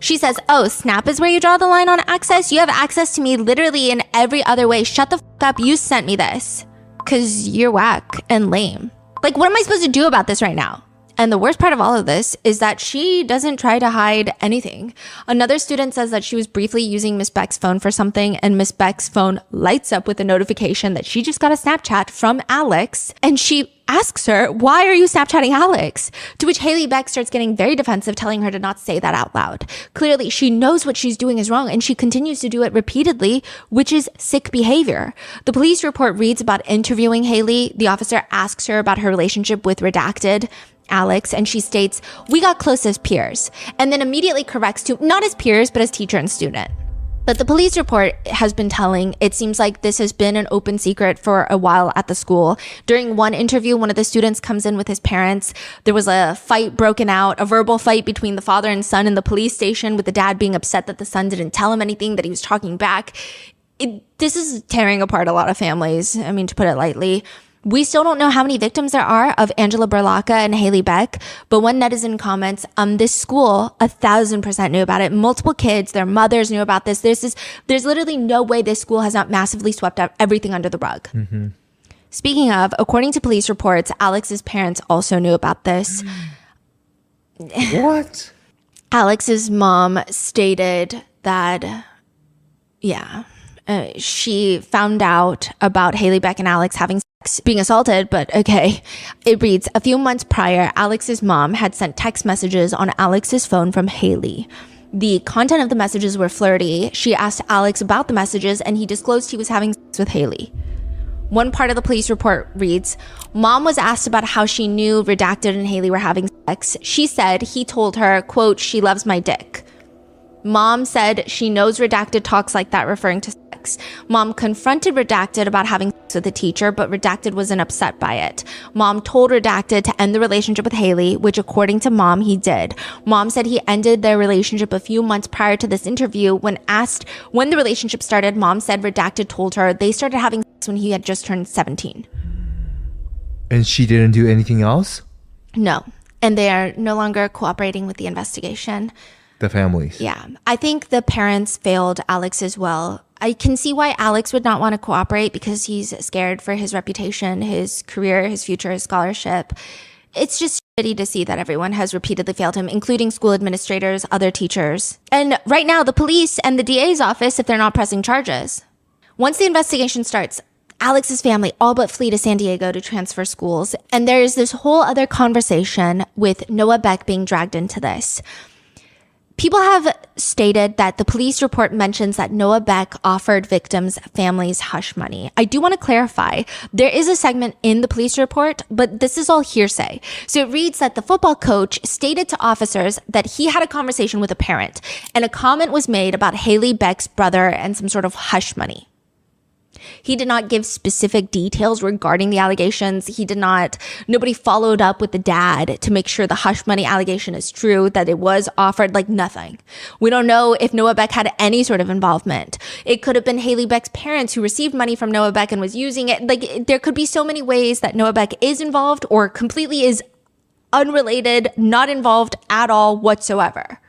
She says, oh, Snap is where you draw the line on access? You have access to me literally in every other way. Shut the f up. You sent me this. Because you're whack and lame. Like, what am I supposed to do about this right now? And the worst part of all of this is that she doesn't try to hide anything. Another student says that she was briefly using Miss Beck's phone for something, and Miss Beck's phone lights up with a notification that she just got a Snapchat from Alex. And she asks her, why are you Snapchatting Alex? To which Haley Beck starts getting very defensive, telling her to not say that out loud. Clearly, she knows what she's doing is wrong, and she continues to do it repeatedly, which is sick behavior. The police report reads about interviewing Haley. The officer asks her about her relationship with Redacted Alex, and she states, we got close as peers, and then immediately corrects to not as peers, but as teacher and student. But the police report has been telling, it seems like this has been an open secret for a while at the school. During one interview, one of the students comes in with his parents. There was a fight broken out, a verbal fight between the father and son in the police station, with the dad being upset that the son didn't tell him anything, that he was talking back. This is tearing apart a lot of families, I mean, to put it lightly. We still don't know how many victims there are of Angela Berlacca and Haley Beck, but one netizen comments, this school 1,000% knew about it. Multiple kids, their mothers knew about this. There's literally no way this school has not massively swept up everything under the rug. Mm-hmm. Speaking of, according to police reports, Alex's parents also knew about this. What? Alex's mom stated that, she found out about Haley Beck and Alex having sex, being assaulted, but okay. It reads, a few months prior, Alex's mom had sent text messages on Alex's phone from Haley. The content of the messages were flirty. She asked Alex about the messages, and he disclosed he was having sex with Haley. One part of the police report reads, Mom was asked about how she knew Redacted and Haley were having sex. She said he told her, quote, she loves my dick. Mom said she knows Redacted talks like that, referring to sex. Mom confronted Redacted about having sex with the teacher, but Redacted wasn't upset by it. Mom told Redacted to end the relationship with Haley, which according to Mom, he did. Mom said he ended their relationship a few months prior to this interview. When asked when the relationship started, Mom said Redacted told her they started having sex when he had just turned 17. And she didn't do anything else? No. And they are no longer cooperating with the investigation. The families. Yeah. I think the parents failed Alex as well. I can see why Alex would not want to cooperate because he's scared for his reputation, his career, his future, his scholarship. It's just shitty to see that everyone has repeatedly failed him, including school administrators, other teachers. And right now, the police and the DA's office, if they're not pressing charges. Once the investigation starts, Alex's family all but flee to San Diego to transfer schools. And there's this whole other conversation with Noah Beck being dragged into this. People have stated that the police report mentions that Noah Beck offered victims' families hush money. I do want to clarify, there is a segment in the police report, but this is all hearsay. So it reads that the football coach stated to officers that he had a conversation with a parent, and a comment was made about Haley Beck's brother and some sort of hush money. He did not give specific details regarding the allegations. Nobody followed up with the dad to make sure the hush money allegation is true, that it was offered, like nothing. We don't know if Noah Beck had any sort of involvement. It could have been Haley Beck's parents who received money from Noah Beck and was using it. Like, there could be so many ways that Noah Beck is involved or completely is unrelated, not involved at all whatsoever.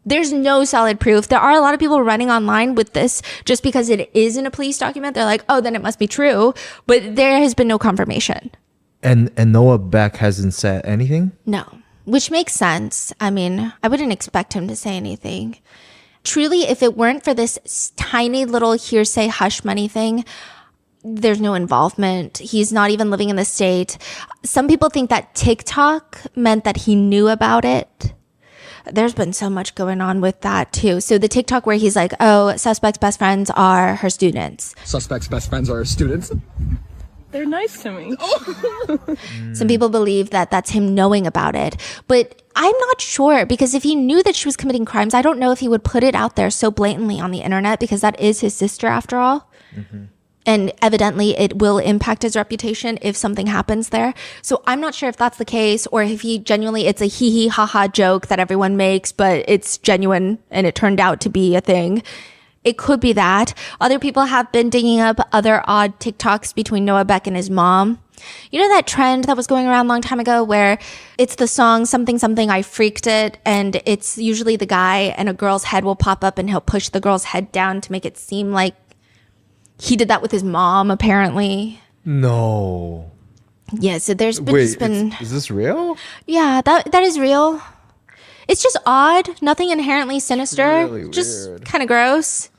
There's no solid proof. There are a lot of people running online with this just because it is in a police document. They're like, oh, then it must be true. But there has been no confirmation. And Noah Beck hasn't said anything? No, which makes sense. I mean, I wouldn't expect him to say anything. Truly, if it weren't for this tiny little hearsay hush money thing, there's no involvement. He's not even living in the state. Some people think that TikTok meant that he knew about it. There's been so much going on with that too. So the TikTok where he's like, oh, suspect's best friends are her students. Suspect's best friends are her students. They're nice to me. Some people believe that that's him knowing about it. But I'm not sure, because if he knew that she was committing crimes, I don't know if he would put it out there so blatantly on the internet, because that is his sister after all. Mm-hmm. And evidently it will impact his reputation if something happens there. So I'm not sure if that's the case, or if he genuinely, it's a hee hee ha ha joke that everyone makes, but it's genuine and it turned out to be a thing. It could be that. Other people have been digging up other odd TikToks between Noah Beck and his mom. You know that trend that was going around a long time ago where it's the song something something I freaked it, and it's usually the guy and a girl's head will pop up and he'll push the girl's head down to make it seem like he did that with his mom, apparently. No. Yeah, so there's been... Wait, is this real? Yeah, that is real. It's just odd. Nothing inherently sinister. Really just kind of gross.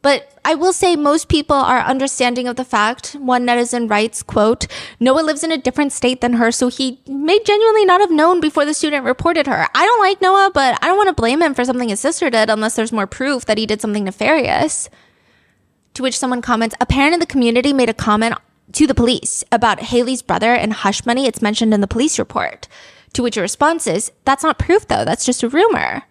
But I will say most people are understanding of the fact. One netizen writes, quote, Noah lives in a different state than her, so he may genuinely not have known before the student reported her. I don't like Noah, but I don't want to blame him for something his sister did unless there's more proof that he did something nefarious. To which someone comments, a parent in the community made a comment to the police about Haley's brother and hush money. It's mentioned in the police report. To which a response is, that's not proof though, that's just a rumor.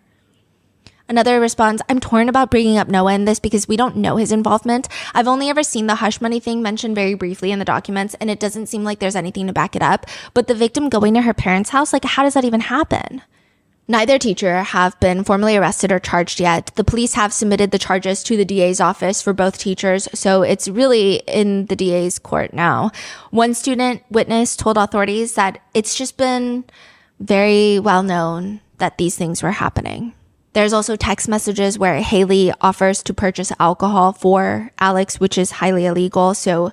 Another responds, I'm torn about bringing up Noah in this because we don't know his involvement. I've only ever seen the hush money thing mentioned very briefly in the documents, and it doesn't seem like there's anything to back it up. But the victim going to her parents' house, like, how does that even happen? Neither teacher have been formally arrested or charged yet. The police have submitted the charges to the DA's office for both teachers, so it's really in the DA's court now. One student witness told authorities that it's just been very well known that these things were happening. There's also text messages where Haley offers to purchase alcohol for Alex, which is highly illegal, so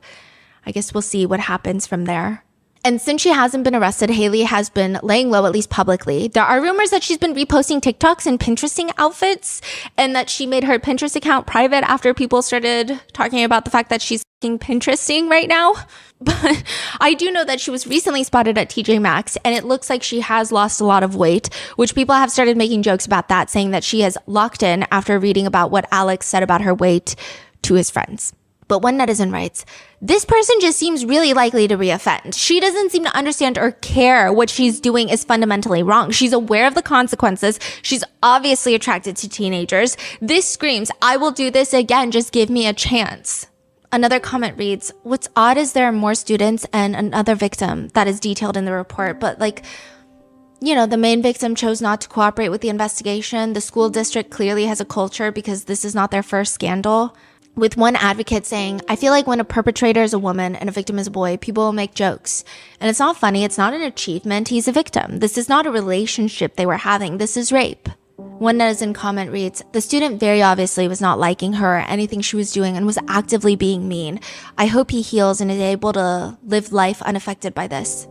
I guess we'll see what happens from there. And since she hasn't been arrested, Haley has been laying low, at least publicly. There are rumors that she's been reposting TikToks and Pinteresting outfits, and that she made her Pinterest account private after people started talking about the fact that she's Pinteresting right now. But I do know that she was recently spotted at TJ Maxx, and it looks like she has lost a lot of weight, which people have started making jokes about that, saying that she has locked in after reading about what Alex said about her weight to his friends. But one netizen writes, this person just seems really likely to reoffend. She doesn't seem to understand or care what she's doing is fundamentally wrong. She's aware of the consequences. She's obviously attracted to teenagers. This screams, I will do this again. Just give me a chance. Another comment reads, what's odd is there are more students and another victim that is detailed in the report. But the main victim chose not to cooperate with the investigation. The school district clearly has a culture because this is not their first scandal. With one advocate saying, I feel like when a perpetrator is a woman and a victim is a boy, people will make jokes. And it's not funny. It's not an achievement. He's a victim. This is not a relationship they were having. This is rape. One netizen comment reads, the student very obviously was not liking her or anything she was doing and was actively being mean. I hope he heals and is able to live life unaffected by this.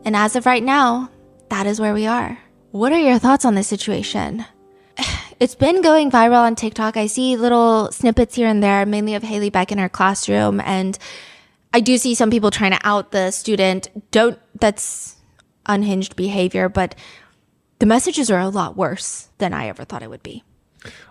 And as of right now, that is where we are. What are your thoughts on this situation? It's been going viral on TikTok. I see little snippets here and there, mainly of Haley Beck in her classroom. And I do see some people trying to out the student. That's unhinged behavior, but the messages are a lot worse than I ever thought it would be.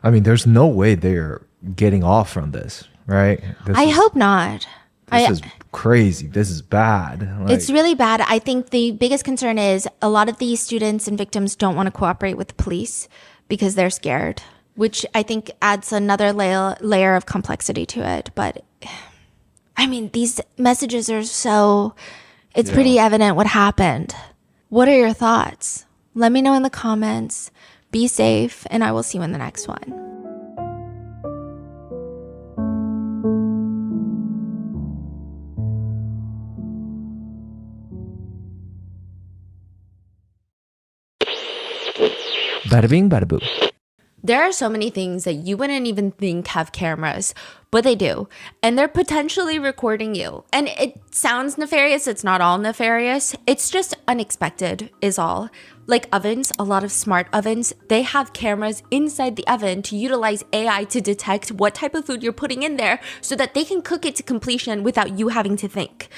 I mean, there's no way they're getting off from this, right? I hope not. This is crazy. This is bad. It's really bad. I think the biggest concern is a lot of these students and victims don't want to cooperate with the police because they're scared, which I think adds another layer of complexity to it. But I mean, these messages are it's pretty evident what happened. What are your thoughts? Let me know in the comments. Be safe, and I will see you in the next one. Bada bing, bada boom. There are so many things that you wouldn't even think have cameras, but they do. And they're potentially recording you. And it sounds nefarious. It's not all nefarious. It's just unexpected is all. Like ovens, a lot of smart ovens, they have cameras inside the oven to utilize AI to detect what type of food you're putting in there so that they can cook it to completion without you having to think.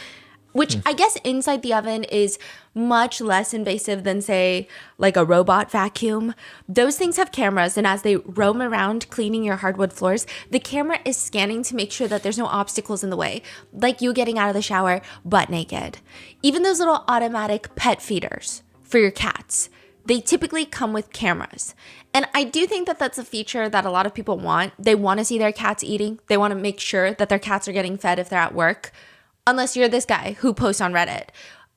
Which I guess inside the oven is much less invasive than, say, like a robot vacuum. Those things have cameras, and as they roam around cleaning your hardwood floors, the camera is scanning to make sure that there's no obstacles in the way, like you getting out of the shower butt naked. Even those little automatic pet feeders for your cats, they typically come with cameras. And I do think that that's a feature that a lot of people want. They want to see their cats eating. They want to make sure that their cats are getting fed if they're at work. Unless you're this guy who posts on Reddit.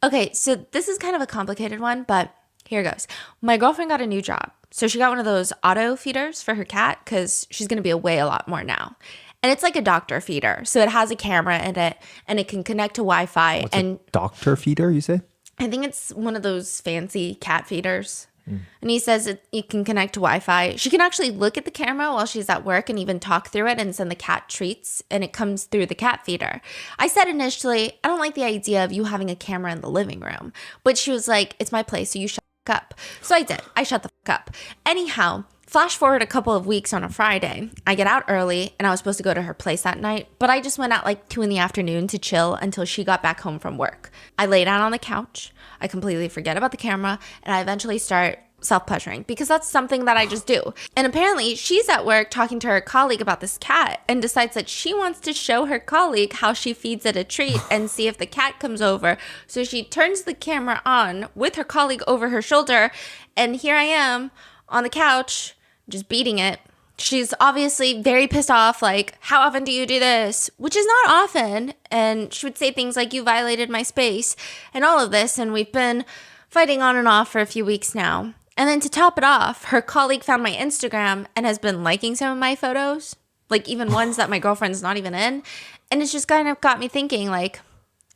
Okay, so this is kind of a complicated one, but here goes. My girlfriend got a new job. So she got one of those auto feeders for her cat because she's going to be away a lot more now. And it's like a doctor feeder. So it has a camera in it and it can connect to Wi-Fi. What's a doctor feeder, you say? I think it's one of those fancy cat feeders. And he says it can connect to Wi-Fi. She can actually look at the camera while she's at work and even talk through it and send the cat treats, and it comes through the cat feeder. I said initially, I don't like the idea of you having a camera in the living room. But she was like, it's my place, so you shut the fuck up. So I did. I shut the fuck up. Anyhow, flash forward a couple of weeks on a Friday. I get out early, and I was supposed to go to her place that night, but I just went out like 2 p.m. to chill until she got back home from work. I lay down on the couch. I completely forget about the camera, and I eventually start self-pleasuring because that's something that I just do. And apparently she's at work talking to her colleague about this cat and decides that she wants to show her colleague how she feeds it a treat and see if the cat comes over. So she turns the camera on with her colleague over her shoulder, and here I am on the couch just beating it. She's obviously very pissed off, like, how often do you do this? Which is not often. And she would say things like, you violated my space and all of this. And we've been fighting on and off for a few weeks now. And then to top it off, her colleague found my Instagram and has been liking some of my photos, like even ones that my girlfriend's not even in. And it's just kind of got me thinking, like,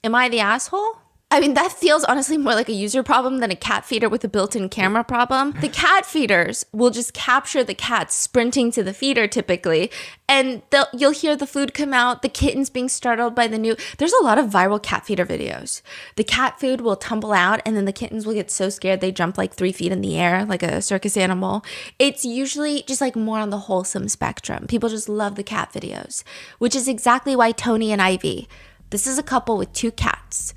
am I the asshole? I mean, that feels honestly more like a user problem than a cat feeder with a built-in camera problem. The cat feeders will just capture the cats sprinting to the feeder typically, and you'll hear the food come out, the kittens being startled by the new... There's a lot of viral cat feeder videos. The cat food will tumble out, and then the kittens will get so scared they jump like 3 feet in the air like a circus animal. It's usually just like more on the wholesome spectrum. People just love the cat videos, which is exactly why Tony and Ivy, this is a couple with 2 cats.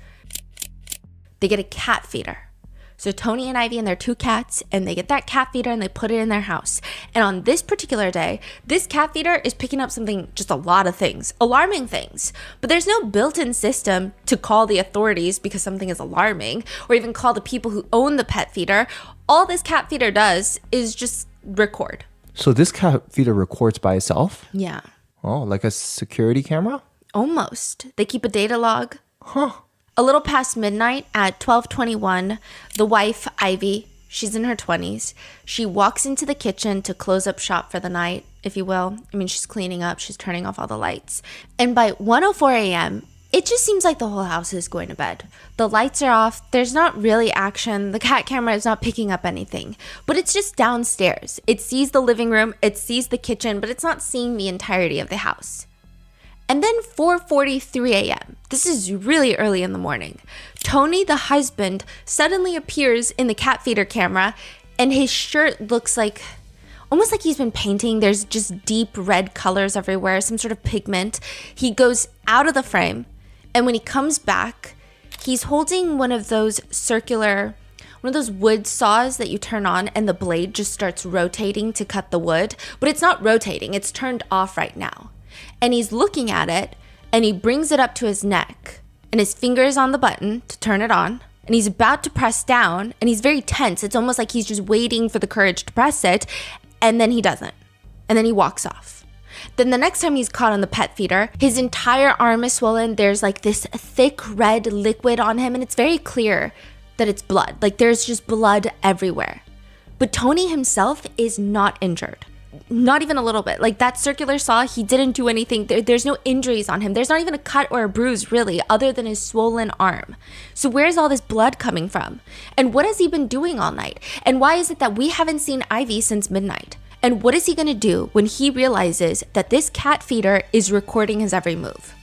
They get a cat feeder. So Tony and Ivy and their 2 cats, and they get that cat feeder and they put it in their house. And on this particular day, this cat feeder is picking up something, just a lot of things, alarming things. But there's no built-in system to call the authorities because something is alarming, or even call the people who own the pet feeder. All this cat feeder does is just record. So this cat feeder records by itself? Yeah. Oh, like a security camera? Almost. They keep a data log. Huh. A little past midnight at 12:21, the wife, Ivy, she's in her 20s. She walks into the kitchen to close up shop for the night, if you will. I mean, she's cleaning up, she's turning off all the lights. And by 1:04 a.m., it just seems like the whole house is going to bed. The lights are off, there's not really action, the cat camera is not picking up anything, but it's just downstairs. It sees the living room, it sees the kitchen, but it's not seeing the entirety of the house. And then 4:43 a.m., this is really early in the morning, Tony, the husband, suddenly appears in the cat feeder camera, and his shirt looks like, almost like he's been painting. There's just deep red colors everywhere, some sort of pigment. He goes out of the frame, and when he comes back, he's holding one of those wood saws that you turn on and the blade just starts rotating to cut the wood, but it's not rotating, it's turned off right now. And he's looking at it, and he brings it up to his neck, and his finger is on the button to turn it on, and he's about to press down, and he's very tense. It's almost like he's just waiting for the courage to press it, and then he doesn't. And then he walks off. Then the next time he's caught on the pet feeder, his entire arm is swollen. There's like this thick red liquid on him, and it's very clear that it's blood. Like there's just blood everywhere. But Tony himself is not injured. Not even a little bit. Like that circular saw, he didn't do anything. There's no injuries on him. There's not even a cut or a bruise really, other than his swollen arm. So where's all this blood coming from? And what has he been doing all night? And why is it that we haven't seen Ivy since midnight? And what is he gonna do when he realizes that this cat feeder is recording his every move?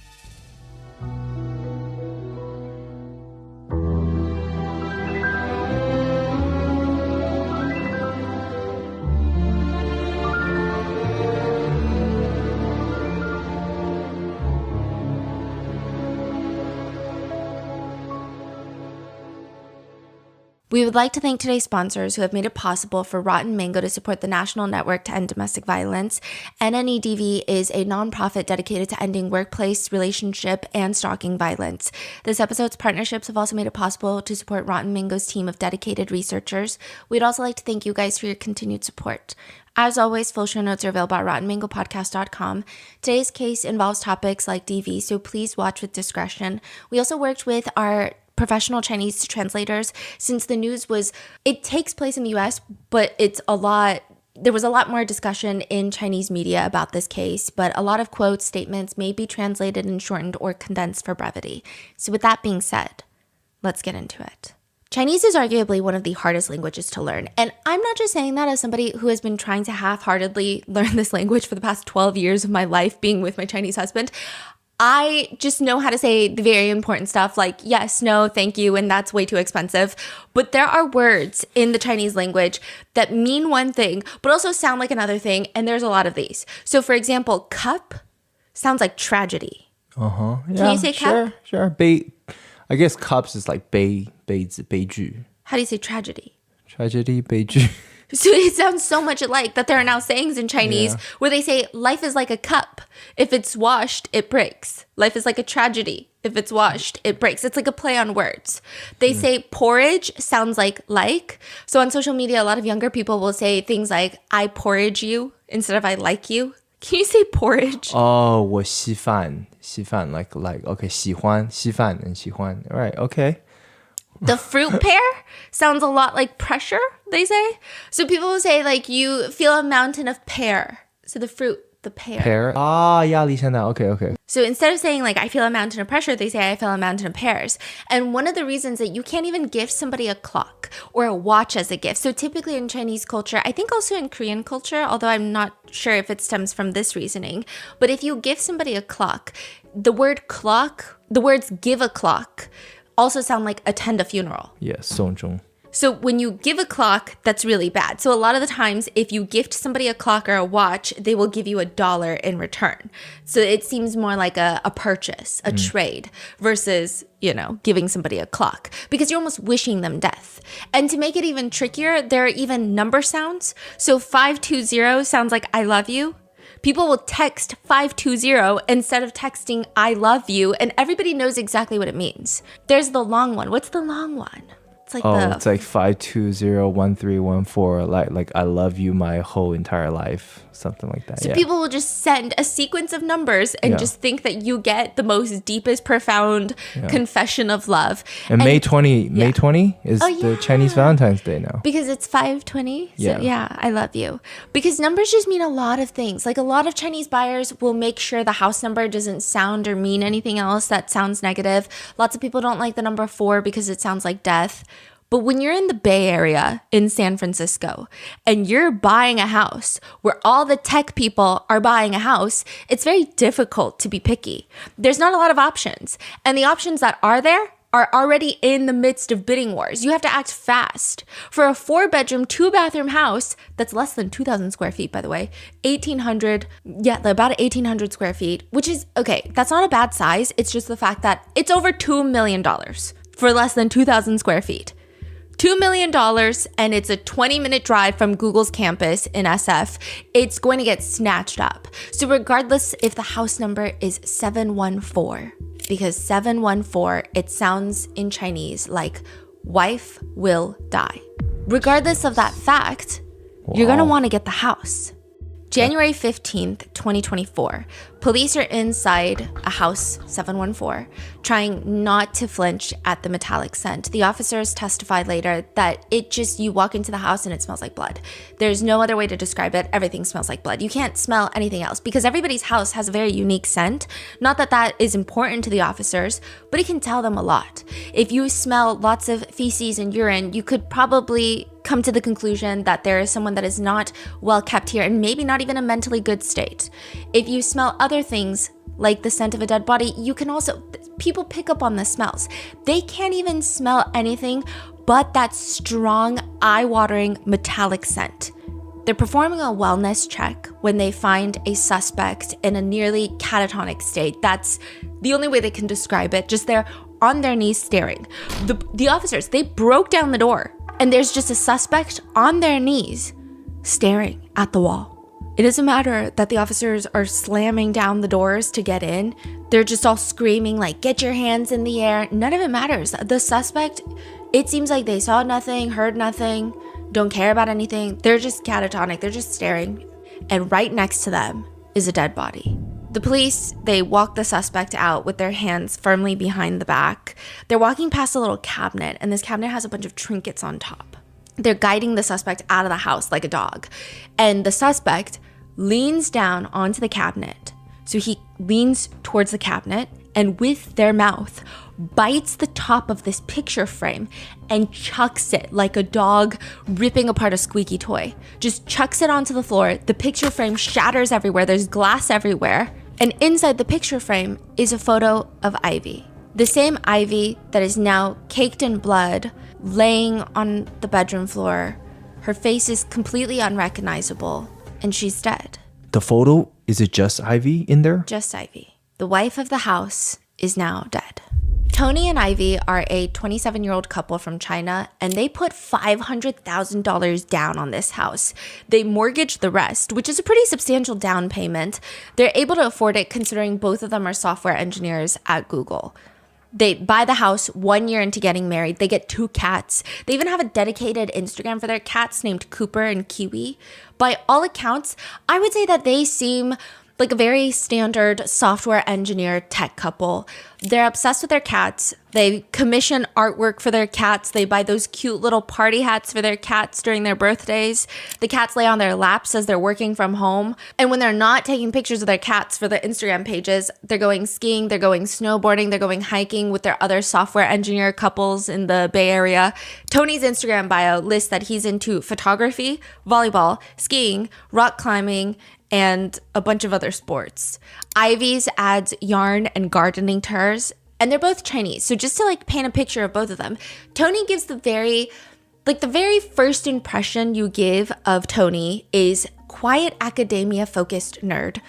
We would like to thank today's sponsors who have made it possible for Rotten Mango to support the National Network to End Domestic Violence. NNEDV is a nonprofit dedicated to ending workplace, relationship, and stalking violence. This episode's partnerships have also made it possible to support Rotten Mango's team of dedicated researchers. We'd also like to thank you guys for your continued support. As always, full show notes are available at rottenmangopodcast.com. Today's case involves topics like DV, so please watch with discretion. We also worked with our professional Chinese translators since the news it takes place in the US, but there was a lot more discussion in Chinese media about this case, but a lot of quotes, statements may be translated and shortened or condensed for brevity. So with that being said, let's get into it. Chinese is arguably one of the hardest languages to learn. And I'm not just saying that as somebody who has been trying to half-heartedly learn this language for the past 12 years of my life being with my Chinese husband. I just know how to say the very important stuff like yes, no, thank you, and that's way too expensive. But there are words in the Chinese language that mean one thing, but also sound like another thing, and there's a lot of these. So for example, cup sounds like tragedy. Yeah, can you say cup? Sure. I guess cups is like 悲剧. How do you say tragedy? Tragedy, 悲剧. So it sounds so much alike that there are now sayings in Chinese where they say life is like a cup. If it's washed, it breaks. Life is like a tragedy. If it's washed, it breaks. It's like a play on words. They say porridge sounds like. So on social media, a lot of younger people will say things like I porridge you instead of I like you. Can you say porridge? Oh, 我稀饭 like okay, 喜欢 and 喜欢. All right, okay. The fruit pear sounds a lot like pressure, they say. So people will say like you feel a mountain of pear. So the fruit, the pear. Pear. 压力山大. Okay. So instead of saying like I feel a mountain of pressure, they say I feel a mountain of pears. And one of the reasons that you can't even gift somebody a clock or a watch as a gift. So typically in Chinese culture, I think also in Korean culture, although I'm not sure if it stems from this reasoning, but if you give somebody a clock, the words give a clock also sound like attend a funeral. Yes, 送终. So when you give a clock, that's really bad. So a lot of the times, if you gift somebody a clock or a watch, they will give you $1 in return. So it seems more like a purchase, a trade, versus, giving somebody a clock. Because you're almost wishing them death. And to make it even trickier, there are even number sounds. So 520 sounds like I love you. People will text 520 instead of texting I love you, and everybody knows exactly what it means. There's the long one. What's the long one? It's like it's like 5201314, like I love you my whole entire life, something like that. So people will just send a sequence of numbers and just think that you get the most deepest, profound confession of love. And May 20 is the Chinese Valentine's Day now. Because it's 520. So I love you. Because numbers just mean a lot of things. Like a lot of Chinese buyers will make sure the house number doesn't sound or mean anything else that sounds negative. Lots of people don't like the number 4 because it sounds like death. But when you're in the Bay Area in San Francisco and you're buying a house where all the tech people are buying a house, it's very difficult to be picky. There's not a lot of options. And the options that are there are already in the midst of bidding wars. You have to act fast. For a 4-bedroom, 2-bathroom house that's less than 2,000 square feet, by the way, about 1,800 square feet, which is, okay, that's not a bad size. It's just the fact that it's over $2 million for less than 2,000 square feet. $2 million, and it's a 20-minute drive from Google's campus in SF. It's going to get snatched up. So regardless if the house number is 714, because 714, it sounds in Chinese like wife will die. Regardless of that fact, you're going to want to get the house. January 15th, 2024, police are inside a house, 714, trying not to flinch at the metallic scent. The officers testified later that you walk into the house and it smells like blood. There's no other way to describe it. Everything smells like blood. You can't smell anything else because everybody's house has a very unique scent. Not that that is important to the officers, but it can tell them a lot. If you smell lots of feces and urine, you could probably come to the conclusion that there is someone that is not well kept here and maybe not even a mentally good state. If you smell other things like the scent of a dead body, people pick up on the smells. They can't even smell anything but that strong, eye-watering metallic scent. They're performing a wellness check when they find a suspect in a nearly catatonic state. That's the only way they can describe it. Just they're on their knees staring. The officers, they broke down the door and there's just a suspect on their knees staring at the wall. It doesn't matter that the officers are slamming down the doors to get in. They're just all screaming like, get your hands in the air. None of it matters. The suspect, it seems like they saw nothing, heard nothing, don't care about anything. They're just catatonic. They're just staring. And right next to them is a dead body. The police, they walk the suspect out with their hands firmly behind the back. They're walking past a little cabinet, and this cabinet has a bunch of trinkets on top. They're guiding the suspect out of the house like a dog. And the suspect leans down onto the cabinet. So he leans towards the cabinet and with their mouth bites the top of this picture frame and chucks it like a dog ripping apart a squeaky toy. Just chucks it onto the floor. The picture frame shatters everywhere. There's glass everywhere. And inside the picture frame is a photo of Ivy. The same Ivy that is now caked in blood, laying on the bedroom floor. Her face is completely unrecognizable, and she's dead. The photo, is it just Ivy in there? Just Ivy. The wife of the house is now dead. Tony and Ivy are a 27-year-old couple from China, and they put $500,000 down on this house. They mortgaged the rest, which is a pretty substantial down payment. They're able to afford it considering both of them are software engineers at Google. They buy the house 1 year into getting married. They get 2 cats. They even have a dedicated Instagram for their cats named Cooper and Kiwi. By all accounts, I would say that they seem like a very standard software engineer tech couple. They're obsessed with their cats. They commission artwork for their cats. They buy those cute little party hats for their cats during their birthdays. The cats lay on their laps as they're working from home. And when they're not taking pictures of their cats for their Instagram pages, they're going skiing, they're going snowboarding, they're going hiking with their other software engineer couples in the Bay Area. Tony's Instagram bio lists that he's into photography, volleyball, skiing, rock climbing, and a bunch of other sports. Ivy's adds yarn and gardening to hers, and they're both Chinese. So just to like paint a picture of both of them, Tony gives the very first impression you give of Tony is quiet academia focused nerd.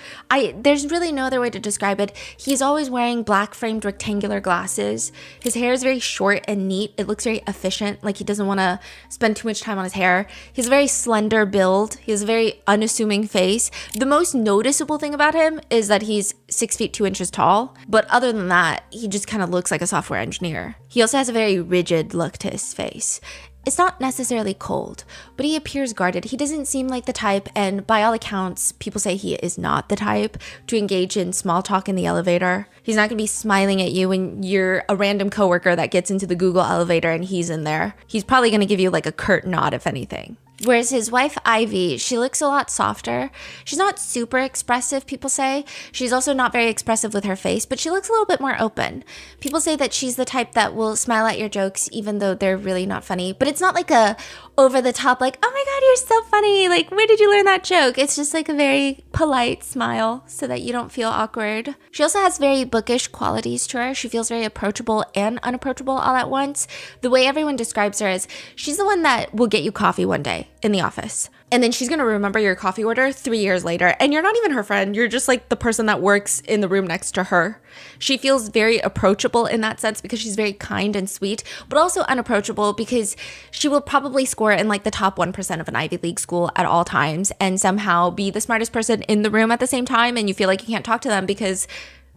There's really no other way to describe it. He's always wearing black framed rectangular glasses. His hair is very short and neat. It looks very efficient, like he doesn't want to spend too much time on his hair. He has a very slender build. He has a very unassuming face. The most noticeable thing about him is that he's 6 feet 2 inches tall. But other than that, he just kind of looks like a software engineer. He also has a very rigid look to his face. It's not necessarily cold, but he appears guarded. He doesn't seem like the type, and by all accounts, people say he is not the type to engage in small talk in the elevator. He's not gonna be smiling at you when you're a random coworker that gets into the Google elevator and he's in there. He's probably gonna give you like a curt nod, if anything. Whereas his wife, Ivy, she looks a lot softer. She's not super expressive, people say. She's also not very expressive with her face, but she looks a little bit more open. People say that she's the type that will smile at your jokes even though they're really not funny. But it's not like a over the top, like, oh my God, you're so funny. Like, where did you learn that joke? It's just like a very polite smile so that you don't feel awkward. She also has very bookish qualities to her. She feels very approachable and unapproachable all at once. The way everyone describes her is she's the one that will get you coffee one day in the office. And then she's going to remember your coffee order 3 years later. And you're not even her friend. You're just like the person that works in the room next to her. She feels very approachable in that sense because she's very kind and sweet, but also unapproachable because she will probably score in like the top 1% of an Ivy League school at all times and somehow be the smartest person in the room at the same time. And you feel like you can't talk to them because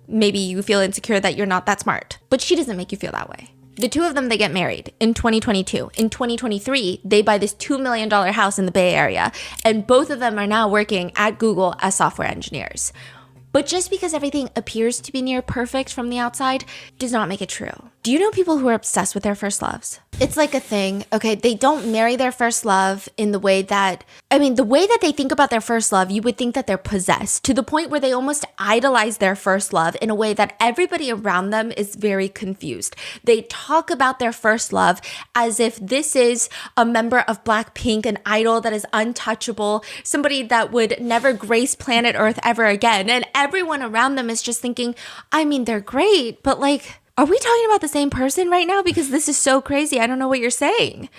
maybe you feel insecure that you're not that smart. But she doesn't make you feel that way. The two of them, they get married in 2022. In 2023, they buy this $2 million house in the Bay Area, and both of them are now working at Google as software engineers. But just because everything appears to be near perfect from the outside does not make it true. Do you know people who are obsessed with their first loves? It's like a thing, okay? They don't marry their first love in the way that, the way that they think about their first love, you would think that they're possessed to the point where they almost idolize their first love in a way that everybody around them is very confused. They talk about their first love as if this is a member of Blackpink, an idol that is untouchable, somebody that would never grace planet Earth ever again. And everyone around them is just thinking, they're great, but like, are we talking about the same person right now? Because this is so crazy. I don't know what you're saying.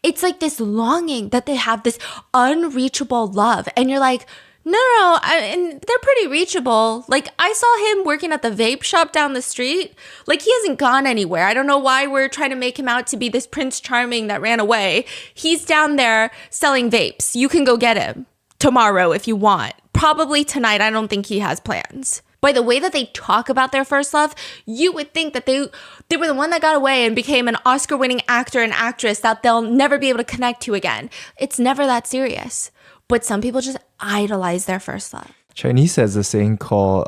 It's like this longing that they have this unreachable love. And you're like, no, and they're pretty reachable. Like, I saw him working at the vape shop down the street. Like, he hasn't gone anywhere. I don't know why we're trying to make him out to be this Prince Charming that ran away. He's down there selling vapes. You can go get him tomorrow if you want. Probably tonight. I don't think he has plans. By the way that they talk about their first love, you would think that they were the one that got away and became an Oscar-winning actor and actress that they'll never be able to connect to again. It's never that serious. But some people just idolize their first love. Chinese has a saying called,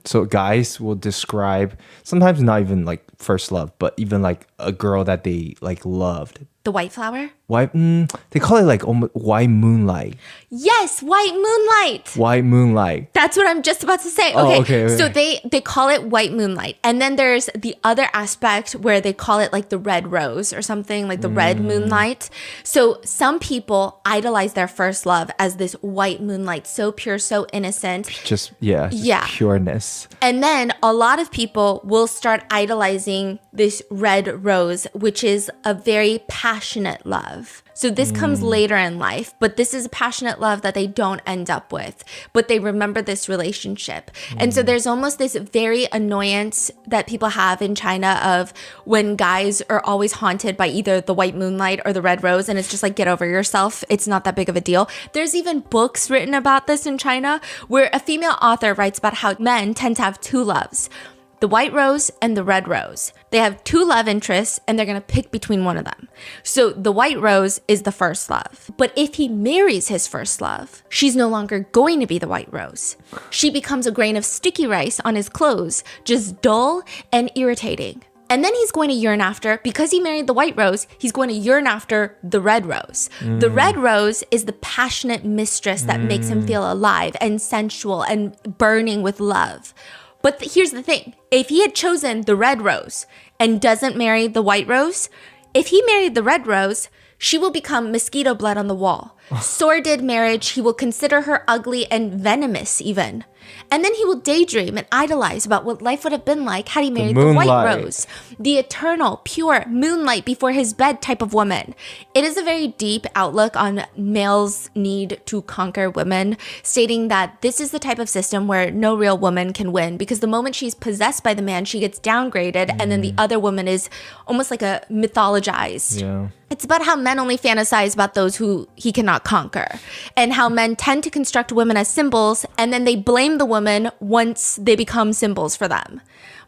so guys will describe, sometimes not even like first love, but even like a girl that they like loved. The white flower? White, they call it like almost white moonlight. Yes, white moonlight. White moonlight. That's what I'm just about to say. Okay. So they call it white moonlight. And then there's the other aspect where they call it like the red rose or something, like the red moonlight. So some people idolize their first love as this white moonlight, so pure, so innocent. Just pureness. And then a lot of people will start idolizing this red rose, which is a very passionate love. So this comes later in life, but this is a passionate love that they don't end up with, but they remember this relationship. And so there's almost this very annoyance that people have in China of when guys are always haunted by either the white moonlight or the red rose, and it's just like, get over yourself. It's not that big of a deal. There's even books written about this in China where a female author writes about how men tend to have two loves, the white rose and the red rose. They have 2 love interests and they're going to pick between one of them. So the white rose is the first love. But if he marries his first love, she's no longer going to be the white rose. She becomes a grain of sticky rice on his clothes, just dull and irritating. And then he's going to yearn after, because he married the white rose, he's going to yearn after the red rose. The red rose is the passionate mistress that makes him feel alive and sensual and burning with love. But here's the thing. If he had chosen the red rose and doesn't marry the white rose, if he married the red rose, she will become mosquito blood on the wall. Sordid marriage, he will consider her ugly and venomous even. And then he will daydream and idolize about what life would have been like had he married the white rose. The eternal, pure moonlight before his bed type of woman. It is a very deep outlook on males' need to conquer women, stating that this is the type of system where no real woman can win, because the moment she's possessed by the man, she gets downgraded, and then the other woman is almost like a mythologized. Yeah. It's about how men only fantasize about those who he cannot conquer, and how men tend to construct women as symbols, and then they blame the woman once they become symbols for them.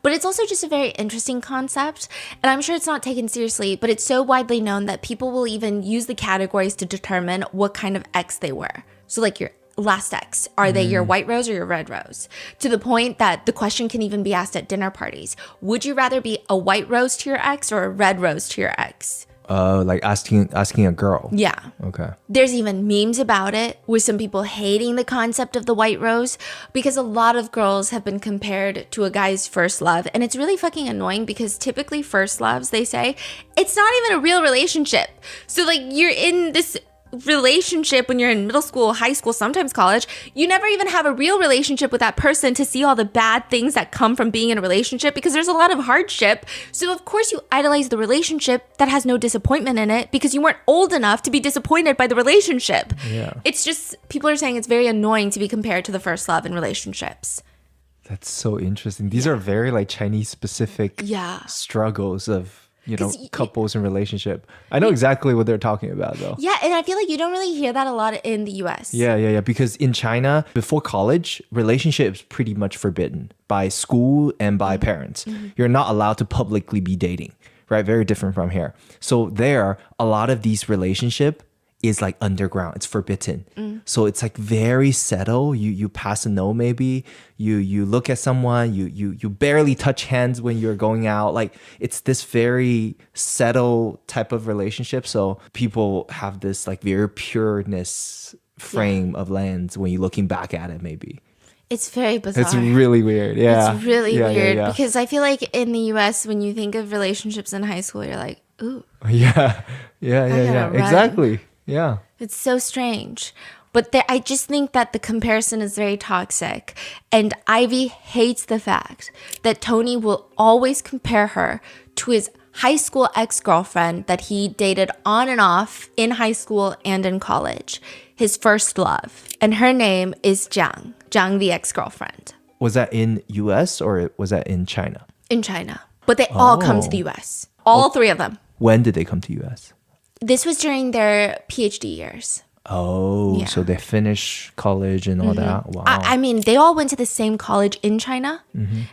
But it's also just a very interesting concept, and I'm sure it's not taken seriously, but it's so widely known that people will even use the categories to determine what kind of ex they were. So like your last ex, are they your white rose or your red rose? To the point that the question can even be asked at dinner parties. Would you rather be a white rose to your ex or a red rose to your ex? Like asking a girl. Yeah. Okay. There's even memes about it, with some people hating the concept of the white rose, because a lot of girls have been compared to a guy's first love. And it's really fucking annoying, because typically first loves, they say, it's not even a real relationship. So like, you're in this relationship when you're in middle school, high school, sometimes college. You never even have a real relationship with that person to see all the bad things that come from being in a relationship, because there's a lot of hardship. So of course you idolize the relationship that has no disappointment in it, because you weren't old enough to be disappointed by the relationship. Yeah. It's just, people are saying it's very annoying to be compared to the first love in relationships. That's so interesting. These are very like Chinese specific struggles of, you know, couples and relationship. I know exactly what they're talking about though. Yeah, and I feel like you don't really hear that a lot in the US. Yeah. Because in China, before college, relationship is pretty much forbidden by school and by parents. You're not allowed to publicly be dating, right? Very different from here. So there, a lot of these relationship is like underground. It's forbidden. So it's like very subtle. You pass a no maybe. You look at someone. You barely touch hands when you're going out. Like it's this very subtle type of relationship. So people have this like very pureness frame of lens when you're looking back at it maybe. It's very bizarre. It's really weird. Yeah. It's really weird yeah. because I feel like in the US, when you think of relationships in high school, you're like, ooh. Yeah. Run. Exactly. Yeah. It's so strange. But I just think that the comparison is very toxic. And Ivy hates the fact that Tony will always compare her to his high school ex-girlfriend that he dated on and off in high school and in college. His first love. And her name is Jiang. Jiang, the ex-girlfriend. Was that in US or was that in China? In China. But they all come to the US. All three of them. When did they come to US? This was during their PhD years. Oh, Yeah. so they finished college and all that. Wow. I mean, they all went to the same college in China,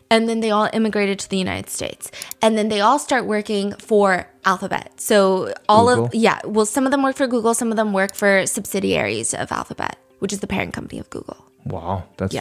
and then they all immigrated to the United States. And then they all start working for Alphabet. So Google? some of them work for Google, some of them work for subsidiaries of Alphabet, which is the parent company of Google. Wow, that's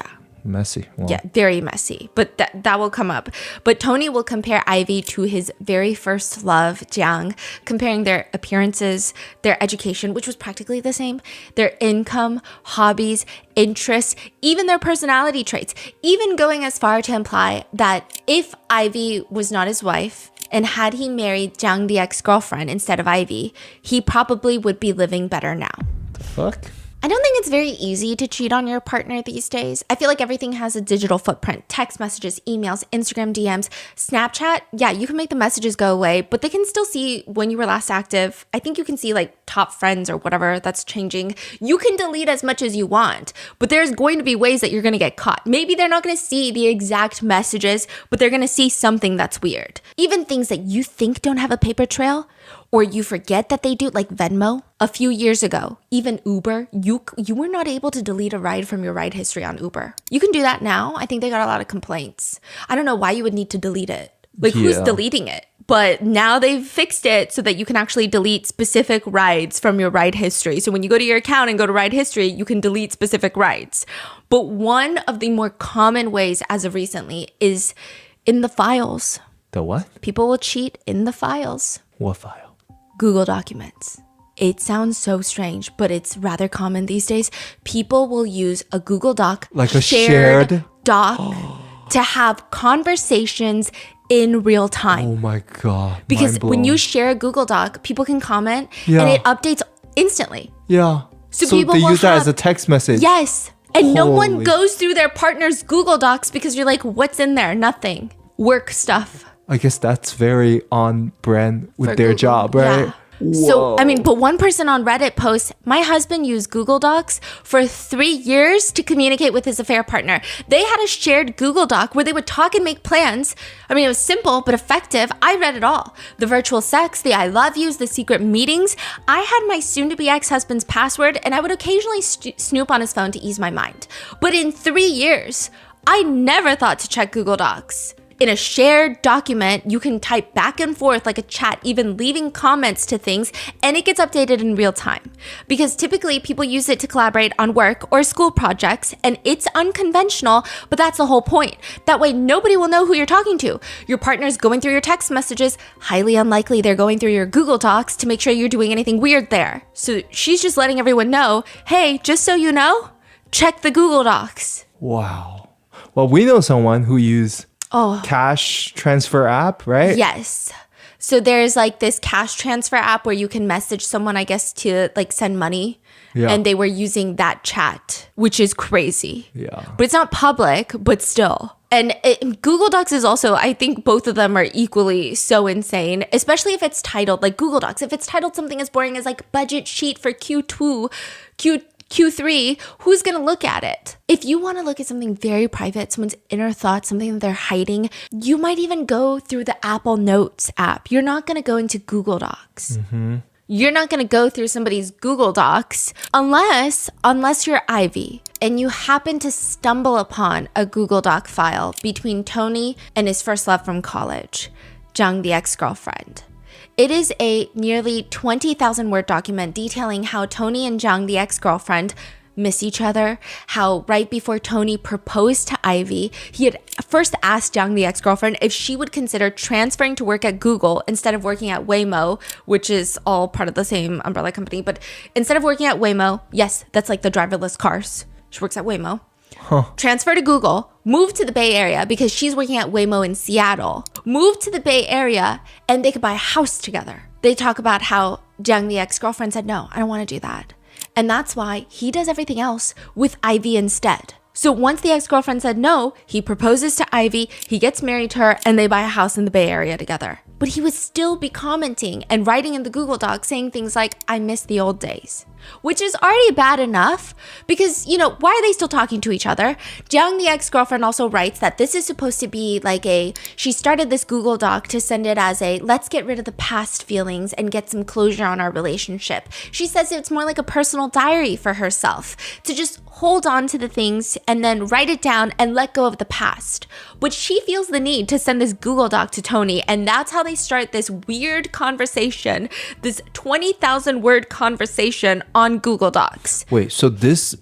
messy. Wow. Yeah, very messy, but that will come up. But Tony will compare Ivy to his very first love, Jiang, comparing their appearances, their education, which was practically the same, their income, hobbies, interests, even their personality traits, even going as far to imply that if Ivy was not his wife, and had he married Jiang, the ex-girlfriend, instead of Ivy, he probably would be living better now. The fuck? I don't think it's very easy to cheat on your partner these days. I feel like everything has a digital footprint. Text messages, emails, Instagram DMs, Snapchat. Yeah, you can make the messages go away, but they can still see when you were last active. I think you can see like top friends or whatever that's changing. You can delete as much as you want, but there's going to be ways that you're going to get caught. Maybe they're not going to see the exact messages, but they're going to see something that's weird. Even things that you think don't have a paper trail, or you forget that they do, like Venmo. A few years ago, even Uber, you were not able to delete a ride from your ride history on Uber. You can do that now. I think they got a lot of complaints. I don't know why you would need to delete it. Like, who's deleting it? But now they've fixed it so that you can actually delete specific rides from your ride history. So when you go to your account and go to ride history, you can delete specific rides. But one of the more common ways as of recently is in the files. The what? People will cheat in the files. What file? Google Documents. It sounds so strange, but it's rather common these days. People will use a Google Doc, like a shared doc, to have conversations in real time. Oh my God. Because when you share a Google Doc, people can comment and it updates instantly. Yeah. So people they use that as a text message. Yes. And no one goes through their partner's Google Docs because you're like, what's in there? Nothing. Work stuff. I guess that's very on brand with their Google. job, right? Yeah. So, I mean, but one person on Reddit posts, my husband used Google Docs for 3 years to communicate with his affair partner. They had a shared Google Doc where they would talk and make plans. I mean, it was simple, but effective. I read it all. The virtual sex, the I love yous, the secret meetings. I had my soon-to-be ex-husband's password, and I would occasionally snoop on his phone to ease my mind. But in 3 years, I never thought to check Google Docs. In a shared document, you can type back and forth like a chat, even leaving comments to things, and it gets updated in real time. Because typically people use it to collaborate on work or school projects, and it's unconventional, but that's the whole point. That way nobody will know who you're talking to. Your partner's going through your text messages, highly unlikely they're going through your Google Docs to make sure you're doing anything weird there. So she's just letting everyone know, hey, just so you know, check the Google Docs. Wow. Well, we know someone who used cash transfer app, right? Yes. So there's like this cash transfer app where you can message someone, I guess, to like send money. Yeah. And they were using that chat, which is crazy. Yeah. But it's not public, but still. And Google Docs is also, I think both of them are equally so insane, especially if it's titled like Google Docs. If it's titled something as boring as like budget sheet for Q3, who's going to look at it? If you want to look at something very private, someone's inner thoughts, something that they're hiding, you might even go through the Apple Notes app. You're not going to go into Google Docs. Mm-hmm. You're not going to go through somebody's Google Docs unless you're Ivy and you happen to stumble upon a Google Doc file between Tony and his first love from college, Jung, the ex-girlfriend. It is a nearly 20,000 word document detailing how Tony and Jung, the ex-girlfriend, miss each other, how right before Tony proposed to Ivy, he had first asked Jung, the ex-girlfriend, if she would consider transferring to work at Google instead of working at Waymo, which is all part of the same umbrella company. But instead of working at Waymo, yes, that's like the driverless cars. She works at Waymo. Transfer to Google, move to the Bay Area because she's working at Waymo in Seattle. Move to the Bay Area and they could buy a house together. They talk about how Jung, the ex-girlfriend, said, no, I don't want to do that. And that's why he does everything else with Ivy instead. So once the ex-girlfriend said no, he proposes to Ivy, he gets married to her, and they buy a house in the Bay Area together. But he would still be commenting and writing in the Google Doc saying things like, I miss the old days. Which is already bad enough because, why are they still talking to each other? Jung, the ex-girlfriend, also writes that this is supposed to be like she started this Google Doc to send it as let's get rid of the past feelings and get some closure on our relationship. She says it's more like a personal diary for herself to just hold on to the things and then write it down and let go of the past. But she feels the need to send this Google Doc to Tony, and that's how they start this weird conversation, this 20,000 word conversation on Google Docs. Wait, so this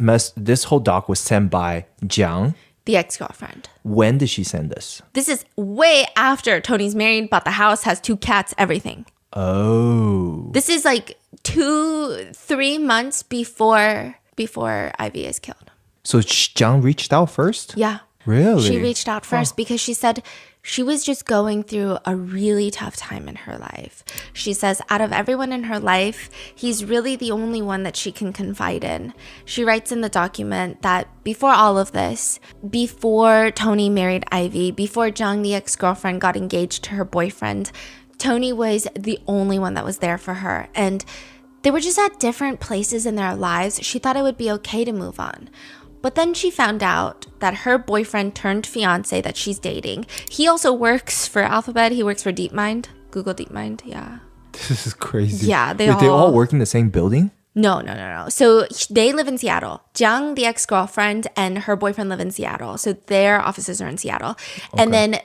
whole doc was sent by Jiang, the ex-girlfriend. When did she send this? This is way after Tony's married, bought the house, has 2 cats, everything. Oh. This is like 2-3 months before Ivy is killed. So Jiang reached out first? Yeah. Really? She reached out first because she said she was just going through a really tough time in her life. She says out of everyone in her life, he's really the only one that she can confide in. She writes in the document that before all of this, before Tony married Ivy, before Jung, the ex-girlfriend, got engaged to her boyfriend, Tony was the only one that was there for her. And they were just at different places in their lives. She thought it would be okay to move on. But then she found out that her boyfriend turned fiance that she's dating, he also works for Alphabet. He works for DeepMind, Google DeepMind. Yeah. This is crazy. Yeah. They all work in the same building? No. So they live in Seattle. Jiang, the ex-girlfriend, and her boyfriend live in Seattle. So their offices are in Seattle. Okay. And then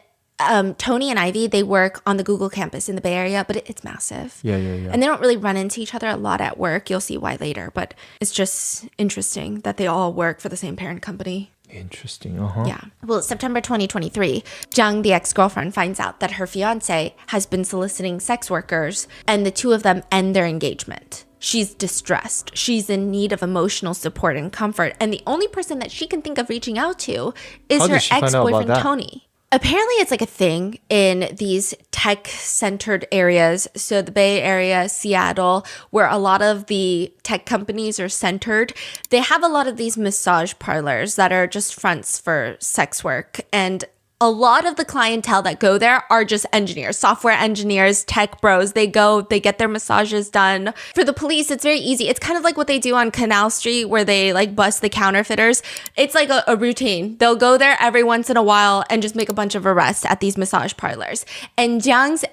Tony and Ivy, they work on the Google campus in the Bay Area, but it's massive. Yeah. And they don't really run into each other a lot at work. You'll see why later, but it's just interesting that they all work for the same parent company. Interesting. Yeah. Well, September 2023, Zhang, the ex-girlfriend, finds out that her fiance has been soliciting sex workers, and the two of them end their engagement. She's distressed. She's in need of emotional support and comfort, and the only person that she can think of reaching out to is her ex-boyfriend, Tony. Apparently, it's like a thing in these tech-centered areas. So the Bay Area, Seattle, where a lot of the tech companies are centered, they have a lot of these massage parlors that are just fronts for sex work. And a lot of the clientele that go there are just engineers, software engineers, tech bros. They go, they get their massages done. For the police, it's very easy. It's kind of like what they do on Canal Street where they like bust the counterfeiters. It's like a routine. They'll go there every once in a while and just make a bunch of arrests at these massage parlors. And Jiang's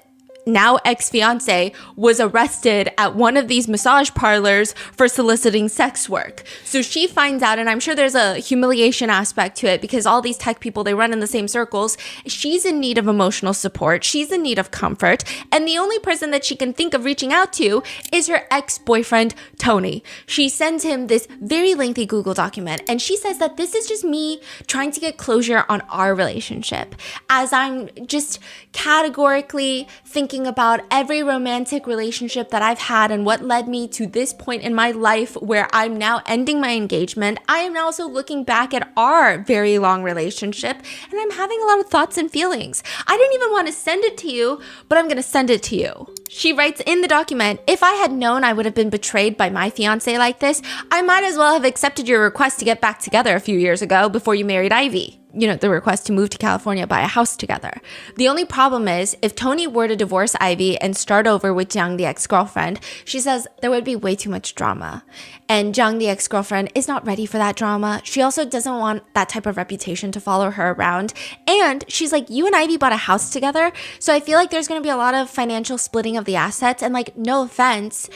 now ex-fiance was arrested at one of these massage parlors for soliciting sex work. So she finds out, and I'm sure there's a humiliation aspect to it because all these tech people, they run in the same circles. She's in need of emotional support. She's in need of comfort. And the only person that she can think of reaching out to is her ex-boyfriend, Tony. She sends him this very lengthy Google document, and she says that this is just me trying to get closure on our relationship, as I'm just categorically thinking about every romantic relationship that I've had and what led me to this point in my life where I'm now ending my engagement. I am also looking back at our very long relationship, and I'm having a lot of thoughts and feelings. I didn't even want to send it to you, but I'm going to send it to you. She writes in the document, if I had known I would have been betrayed by my fiance like this, I might as well have accepted your request to get back together a few years ago before you married Ivy. You know, the request to move to California, buy a house together. The only problem is, if Tony were to divorce Ivy and start over with Jiang, the ex-girlfriend, she says there would be way too much drama. And Jiang, the ex-girlfriend, is not ready for that drama. She also doesn't want that type of reputation to follow her around. And she's like, you and Ivy bought a house together, so I feel like there's going to be a lot of financial splitting of the assets. And like, no offense,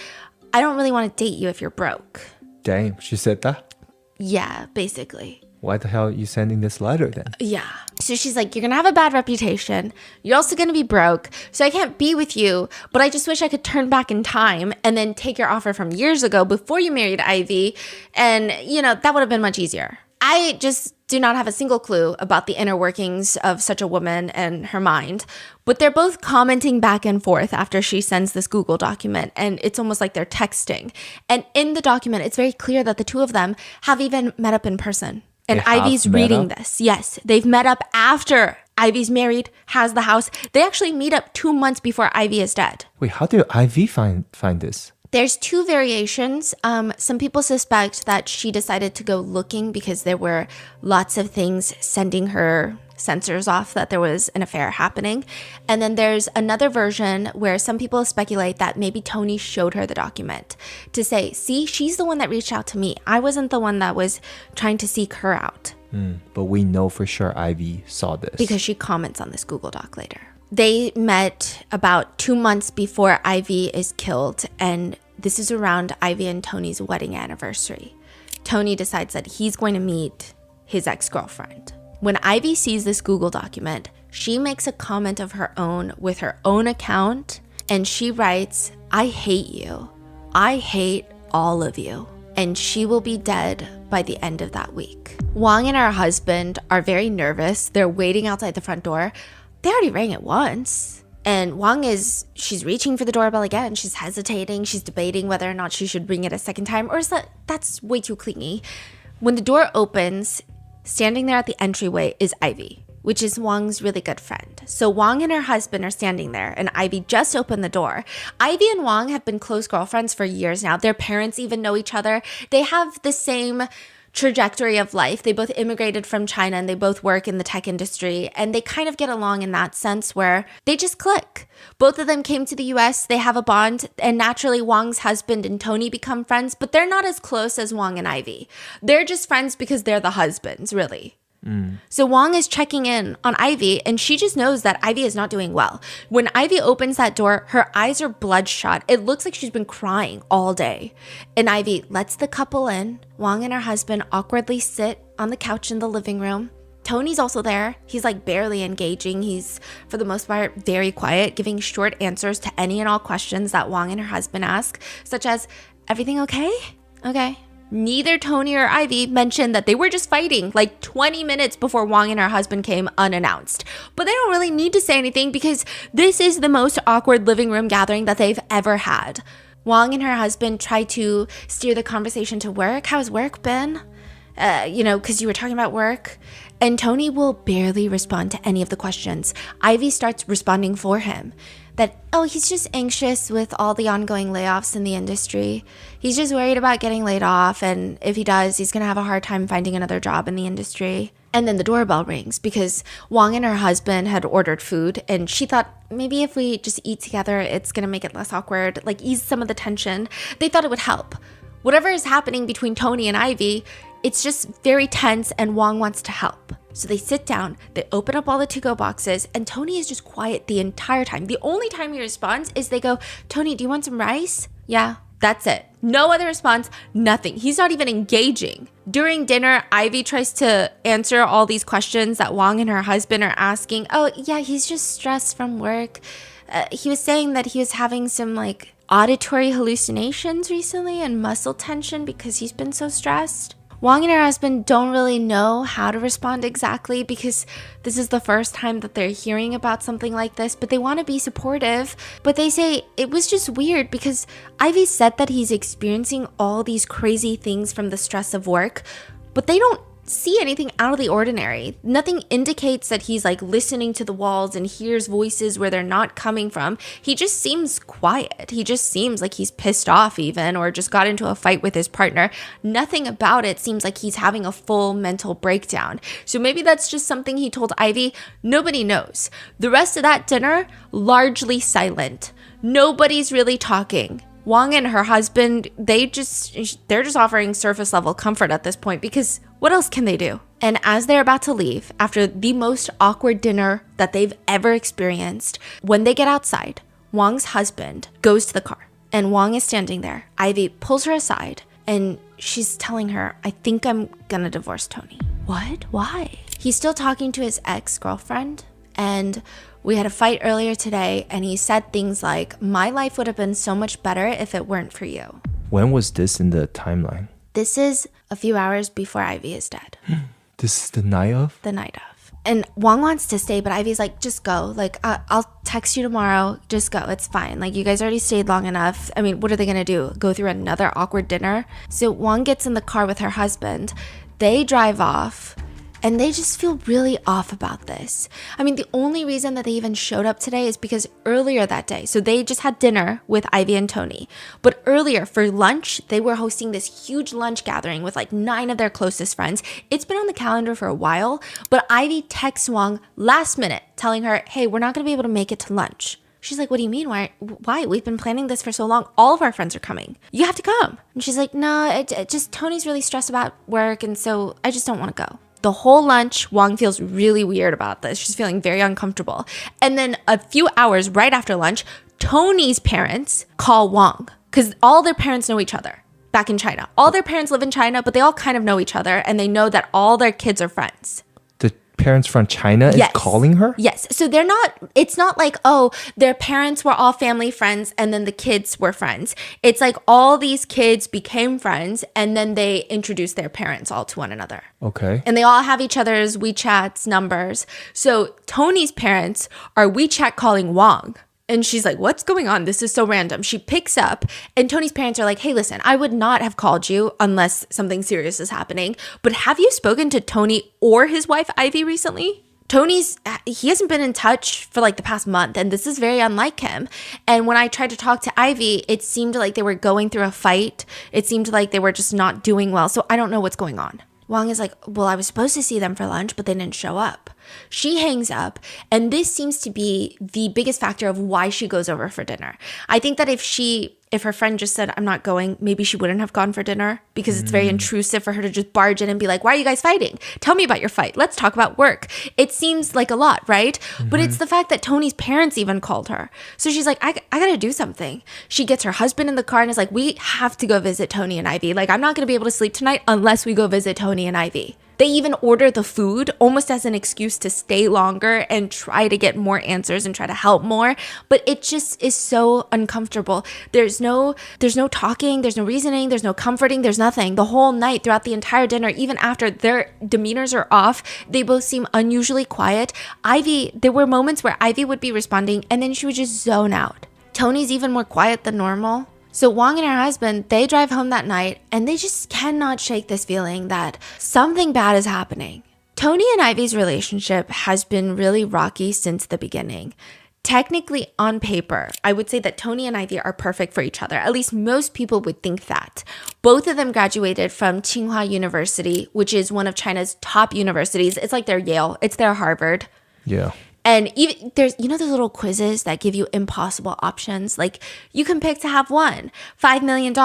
I don't really want to date you if you're broke. Damn, she said that? Yeah, basically. Why the hell are you sending this letter then? Yeah. So she's like, you're going to have a bad reputation. You're also going to be broke. So I can't be with you, but I just wish I could turn back in time and then take your offer from years ago before you married Ivy. And, you know, that would have been much easier. I just do not have a single clue about the inner workings of such a woman and her mind, but they're both commenting back and forth after she sends this Google document, and it's almost like they're texting. And in the document, it's very clear that the two of them have even met up in person. And Ivy's reading this. Yes, they've met up after Ivy's married, has the house. They actually meet up 2 months before Ivy is dead. Wait, how did Ivy find this? There's two variations. Some people suspect that she decided to go looking because there were lots of things sending her sensors off that there was an affair happening. And then there's another version where some people speculate that maybe Tony showed her the document to say, see, she's the one that reached out to me. I wasn't the one that was trying to seek her out. But we know for sure Ivy saw this. Because she comments on this Google Doc later. They met about 2 months before Ivy is killed, and this is around Ivy and Tony's wedding anniversary. Tony decides that he's going to meet his ex-girlfriend. When Ivy sees this Google document, she makes a comment of her own with her own account, and she writes, I hate you. I hate all of you. And she will be dead by the end of that week. Wang and her husband are very nervous. They're waiting outside the front door. They already rang it once. And Wang she's reaching for the doorbell again. She's hesitating. She's debating whether or not she should ring it a second time, or is that's way too clingy. When the door opens, standing there at the entryway is Ivy, which is Wang's really good friend. So Wang and her husband are standing there, and Ivy just opened the door. Ivy and Wang have been close girlfriends for years now. Their parents even know each other. They have the same trajectory of life. They both immigrated from China, and they both work in the tech industry, and they kind of get along in that sense where they just click. Both of them came to the US, they have a bond, and naturally Wang's husband and Tony become friends, but they're not as close as Wang and Ivy. They're just friends because they're the husbands, really. So Wang is checking in on Ivy, and she just knows that Ivy is not doing well. When Ivy opens that door, her eyes are bloodshot. It looks like she's been crying all day. And Ivy lets the couple in. Wang and her husband awkwardly sit on the couch in the living room. Tony's also there. He's like barely engaging. He's, for the most part, very quiet, giving short answers to any and all questions that Wong and her husband ask, such as, everything okay? Okay. Neither Tony or Ivy mentioned that they were just fighting like 20 minutes before Wong and her husband came unannounced. But they don't really need to say anything because this is the most awkward living room gathering that they've ever had. Wong and her husband try to steer the conversation to work. How's work been? Because you were talking about work. And Tony will barely respond to any of the questions. Ivy starts responding for him. That, he's just anxious with all the ongoing layoffs in the industry. He's just worried about getting laid off, and if he does, he's gonna have a hard time finding another job in the industry. And then the doorbell rings because Wong and her husband had ordered food, and she thought maybe if we just eat together, it's gonna make it less awkward, like ease some of the tension. They thought it would help. Whatever is happening between Tony and Ivy, it's just very tense, and Wong wants to help. So they sit down, they open up all the to-go boxes, and Tony is just quiet the entire time. The only time he responds is they go, Tony, do you want some rice? Yeah, that's it. No other response, nothing. He's not even engaging. During dinner, Ivy tries to answer all these questions that Wong and her husband are asking. Oh, yeah, he's just stressed from work. He was saying that he was having some like auditory hallucinations recently and muscle tension because he's been so stressed. Wong and her husband don't really know how to respond exactly because this is the first time that they're hearing about something like this, but they want to be supportive. But they say it was just weird because Ivy said that he's experiencing all these crazy things from the stress of work, but they don't see anything out of the ordinary. Nothing indicates that he's like listening to the walls and hears voices where they're not coming from. He just seems quiet. He just seems like he's pissed off even, or just got into a fight with his partner. Nothing about it seems like he's having a full mental breakdown. So maybe that's just something he told Ivy. Nobody knows. The rest of that dinner, largely silent. Nobody's really talking. Wong and her husband, they're just offering surface level comfort at this point because what else can they do? And as they're about to leave, after the most awkward dinner that they've ever experienced, when they get outside, Wong's husband goes to the car and Wong is standing there. Ivy pulls her aside and she's telling her, I think I'm gonna divorce Tony. What? Why? He's still talking to his ex-girlfriend, and we had a fight earlier today, and he said things like, my life would have been so much better if it weren't for you. When was this in the timeline? This is a few hours before Ivy is dead. This is the night of? The night of. And Wong wants to stay, but Ivy's like, just go. Like, I'll text you tomorrow. Just go. It's fine. Like, you guys already stayed long enough. I mean, what are they going to do? Go through another awkward dinner? So Wong gets in the car with her husband. They drive off. And they just feel really off about this. I mean, the only reason that they even showed up today is because earlier that day, so they just had dinner with Ivy and Tony. But earlier for lunch, they were hosting this huge lunch gathering with like 9 of their closest friends. It's been on the calendar for a while, but Ivy texts Wong last minute telling her, hey, we're not gonna be able to make it to lunch. She's like, what do you mean? Why? We've been planning this for so long. All of our friends are coming. You have to come. And she's like, no, it just Tony's really stressed about work, and so I just don't want to go. The whole lunch, Wong feels really weird about this. She's feeling very uncomfortable. And then a few hours right after lunch, Tony's parents call Wong because all their parents know each other back in China. All their parents live in China, but they all kind of know each other, and they know that all their kids are friends. The parents from China is calling her? Yes. So it's not like, their parents were all family friends and then the kids were friends. It's like all these kids became friends and then they introduced their parents all to one another. Okay. And they all have each other's WeChat's numbers. So Tony's parents are WeChat calling Wong. And she's like, what's going on? This is so random. She picks up and Tony's parents are like, hey, listen, I would not have called you unless something serious is happening. But have you spoken to Tony or his wife, Ivy, recently? He hasn't been in touch for like the past month, and this is very unlike him. And when I tried to talk to Ivy, it seemed like they were going through a fight. It seemed like they were just not doing well. So I don't know what's going on. Wong is like, well, I was supposed to see them for lunch, but they didn't show up. She hangs up, and this seems to be the biggest factor of why she goes over for dinner. I think that if her friend just said, I'm not going, maybe she wouldn't have gone for dinner because it's very intrusive for her to just barge in and be like, why are you guys fighting? Tell me about your fight. Let's talk about work. It seems like a lot, right? But it's the fact that Tony's parents even called her. So she's like, I got to do something. She gets her husband in the car and is like, we have to go visit Tony and Ivy. Like, I'm not going to be able to sleep tonight unless we go visit Tony and Ivy. They even order the food almost as an excuse to stay longer and try to get more answers and try to help more. But it just is so uncomfortable. There's no talking, there's no reasoning, there's no comforting, there's nothing. The whole night, throughout the entire dinner, even after, their demeanors are off. They both seem unusually quiet. There were moments where Ivy would be responding and then she would just zone out. Tony's even more quiet than normal. So Wang and her husband, they drive home that night and they just cannot shake this feeling that something bad is happening. Tony and Ivy's relationship has been really rocky since the beginning. Technically, on paper, I would say that Tony and Ivy are perfect for each other. At least most people would think that. Both of them graduated from Tsinghua University, which is one of China's top universities. It's like their Yale. It's their Harvard. Yeah. And even there's, those little quizzes that give you impossible options. Like you can pick to have one, $5 million.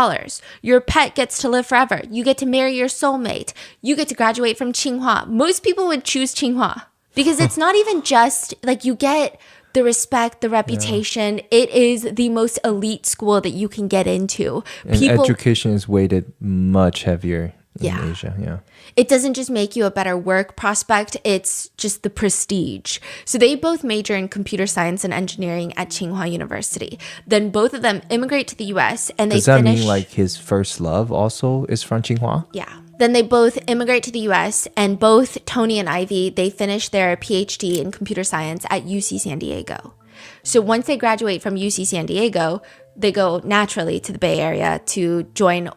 Your pet gets to live forever. You get to marry your soulmate. You get to graduate from Tsinghua. Most people would choose Tsinghua because it's not even just like you get the respect, the reputation. Yeah. It is the most elite school that you can get into. And education is weighted much heavier in Asia. Yeah. It doesn't just make you a better work prospect, it's just the prestige. So they both major in computer science and engineering at Tsinghua University. Then both of them immigrate to the US and they Does that mean like his first love also is from Tsinghua? Yeah. Then they both immigrate to the US and both Tony and Ivy, they finish their PhD in computer science at UC San Diego. So once they graduate from UC San Diego, they go naturally to the Bay Area to join,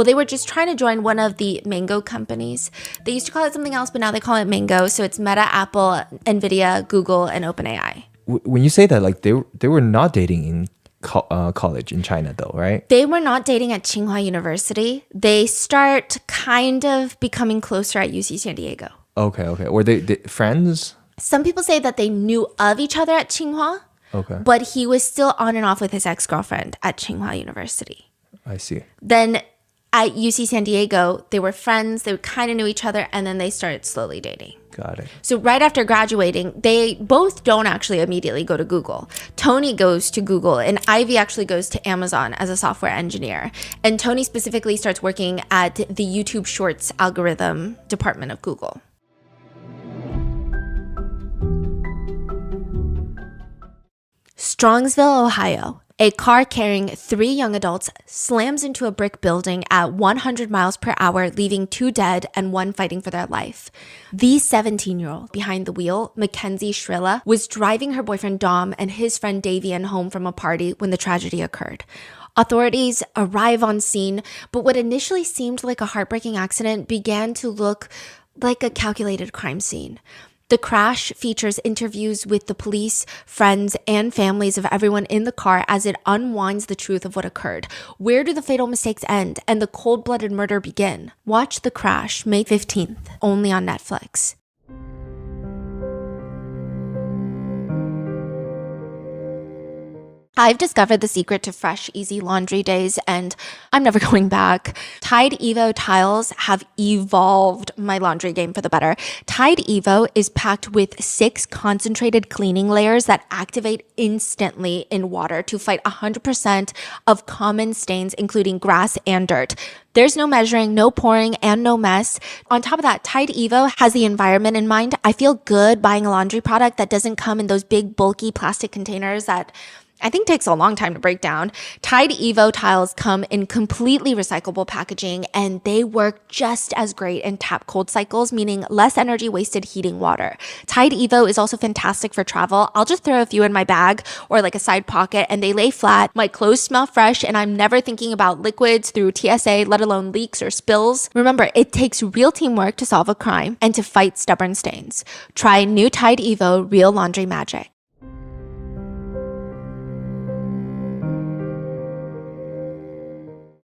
they were just trying to join one of the Mango companies. They used to call it something else, but now they call it Mango. So it's Meta, Apple, Nvidia, Google, and OpenAI. When you say that, like they were not dating in college in China though, right? They were not dating at Tsinghua University. They start kind of becoming closer at UC San Diego. Okay. Were they friends? Some people say that they knew of each other at Tsinghua. Okay. But he was still on and off with his ex-girlfriend at Tsinghua University. I see. Then at UC San Diego, they were friends. They kind of knew each other. And then they started slowly dating. Got it. So right after graduating, they both don't actually immediately go to Google. Tony goes to Google and Ivy actually goes to Amazon as a software engineer. And Tony specifically starts working at the YouTube Shorts algorithm department of Google. Strongsville, Ohio. A car carrying 3 young adults slams into a brick building at 100 miles per hour, leaving 2 dead and 1 fighting for their life. The 17-year-old behind the wheel, Mackenzie Shrilla, was driving her boyfriend Dom and his friend Davian home from a party when the tragedy occurred. Authorities arrive on scene, but what initially seemed like a heartbreaking accident began to look like a calculated crime scene. The crash features interviews with the police, friends, and families of everyone in the car as it unwinds the truth of what occurred. Where do the fatal mistakes end and the cold-blooded murder begin? Watch The Crash, May 15th, only on Netflix. I've discovered the secret to fresh, easy laundry days, and I'm never going back. Tide Evo tiles have evolved my laundry game for the better. Tide Evo is packed with 6 concentrated cleaning layers that activate instantly in water to fight 100% of common stains, including grass and dirt. There's no measuring, no pouring, and no mess. On top of that, Tide Evo has the environment in mind. I feel good buying a laundry product that doesn't come in those big, bulky plastic containers that I think takes a long time to break down. Tide Evo tiles come in completely recyclable packaging and they work just as great in tap cold cycles, meaning less energy wasted heating water. Tide Evo is also fantastic for travel. I'll just throw a few in my bag or like a side pocket and they lay flat. My clothes smell fresh and I'm never thinking about liquids through TSA, let alone leaks or spills. Remember, it takes real teamwork to solve a crime and to fight stubborn stains. Try new Tide Evo Real Laundry Magic.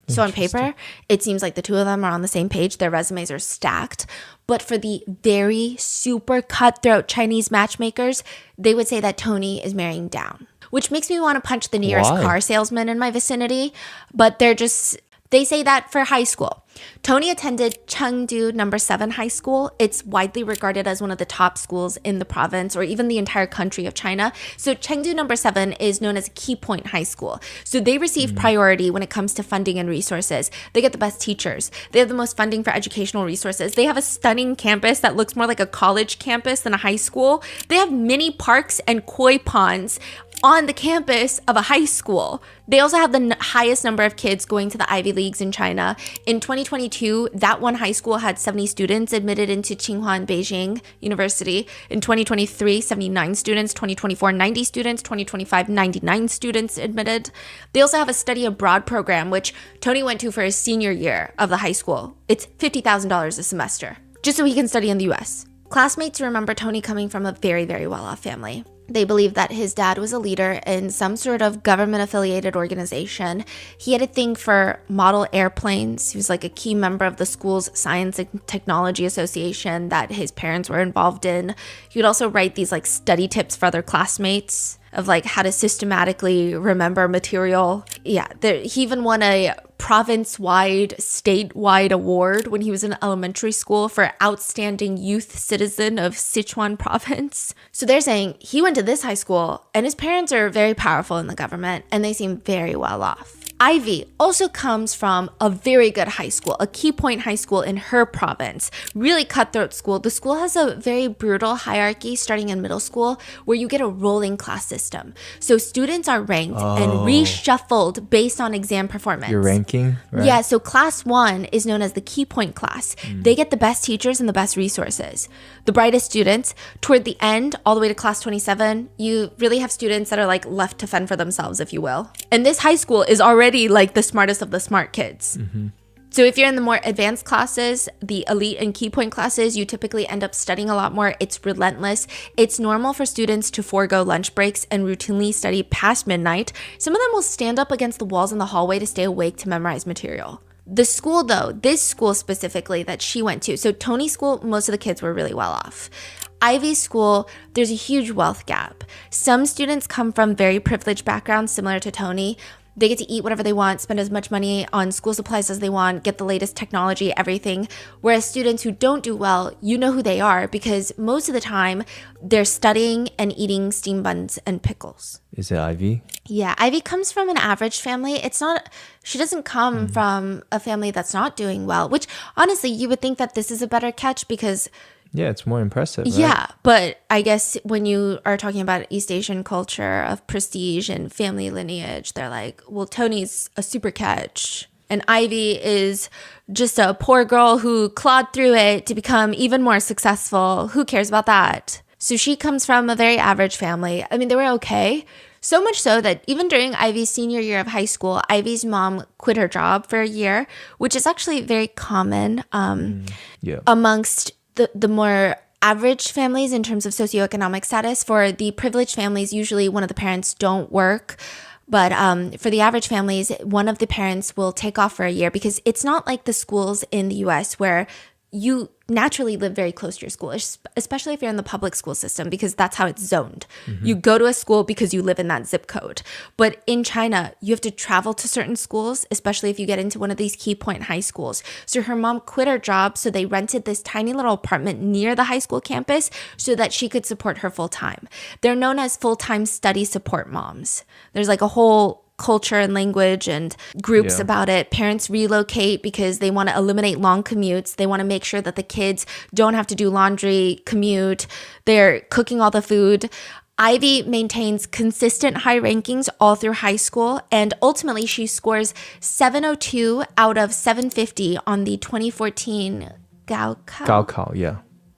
So on paper, it seems like the two of them are on the same page. Their resumes are stacked. But for the very super cutthroat Chinese matchmakers, they would say that Tony is marrying down, which makes me want to punch the nearest car salesman in my vicinity. But they're just They say that for high school, Tony attended Chengdu No. 7 High School. It's widely regarded as one of the top schools in the province or even the entire country of China. So Chengdu No. 7 is known as Key Point High School. So they receive priority when it comes to funding and resources. They get the best teachers. They have the most funding for educational resources. They have a stunning campus that looks more like a college campus than a high school. They have mini parks and koi ponds on the campus of a high school. They also have the highest number of kids going to the Ivy Leagues in China. In 2022, that one high school had 70 students admitted into Tsinghua and Beijing University. In 2023, 79 students. 2024, 90 students. 2025, 99 students admitted. They also have a study abroad program, which Tony went to for his senior year of the high school. It's $50,000 a semester, just so he can study in the US. Classmates remember Tony coming from a very, very well-off family. They believe that his dad was a leader in some sort of government-affiliated organization. He had a thing for model airplanes. He was like a key member of the school's Science and Technology Association that his parents were involved in. He would also write these like study tips for other classmates of like how to systematically remember material. Yeah, he even won a province-wide, statewide award when he was in elementary school for outstanding youth citizen of Sichuan province. So they're saying he went to this high school and his parents are very powerful in the government and they seem very well off. Ivy also comes from a very good high school, a Key Point High School in her province. Really cutthroat school. The school has a very brutal hierarchy starting in middle school where you get a rolling class system. So students are ranked and reshuffled based on exam performance. Your ranking, right? Yeah, so class 1 is known as the Key Point class. They get the best teachers and the best resources. The brightest students, toward the end, all the way to class 27, you really have students that are like left to fend for themselves, if you will. And this high school is already like the smartest of the smart kids. So if you're in the more advanced classes, the elite and key point classes, you typically end up studying a lot more. It's relentless. It's normal for students to forego lunch breaks and routinely study past midnight. Some of them will stand up against the walls in the hallway to stay awake to memorize material. The school though, this school specifically that she went to, so Tony's school, most of the kids were really well off. Ivy's school, there's a huge wealth gap. Some students come from very privileged backgrounds similar to Tony. They get to eat whatever they want, spend as much money on school supplies as they want, get the latest technology, everything. Whereas students who don't do well, you know who they are because most of the time they're studying and eating steam buns and pickles. Is it Ivy? Yeah, Ivy comes from an average family. She doesn't come from a family that's not doing well, which honestly, you would think that this is a better catch because yeah, it's more impressive, right? Yeah, but I guess when you are talking about East Asian culture of prestige and family lineage, they're like, well, Tony's a super catch. And Ivy is just a poor girl who clawed through it to become even more successful. Who cares about that? So she comes from a very average family. I mean, they were okay. So much so that even during Ivy's senior year of high school, Ivy's mom quit her job for a year, which is actually very common amongst the more average families in terms of socioeconomic status. For the privileged families, usually one of the parents don't work. But for the average families, one of the parents will take off for a year because it's not like the schools in the US where you naturally live very close to your school, especially if you're in the public school system, because that's how it's zoned. You go to a school because you live in that zip code. But in China, you have to travel to certain schools, especially if you get into one of these Key Point high schools. So her mom quit her job, so they rented this tiny little apartment near the high school campus so that she could support her full time. They're known as full-time study support moms. There's like a whole culture and language and groups about it. Parents relocate because they want to eliminate long commutes. They want to make sure that the kids don't have to do laundry, commute. They're cooking all the food. Ivy maintains consistent high rankings all through high school, and ultimately she scores 702 out of 750 on the 2014 Gaokao, yeah.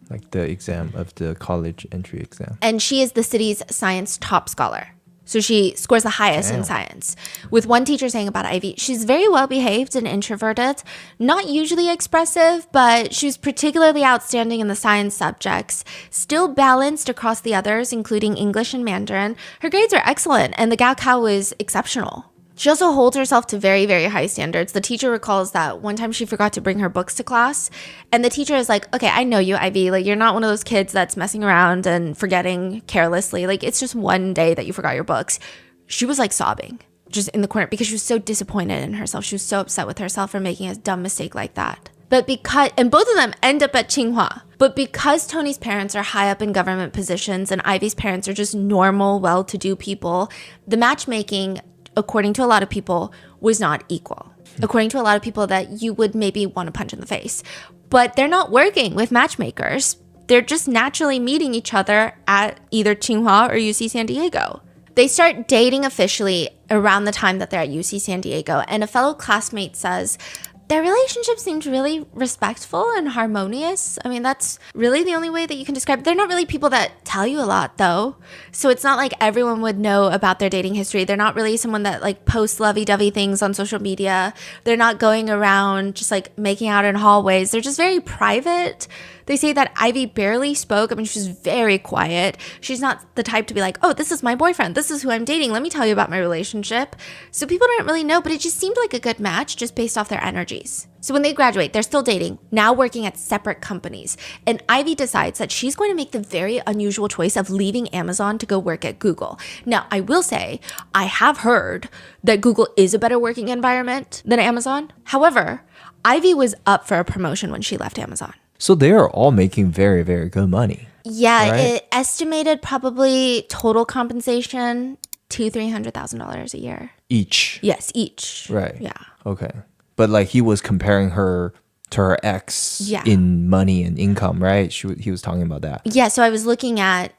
Like the exam of the college entry exam. And she is the city's science top scholar. So she scores the highest in science. With one teacher saying about Ivy, she's very well behaved and introverted, not usually expressive, but she was particularly outstanding in the science subjects, still balanced across the others, including English and Mandarin. Her grades are excellent, and the Gaokao was exceptional. She also holds herself to very, very high standards. The teacher recalls that one time she forgot to bring her books to class, and the teacher is like, okay, I know you, Ivy. Like, you're not one of those kids that's messing around and forgetting carelessly. Like, it's just one day that you forgot your books. She was like sobbing. just in the corner because she was so disappointed in herself. She was so upset with herself for making a dumb mistake like that. But and both of them end up at Tsinghua. But because Tony's parents are high up in government positions and Ivy's parents are just normal, well-to-do people, the matchmaking, according to a lot of people, was not equal. According to a lot of people that you would maybe want to punch in the face. But they're not working with matchmakers. They're just naturally meeting each other at either Tsinghua or UC San Diego. They start dating officially around the time that they're at UC San Diego. And a fellow classmate says, their relationship seemed really respectful and harmonious. I mean, that's really the only way that you can describe it. They're not really people that tell you a lot, though. So it's not like everyone would know about their dating history. They're not really someone that like posts lovey-dovey things on social media. They're not going around just like making out in hallways. They're just very private. They say that Ivy barely spoke. I mean, she's very quiet. She's not the type to be like, oh, this is my boyfriend. This is who I'm dating. Let me tell you about my relationship. So people don't really know, but it just seemed like a good match just based off their energies. So when they graduate, they're still dating, now working at separate companies. And Ivy decides that she's going to make the very unusual choice of leaving Amazon to go work at Google. Now, I will say, I have heard that Google is a better working environment than Amazon. However, Ivy was up for a promotion when she left Amazon. So they are all making very, very good money. Yeah, right? It estimated probably total compensation $200,000-$300,000 a year. Each? Yes, each. Right. Yeah. Okay. But like he was comparing her to her ex in money and income, right? He was talking about that. Yeah, so I was looking at,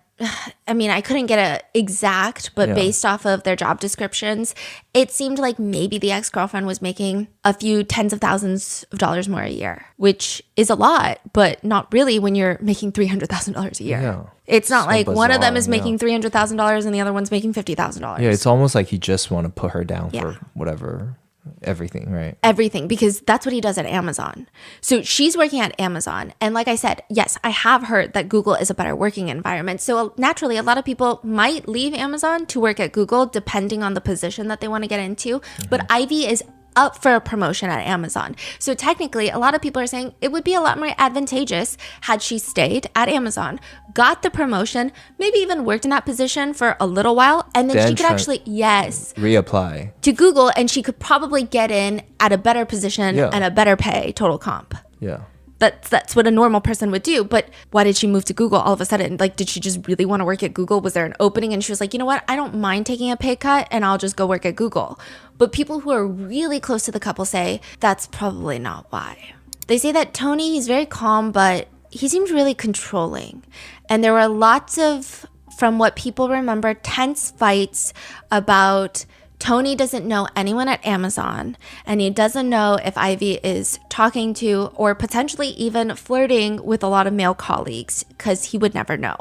I mean, I couldn't get a exact, but based off of their job descriptions, it seemed like maybe the ex-girlfriend was making a few tens of thousands of dollars more a year, which is a lot, but not really when you're making $300,000 a year. Yeah. It's not so like bizarre, one of them is making $300,000 and the other one's making $50,000. Yeah, it's almost like he just want to put her down for whatever. Everything, right? Everything, because that's what he does at Amazon. So she's working at Amazon. And like I said, yes, I have heard that Google is a better working environment. So naturally, a lot of people might leave Amazon to work at Google depending on the position that they want to get into. But Ivy is up for a promotion at Amazon. So technically, a lot of people are saying it would be a lot more advantageous had she stayed at Amazon, got the promotion, maybe even worked in that position for a little while, and then she could actually, reapply to Google, and she could probably get in at a better position and a better pay, total comp. Yeah. That's what a normal person would do. But why did she move to Google all of a sudden? Like, did she just really want to work at Google? Was there an opening? And she was like, you know what? I don't mind taking a pay cut and I'll just go work at Google. But people who are really close to the couple say that's probably not why. They say that Tony, he's very calm, but he seems really controlling. And there were lots of, from what people remember, tense fights about Tony doesn't know anyone at Amazon, and he doesn't know if Ivy is talking to or potentially even flirting with a lot of male colleagues because he would never know.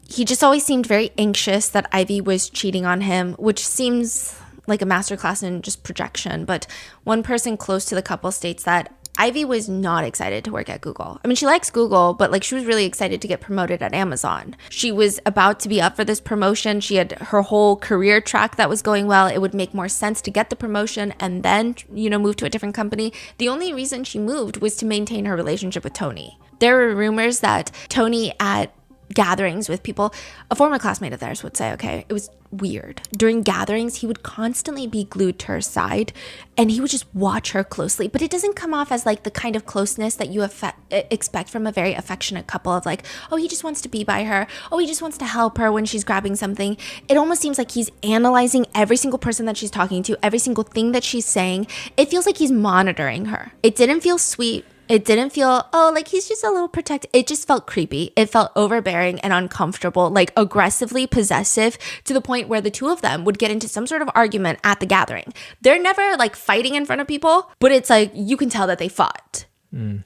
He just always seemed very anxious that Ivy was cheating on him, which seems like a masterclass in just projection. But one person close to the couple states that Ivy was not excited to work at Google. I mean, she likes Google, but like she was really excited to get promoted at Amazon. She was about to be up for this promotion. She had her whole career track that was going well. It would make more sense to get the promotion and then, move to a different company. The only reason she moved was to maintain her relationship with Tony. There were rumors that Tony at gatherings with people, a former classmate of theirs would say, okay, it was weird. During gatherings, he would constantly be glued to her side and he would just watch her closely. But it doesn't come off as like the kind of closeness that you expect from a very affectionate couple of like, oh, he just wants to be by her. Oh, he just wants to help her when she's grabbing something. It almost seems like he's analyzing every single person that she's talking to, every single thing that she's saying. It feels like he's monitoring her. It didn't feel sweet. It didn't feel, like he's just a little protective. It just felt creepy. It felt overbearing and uncomfortable, like aggressively possessive to the point where the two of them would get into some sort of argument at the gathering. They're never like fighting in front of people, but it's like you can tell that they fought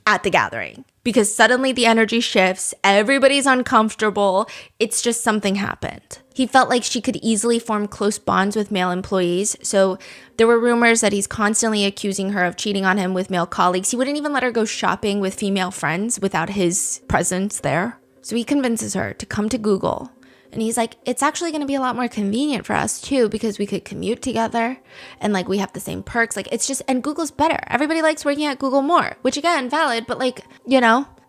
at the gathering because suddenly the energy shifts. Everybody's uncomfortable. It's just something happened. He felt like she could easily form close bonds with male employees. So there were rumors that he's constantly accusing her of cheating on him with male colleagues. He wouldn't even let her go shopping with female friends without his presence there. So he convinces her to come to Google. And he's like, it's actually going to be a lot more convenient for us too because we could commute together and like we have the same perks. Like it's just, and Google's better. Everybody likes working at Google more, which again, valid, but like,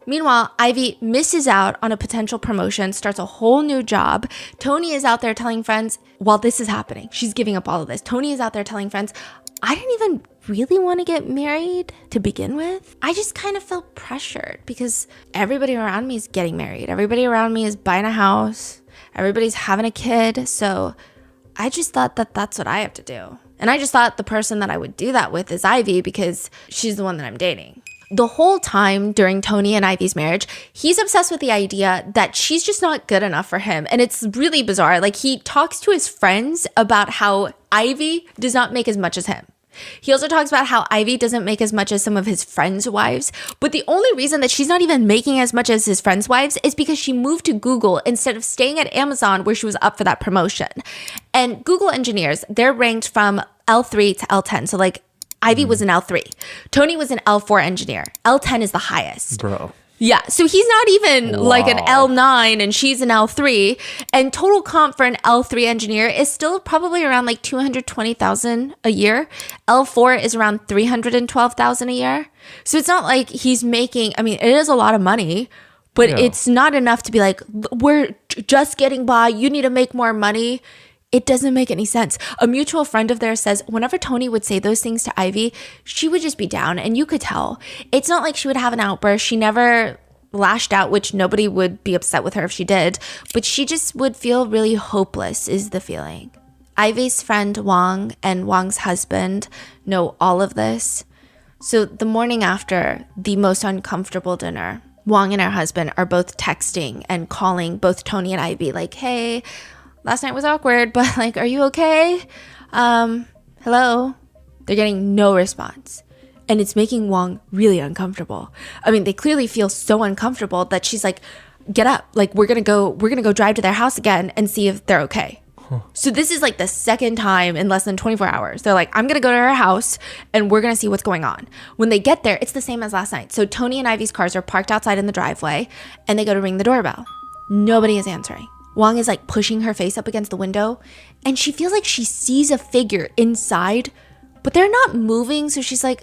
Meanwhile, Ivy misses out on a potential promotion, starts a whole new job. Tony is out there telling friends, while this is happening, she's giving up all of this. Tony is out there telling friends, I didn't even really want to get married to begin with. I just kind of felt pressured because everybody around me is getting married. Everybody around me is buying a house. Everybody's having a kid. So I just thought that that's what I have to do. And I just thought the person that I would do that with is Ivy because she's the one that I'm dating. The whole time during Tony and Ivy's marriage, he's obsessed with the idea that she's just not good enough for him. And it's really bizarre. Like, he talks to his friends about how Ivy does not make as much as him. He also talks about how Ivy doesn't make as much as some of his friends' wives. But the only reason that she's not even making as much as his friends' wives is because she moved to Google instead of staying at Amazon where she was up for that promotion. And Google engineers, they're ranked from L3 to L10. So like Ivy was an L3. Tony was an L4 engineer. L10 is the highest. Bro. Yeah, so he's not even like an L9 and she's an L3. And total comp for an L3 engineer is still probably around like $220,000 a year. L4 is around $312,000 a year. So it's not like he's making, I mean, it is a lot of money, but it's not enough to be like, we're just getting by. You need to make more money. It doesn't make any sense. A mutual friend of theirs says whenever Tony would say those things to Ivy, she would just be down, and you could tell. It's not like she would have an outburst. She never lashed out, which nobody would be upset with her if she did, but she just would feel really hopeless is the feeling. Ivy's friend Wang and Wang's husband know all of this. So the morning after the most uncomfortable dinner, Wang and her husband are both texting and calling both Tony and Ivy like, hey, last night was awkward, but like, are you okay? Hello? They're getting no response. And it's making Wang really uncomfortable. I mean, they clearly feel so uncomfortable that she's like, get up. Like, we're gonna go drive to their house again and see if they're okay. So this is like the second time in less than 24 hours. They're like, I'm gonna go to her house and we're gonna see what's going on. When they get there, it's the same as last night. So Tony and Ivy's cars are parked outside in the driveway and they go to ring the doorbell. Nobody is answering. Wang is like pushing her face up against the window and she feels like she sees a figure inside, but they're not moving. So she's like,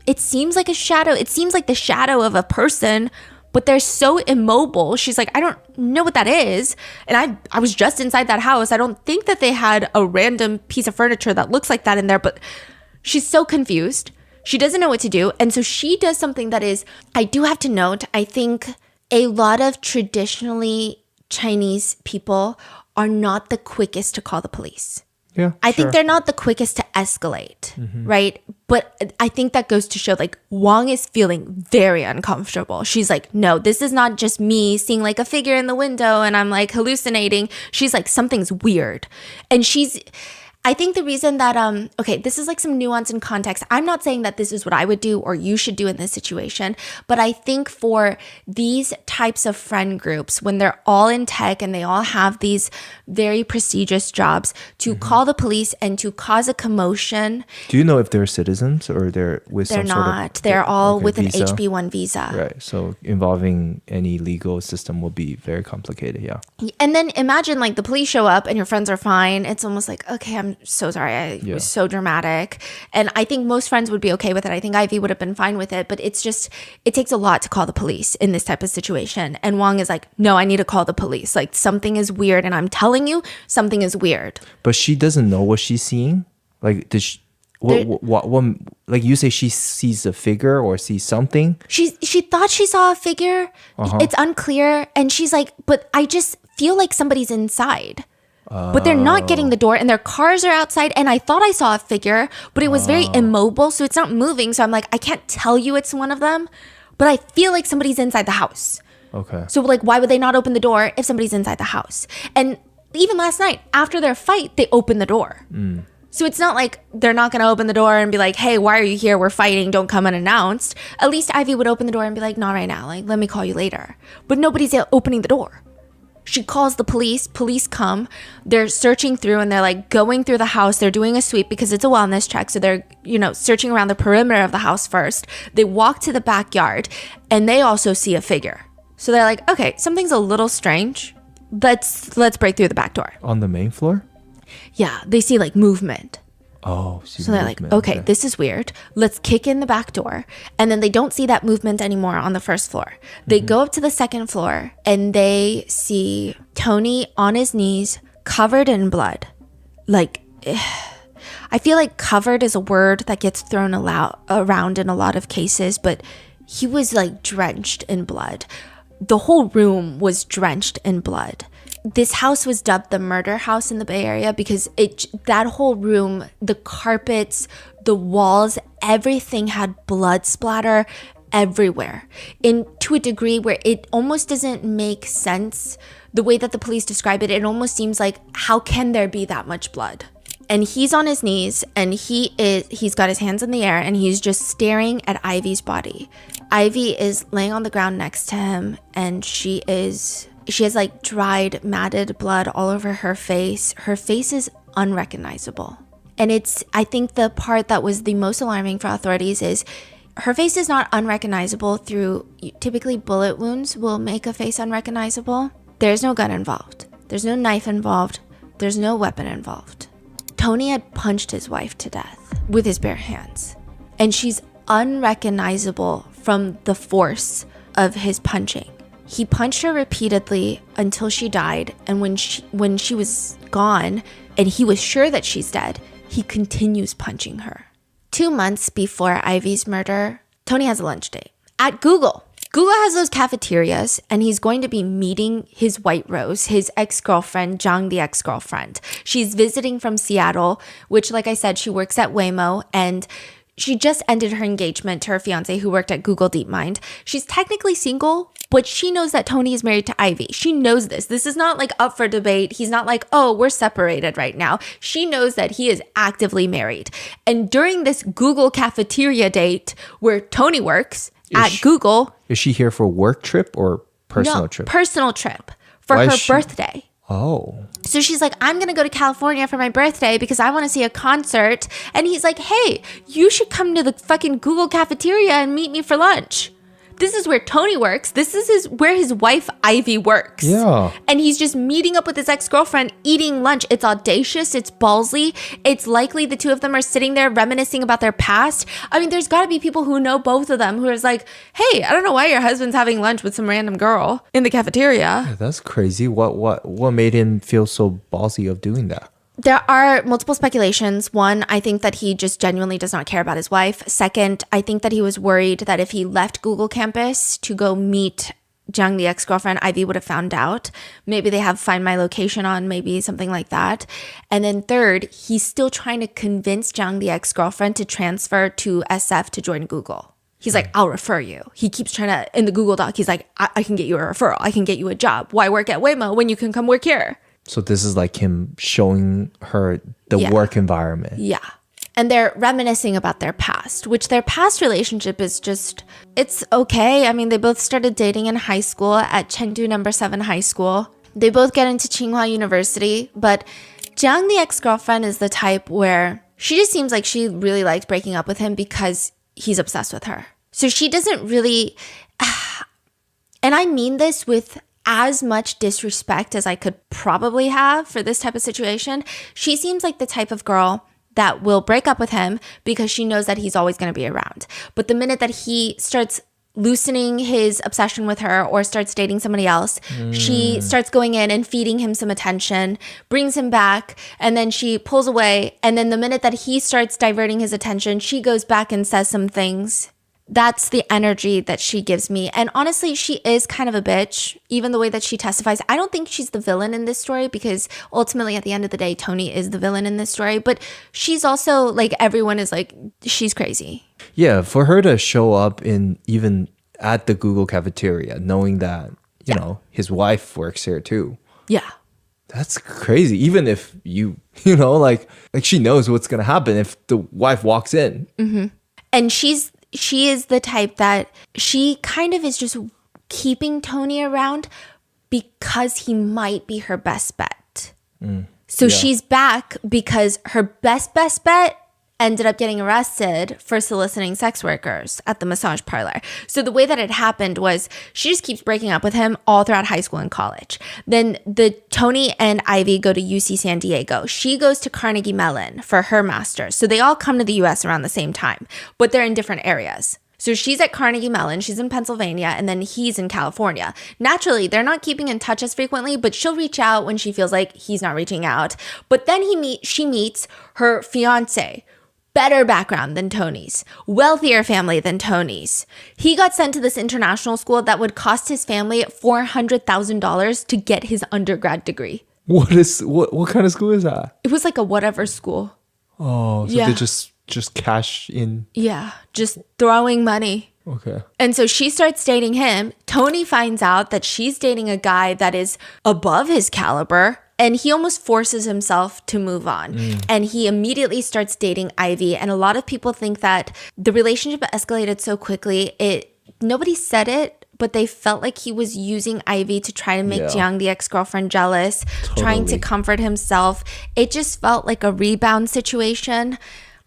it seems like a shadow. It seems like the shadow of a person, but they're so immobile. She's like, I don't know what that is. And I was just inside that house. I don't think that they had a random piece of furniture that looks like that in there, but she's so confused. She doesn't know what to do. And so she does something that is, I do have to note, I think a lot of traditionally Chinese people are not the quickest to call the police. Yeah, I think they're not the quickest to escalate, right? But I think that goes to show like Wang is feeling very uncomfortable. She's like, no, this is not just me seeing like a figure in the window and I'm like hallucinating. She's like, something's weird. And I think the reason that, okay, this is like some nuance and context. I'm not saying that this is what I would do or you should do in this situation, but I think for these types of friend groups, when they're all in tech and they all have these very prestigious jobs, to call the police and to cause a commotion. Do you know if they're citizens or they're with they're some sort of... not. They're all with visa? an HB1 visa. Right. So involving any legal system will be very complicated. Yeah. And then imagine like the police show up and your friends are fine. It's almost like, okay, I'm so sorry. I was so dramatic. And I think most friends would be okay with it. I think Ivy would have been fine with it. But it's just, it takes a lot to call the police in this type of situation. And Wang is like, no, I need to call the police. Like something is weird. And I'm telling you, something is weird. But she doesn't know what she's seeing? Like, does she... What, like you say she sees a figure or sees something? She thought she saw a figure. It's unclear. And she's like, but I just feel like somebody's inside. But they're not getting the door and their cars are outside. And I thought I saw a figure, but it was very immobile. So it's not moving. So I'm like, I can't tell you it's one of them, but I feel like somebody's inside the house. Okay. So like, why would they not open the door if somebody's inside the house? And even last night, after their fight, they opened the door. So it's not like they're not going to open the door and be like, hey, why are you here? We're fighting. Don't come unannounced. At least Ivy would open the door and be like, not right now. Like, let me call you later. But nobody's opening the door. She calls the police. Police come. They're searching through and they're like going through the house. They're doing a sweep because it's a wellness check. So they're, searching around the perimeter of the house first. They walk to the backyard and they also see a figure. So they're like, okay, something's a little strange. Let's break through the back door. On the main floor? Yeah, they see like movement. Oh, so they're like, okay, this is weird. Let's kick in the back door. And then they don't see that movement anymore on the first floor. They go up to the second floor and they see Tony on his knees, covered in blood. Like, I feel like covered is a word that gets thrown around in a lot of cases, but he was like drenched in blood. The whole room was drenched in blood. This house was dubbed the murder house in the Bay Area because that whole room, the carpets, the walls, everything had blood splatter everywhere, to a degree where it almost doesn't make sense. The way that the police describe it, it almost seems like, how can there be that much blood? And he's on his knees and he's got his hands in the air and he's just staring at Ivy's body. Ivy is laying on the ground next to him and she has like dried, matted blood all over her face. Her face is unrecognizable. And I think the part that was the most alarming for authorities is her face is not unrecognizable through, typically bullet wounds will make a face unrecognizable. There's no gun involved. There's no knife involved. There's no weapon involved. Tony had punched his wife to death with his bare hands. And she's unrecognizable from the force of his punching. He punched her repeatedly until she died. And when she was gone and he was sure that she's dead, he continues punching her. 2 months before Ivy's murder, Tony has a lunch date at Google. Google has those cafeterias and he's going to be meeting his white rose, his ex-girlfriend, Zhang, the ex-girlfriend. She's visiting from Seattle, which, like I said, she works at Waymo and she just ended her engagement to her fiance who worked at Google DeepMind. She's technically single, but she knows that Tony is married to Ivy. She knows this. This is not like up for debate. He's not like, oh, we're separated right now. She knows that he is actively married. And during this Google cafeteria date where Tony works at Google. Is she here for work trip or personal trip? Personal trip for her birthday. Oh. So she's like, I'm going to go to California for my birthday because I want to see a concert. And he's like, hey, you should come to the fucking Google cafeteria and meet me for lunch. This is where Tony works. This is where his wife, Ivy, works. Yeah. And he's just meeting up with his ex-girlfriend, eating lunch. It's audacious. It's ballsy. It's likely the two of them are sitting there reminiscing about their past. I mean, there's got to be people who know both of them who is like, hey, I don't know why your husband's having lunch with some random girl in the cafeteria. Yeah, that's crazy. What made him feel so ballsy of doing that? There are multiple speculations. One, I think that he just genuinely does not care about his wife. Second, I think that he was worried that if he left Google campus to go meet Zhang, the ex-girlfriend, Ivy would have found out. Maybe they have Find My Location on, maybe something like that. And then third, he's still trying to convince Zhang, the ex-girlfriend, to transfer to SF to join Google. He's like, I'll refer you. He keeps trying to, in the Google Doc, he's like, I can get you a referral. I can get you a job. Why work at Waymo when you can come work here? So this is like him showing her the work environment. Yeah. And they're reminiscing about their past, which their past relationship is just, it's okay. I mean, they both started dating in high school at Chengdu No. 7 High School. They both get into Tsinghua University, but Zhang, the ex-girlfriend, is the type where she just seems like she really likes breaking up with him because he's obsessed with her. So she doesn't really, and I mean this with as much disrespect as I could probably have for this type of situation. She seems like the type of girl that will break up with him because she knows that he's always going to be around. But the minute that he starts loosening his obsession with her or starts dating somebody else, she starts going in and feeding him some attention, brings him back, and then she pulls away. And then the minute that he starts diverting his attention, she goes back and says some things. That's the energy that she gives me. And honestly, she is kind of a bitch, even the way that she testifies. I don't think she's the villain in this story because ultimately at the end of the day, Tony is the villain in this story. But she's also like, everyone is like, she's crazy. Yeah, for her to show up in even at the Google cafeteria, knowing that, you know, his wife works here too. Yeah. That's crazy. Even if you know, like she knows what's going to happen if the wife walks in. Mm-hmm. And she is the type that she kind of is just keeping Tony around because he might be her best bet. So she's back because her best bet ended up getting arrested for soliciting sex workers at the massage parlor. So the way that it happened was she just keeps breaking up with him all throughout high school and college. Then Tony and Ivy go to UC San Diego. She goes to Carnegie Mellon for her master's. So they all come to the US around the same time, but they're in different areas. So she's at Carnegie Mellon, she's in Pennsylvania, and then he's in California. Naturally, they're not keeping in touch as frequently, but she'll reach out when she feels like he's not reaching out. But then she meets her fiance. Better background than Tony's, wealthier family than Tony's. He got sent to this international school that would cost his family $400,000 to get his undergrad degree. What kind of school is that? It was like a whatever school. Oh, so they just cash in. Yeah, just throwing money. Okay. And so she starts dating him. Tony finds out that she's dating a guy that is above his caliber. And he almost forces himself to move on. And he immediately starts dating Ivy. And a lot of people think that the relationship escalated so quickly. Nobody said it, but they felt like he was using Ivy to try to make Jiang, the ex-girlfriend, jealous, trying to comfort himself. It just felt like a rebound situation,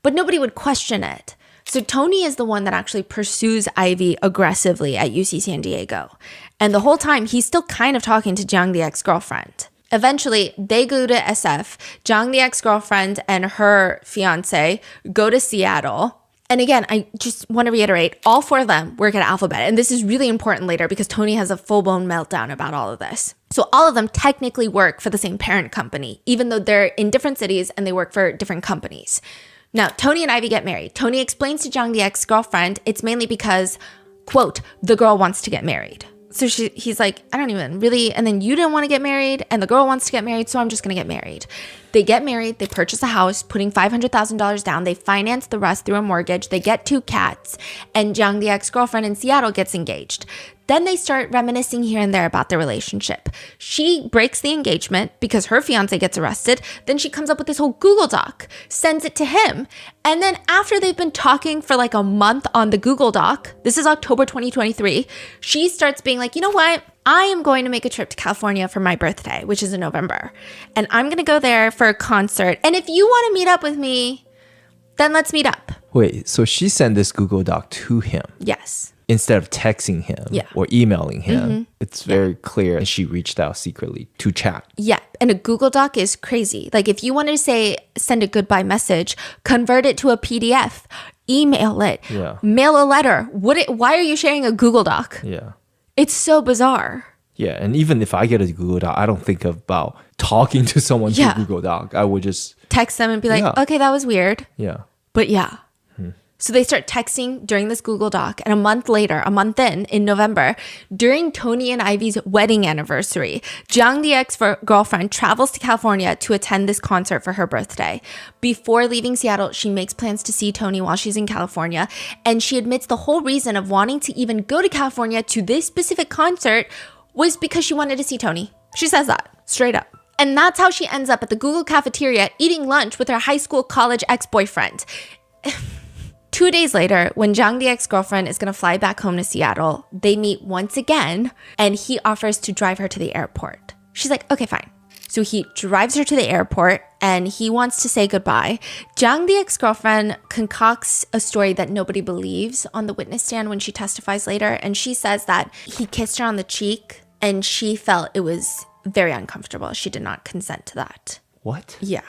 but nobody would question it. So Tony is the one that actually pursues Ivy aggressively at UC San Diego. And the whole time, he's still kind of talking to Jiang, the ex-girlfriend. Eventually, they go to SF. Jiang, the ex-girlfriend, and her fiance go to Seattle. And again, I just want to reiterate, all four of them work at Alphabet. And this is really important later because Tony has a full-blown meltdown about all of this. So all of them technically work for the same parent company, even though they're in different cities and they work for different companies. Now, Tony and Ivy get married. Tony explains to Jiang, the ex-girlfriend, it's mainly because, quote, the girl wants to get married. So he's like, I don't even really, and then you didn't want to get married, and the girl wants to get married, so I'm just going to get married. They get married, they purchase a house, putting $500,000 down, they finance the rest through a mortgage, they get 2 cats, and Jiang, the ex-girlfriend in Seattle, gets engaged. Then they start reminiscing here and there about their relationship. She breaks the engagement because her fiance gets arrested. Then she comes up with this whole Google Doc, sends it to him. And then after they've been talking for like a month on the Google Doc, this is October 2023, she starts being like, you know what? I am going to make a trip to California for my birthday, which is in November. And I'm going to go there for a concert. And if you want to meet up with me, then let's meet up. Wait, so she sent this Google Doc to him? Yes. Instead of texting him or emailing him, it's very clear. And she reached out secretly to chat. Yeah. And a Google Doc is crazy. Like if you wanted to send a goodbye message, convert it to a PDF, email it, mail a letter. Why are you sharing a Google Doc? Yeah. It's so bizarre. Yeah. And even if I get a Google Doc, I don't think about talking to someone through Google Doc. I would just text them and be like, okay, that was weird. Yeah. But yeah. So they start texting during this Google Doc. And a month in November, during Tony and Ivy's wedding anniversary, Jiang, the ex-girlfriend, travels to California to attend this concert for her birthday. Before leaving Seattle, she makes plans to see Tony while she's in California. And she admits the whole reason of wanting to even go to California to this specific concert was because she wanted to see Tony. She says that straight up. And that's how she ends up at the Google cafeteria eating lunch with her high school college ex-boyfriend. 2 days later, when Jiang, the ex-girlfriend, is going to fly back home to Seattle, they meet once again, and he offers to drive her to the airport. She's like, okay, fine. So he drives her to the airport, and he wants to say goodbye. Jiang, the ex-girlfriend, concocts a story that nobody believes on the witness stand when she testifies later, and she says that he kissed her on the cheek, and she felt it was very uncomfortable. She did not consent to that. What? Yeah.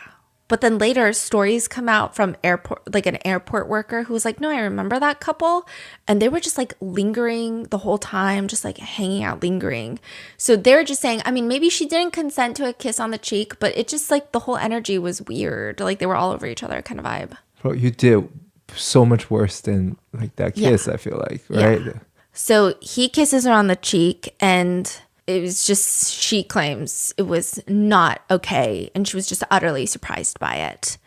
But then later, stories come out from an airport worker who was like, no, I remember that couple. And they were just like lingering the whole time, just like hanging out, lingering. So they're just saying, I mean, maybe she didn't consent to a kiss on the cheek, but it just like the whole energy was weird. Like they were all over each other kind of vibe. Bro, you did so much worse than like that kiss, I feel like, right? Yeah. So he kisses her on the cheek and it was just, she claims it was not okay. And she was just utterly surprised by it.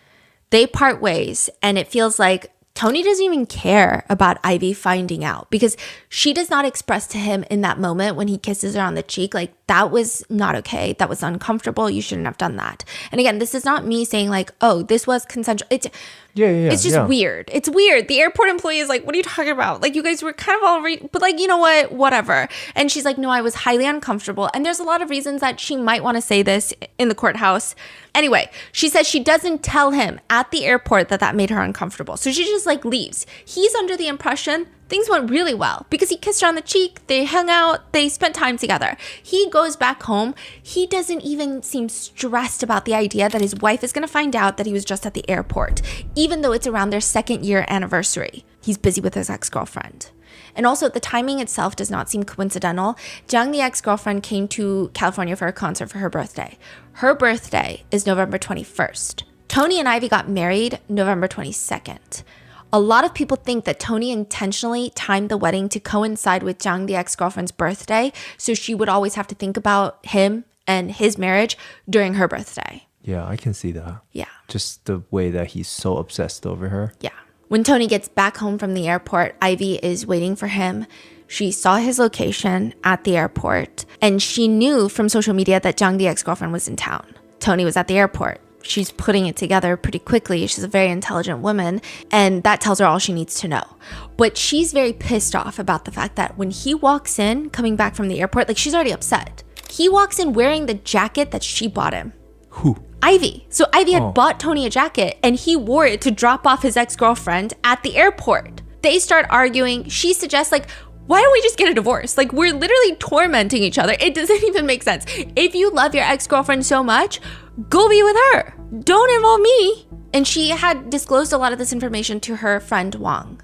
They part ways and it feels like Tony doesn't even care about Ivy finding out because she does not express to him in that moment when he kisses her on the cheek, like, that was not okay. That was uncomfortable. You shouldn't have done that. And again, this is not me saying like, oh, this was consensual. It's just weird. It's weird. The airport employee is like, what are you talking about? Like, you guys were kind of already, but like, you know what? Whatever. And she's like, no, I was highly uncomfortable. And there's a lot of reasons that she might want to say this in the courthouse. Anyway, she says she doesn't tell him at the airport that made her uncomfortable. So she just like leaves. He's under the impression things went really well because he kissed her on the cheek. They hung out. They spent time together. He goes back home. He doesn't even seem stressed about the idea that his wife is going to find out that he was just at the airport, even though it's around their 2nd-year anniversary. He's busy with his ex-girlfriend. And also, the timing itself does not seem coincidental. Jung, the ex-girlfriend, came to California for a concert for her birthday. Her birthday is November 21st. Tony and Ivy got married November 22nd. A lot of people think that Tony intentionally timed the wedding to coincide with Jung, the ex-girlfriend's birthday, so she would always have to think about him and his marriage during her birthday. Yeah, I can see that. Yeah. Just the way that he's so obsessed over her. Yeah. When Tony gets back home from the airport, Ivy is waiting for him. She saw his location at the airport, and she knew from social media that Jung, the ex-girlfriend, was in town. Tony was at the airport. She's putting it together pretty quickly. She's a very intelligent woman, and that tells her all she needs to know. But she's very pissed off about the fact that when he walks in, coming back from the airport, like, she's already upset. He walks in wearing the jacket that she bought him. Who? Ivy. So Ivy had bought Tony a jacket, and he wore it to drop off his ex-girlfriend at the airport. They start arguing. She suggests, like, why don't we just get a divorce? Like, we're literally tormenting each other. It doesn't even make sense. If you love your ex-girlfriend so much, go be with her. Don't involve me. And she had disclosed a lot of this information to her friend Wang.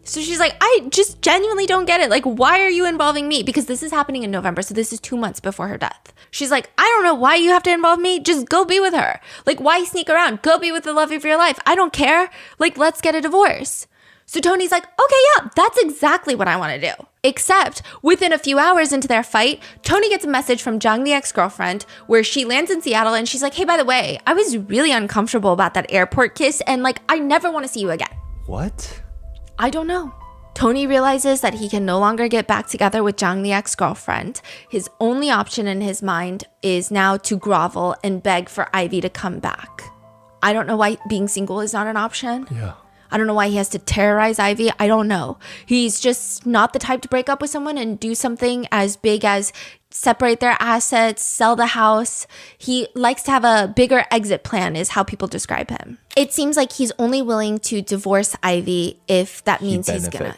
So she's like, I just genuinely don't get it. Like, why are you involving me? Because this is happening in November. So this is 2 months before her death. She's like, I don't know why you have to involve me. Just go be with her. Like, why sneak around? Go be with the love of your life. I don't care. Like, let's get a divorce. So Tony's like, okay, yeah, that's exactly what I want to do. Except within a few hours into their fight, Tony gets a message from Jung, the ex-girlfriend, where she lands in Seattle and she's like, hey, by the way, I was really uncomfortable about that airport kiss and like, I never want to see you again. What? I don't know. Tony realizes that he can no longer get back together with Jung, the ex-girlfriend. His only option in his mind is now to grovel and beg for Ivy to come back. I don't know why being single is not an option. Yeah. I don't know why he has to terrorize Ivy. I don't know. He's just not the type to break up with someone and do something as big as separate their assets, sell the house. He likes to have a bigger exit plan is how people describe him. It seems like he's only willing to divorce Ivy if that means he's gonna,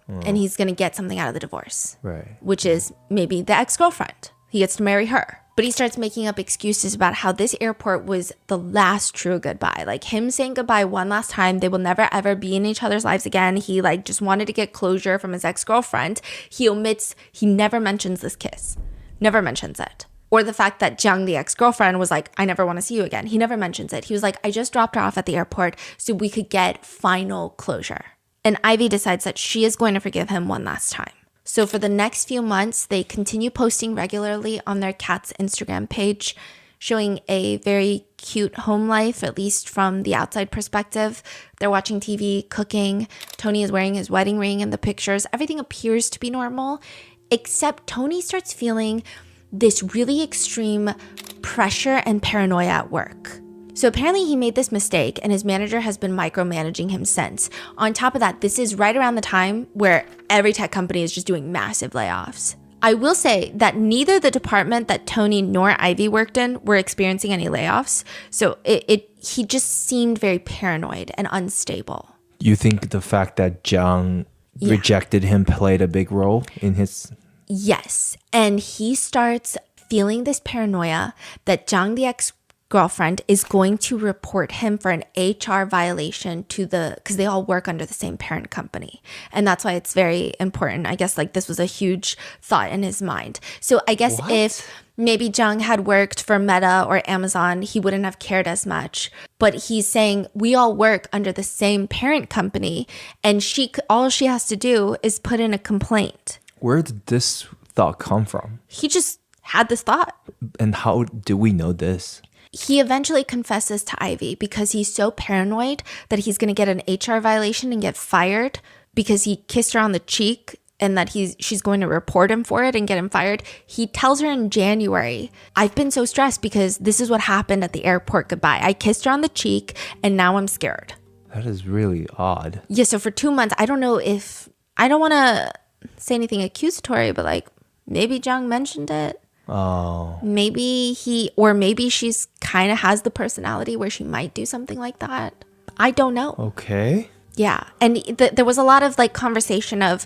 and he's gonna get something out of the divorce. Right. Which is maybe the ex-girlfriend. He gets to marry her. But he starts making up excuses about how this airport was the last true goodbye. Like him saying goodbye one last time. They will never ever be in each other's lives again. He like just wanted to get closure from his ex-girlfriend. He never mentions this kiss. Never mentions it. Or the fact that Jung, the ex-girlfriend, was like, I never want to see you again. He never mentions it. He was like, I just dropped her off at the airport so we could get final closure. And Ivy decides that she is going to forgive him one last time. So for the next few months, they continue posting regularly on their cat's Instagram page, showing a very cute home life, at least from the outside perspective. They're watching TV, cooking. Tony is wearing his wedding ring in the pictures. Everything appears to be normal, except Tony starts feeling this really extreme pressure and paranoia at work. So apparently he made this mistake and his manager has been micromanaging him since. On top of that, this is right around the time where every tech company is just doing massive layoffs. I will say that neither the department that Tony nor Ivy worked in were experiencing any layoffs. So he just seemed very paranoid and unstable. You think the fact that Jung rejected him played a big role in his... Yes. And he starts feeling this paranoia that Jung, the ex-girlfriend, is going to report him for an HR violation because they all work under the same parent company. And that's why it's very important. I guess like this was a huge thought in his mind. So I guess if maybe Jung had worked for Meta or Amazon, he wouldn't have cared as much. But he's saying we all work under the same parent company and all she has to do is put in a complaint. Where did this thought come from? He just had this thought. And how do we know this? he eventually confesses to Ivy because he's so paranoid that he's going to get an HR violation and get fired because he kissed her on the cheek and that she's going to report him for it and get him fired. He tells her in January, I've been so stressed because this is what happened at the airport goodbye. I kissed her on the cheek and now I'm scared. That is really odd. Yeah, so for 2 months, I don't know if, I don't want to say anything accusatory, but like maybe Jung mentioned it. Oh. Maybe maybe she's kind of has the personality where she might do something like that. I don't know. Okay. Yeah. And there was a lot of like conversation of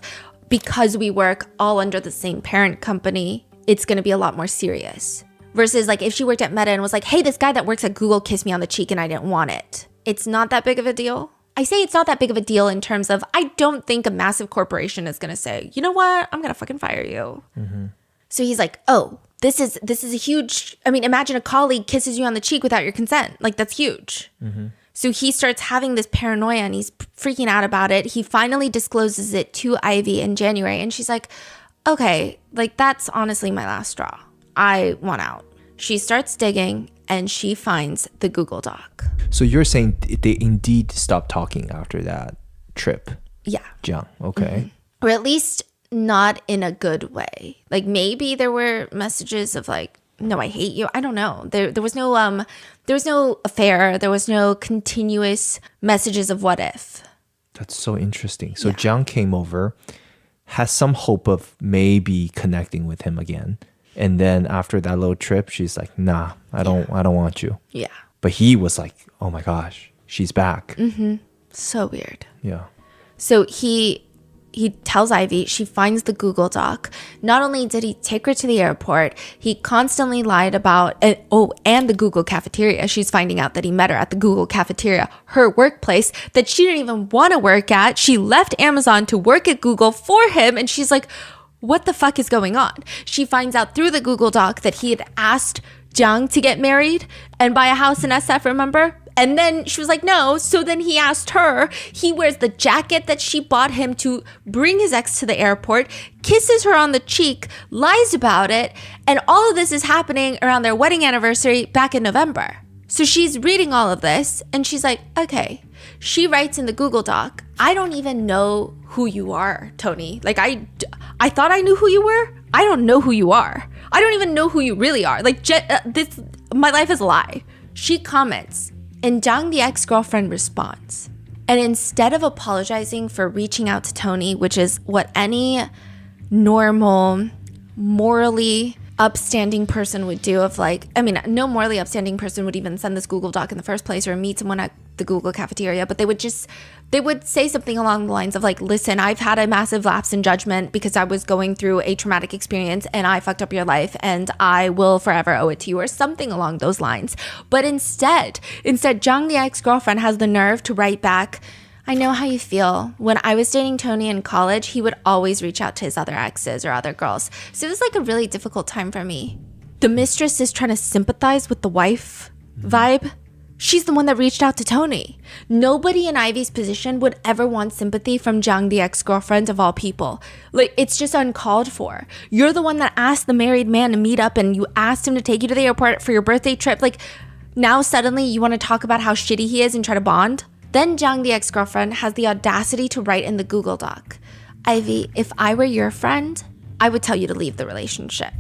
because we work all under the same parent company, it's going to be a lot more serious. Versus like if she worked at Meta and was like, hey, this guy that works at Google kissed me on the cheek and I didn't want it. It's not that big of a deal. I say it's not that big of a deal in terms of I don't think a massive corporation is going to say, you know what, I'm going to fucking fire you. Mm-hmm. So he's like, oh, this is a huge, I mean, imagine a colleague kisses you on the cheek without your consent. Like that's huge. Mm-hmm. So he starts having this paranoia and he's freaking out about it. He finally discloses it to Ivy in January and she's like, okay, like that's honestly my last straw. I want out. She starts digging and she finds the Google Doc. So you're saying they indeed stopped talking after that trip? Yeah. Jung, okay. Mm-hmm. Or at least not in a good way. Like maybe there were messages of like, no, I hate you. I don't know. There was no affair. There was no continuous messages of what if. That's so interesting. So yeah. Jung came over, has some hope of maybe connecting with him again. And then after that little trip, she's like, nah, I don't want you. Yeah. But he was like, oh my gosh, she's back. Mm-hmm. So weird. Yeah. So he tells Ivy, she finds the Google Doc. Not only did he take her to the airport, he constantly lied about, and the Google cafeteria. She's finding out that he met her at the Google cafeteria, her workplace that she didn't even want to work at. She left Amazon to work at Google for him. And she's like, what the fuck is going on? She finds out through the Google Doc that he had asked Jung to get married and buy a house in SF, remember? And then she was like, no. So then he asked her, he wears the jacket that she bought him to bring his ex to the airport, kisses her on the cheek, lies about it. And all of this is happening around their wedding anniversary back in November. So she's reading all of this and she's like, okay. She writes in the Google Doc, I don't even know who you are, Tony. Like I thought I knew who you were. I don't know who you are. I don't even know who you really are. Like my life is a lie. She comments. And Jung, the ex-girlfriend, responds. And instead of apologizing for reaching out to Tony, which is what any normal, morally upstanding person would do of like, I mean, no morally upstanding person would even send this Google Doc in the first place or meet someone at the Google cafeteria, but they would say something along the lines of like, listen, I've had a massive lapse in judgment because I was going through a traumatic experience and I fucked up your life and I will forever owe it to you, or something along those lines. But instead, Jung, the ex-girlfriend, has the nerve to write back, I know how you feel. When I was dating Tony in college, he would always reach out to his other exes or other girls. So it was like a really difficult time for me. The mistress is trying to sympathize with the wife vibe. She's the one that reached out to Tony. Nobody in Ivy's position would ever want sympathy from Jung, the ex-girlfriend of all people. Like, it's just uncalled for. You're the one that asked the married man to meet up and you asked him to take you to the airport for your birthday trip. Like, now suddenly you want to talk about how shitty he is and try to bond? Then Jung, the ex-girlfriend, has the audacity to write in the Google Doc, Ivy, if I were your friend, I would tell you to leave the relationship.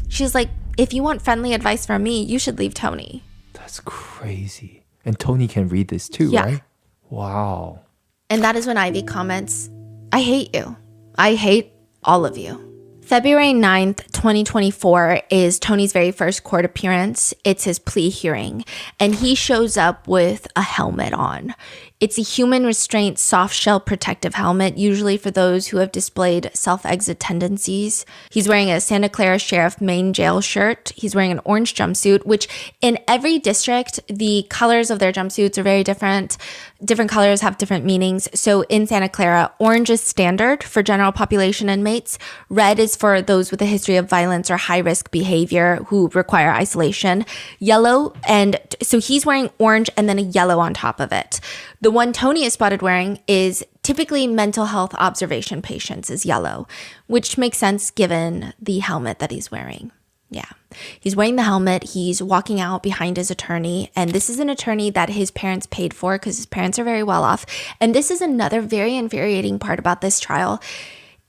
She's like, if you want friendly advice from me, you should leave Tony. That's crazy. And Tony can read this too, yeah. Right? Wow. And that is when Ivy comments, I hate you. I hate all of you. February 9th, 2024 is Tony's very first court appearance. It's his plea hearing, and he shows up with a helmet on. It's a human restraint soft shell protective helmet, usually for those who have displayed self-exit tendencies. He's wearing a Santa Clara Sheriff Main Jail shirt. He's wearing an orange jumpsuit, which in every district, the colors of their jumpsuits are very different. Different colors have different meanings. So in Santa Clara, orange is standard for general population inmates. Red is for those with a history of violence or high-risk behavior who require isolation. Yellow, and so he's wearing orange and then a yellow on top of it. The one Tony is spotted wearing is typically mental health observation patients is yellow, which makes sense given the helmet that he's wearing. Yeah. He's wearing the helmet. He's walking out behind his attorney. And this is an attorney that his parents paid for because his parents are very well off. And this is another very infuriating part about this trial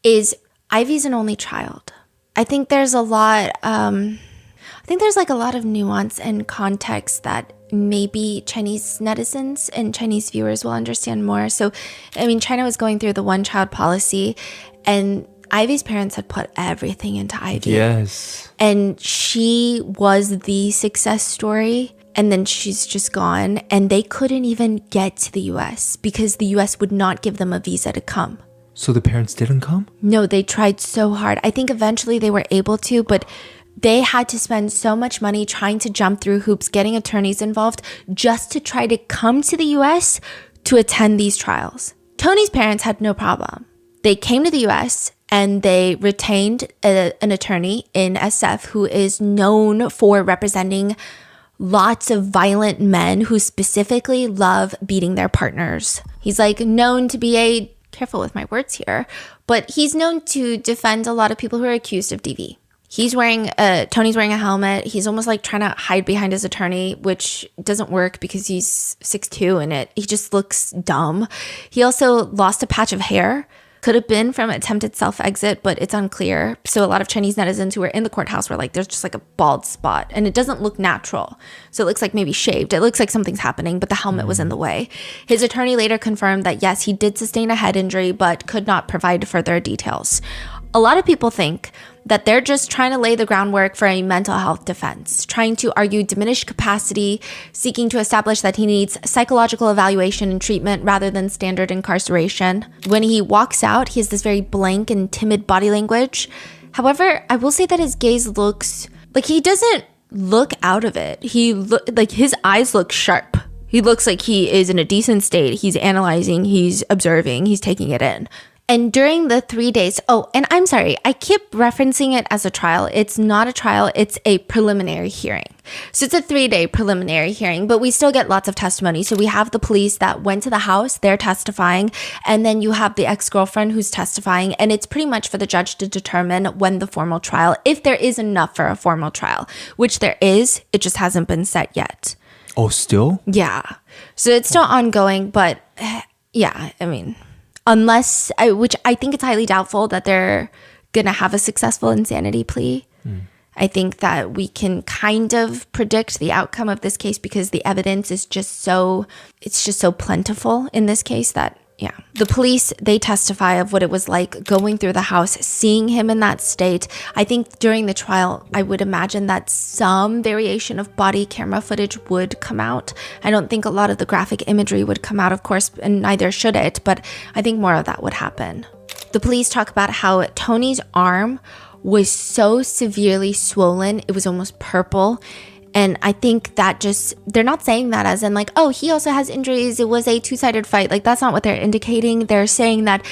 is Ivy's an only child. I think there's a lot, like a lot of nuance and context that maybe Chinese netizens and Chinese viewers will understand more. So, I mean, China was going through the one-child policy, and Ivy's parents had put everything into Ivy. Yes. And she was the success story. And then she's just gone. And they couldn't even get to the US because the US would not give them a visa to come. So the parents didn't come? No, they tried so hard. I think eventually they were able to, but they had to spend so much money trying to jump through hoops, getting attorneys involved just to try to come to the US to attend these trials. Tony's parents had no problem. They came to the US and they retained an attorney in SF who is known for representing lots of violent men who specifically love beating their partners. He's like known to be careful with my words here, but he's known to defend a lot of people who are accused of DV. Tony's wearing a helmet. He's almost like trying to hide behind his attorney, which doesn't work because he's 6'2" and he just looks dumb. He also lost a patch of hair. Could have been from attempted self-exit, but it's unclear. So a lot of Chinese netizens who were in the courthouse were like, there's just like a bald spot and it doesn't look natural. So it looks like maybe shaved. It looks like something's happening, but the helmet was in the way. His attorney later confirmed that yes, he did sustain a head injury, but could not provide further details. A lot of people think that they're just trying to lay the groundwork for a mental health defense, trying to argue diminished capacity, seeking to establish that he needs psychological evaluation and treatment rather than standard incarceration. When he walks out, he has this very blank and timid body language. However, I will say that his gaze looks like he doesn't look out of it. His eyes look sharp. He looks like he is in a decent state. He's analyzing, he's observing, he's taking it in. And during the 3 days, and I'm sorry, I keep referencing it as a trial. It's not a trial, it's a preliminary hearing. So it's a 3-day preliminary hearing, but we still get lots of testimony. So we have the police that went to the house, they're testifying, and then you have the ex-girlfriend who's testifying, and it's pretty much for the judge to determine when the formal trial, if there is enough for a formal trial, which there is, it just hasn't been set yet. Oh, still? Yeah. So it's still ongoing, but yeah, I mean, which I think it's highly doubtful that they're going to have a successful insanity plea. I think that we can kind of predict the outcome of this case because the evidence is just so plentiful in this case that, yeah. The police, they testify of what it was like going through the house, seeing him in that state. I think during the trial, I would imagine that some variation of body camera footage would come out. I don't think a lot of the graphic imagery would come out, of course, and neither should it, but I think more of that would happen. The police talk about how Tony's arm was so severely swollen, it was almost purple. And I think that they're not saying that as in like, oh, he also has injuries, it was a two-sided fight. Like, that's not what they're indicating. They're saying that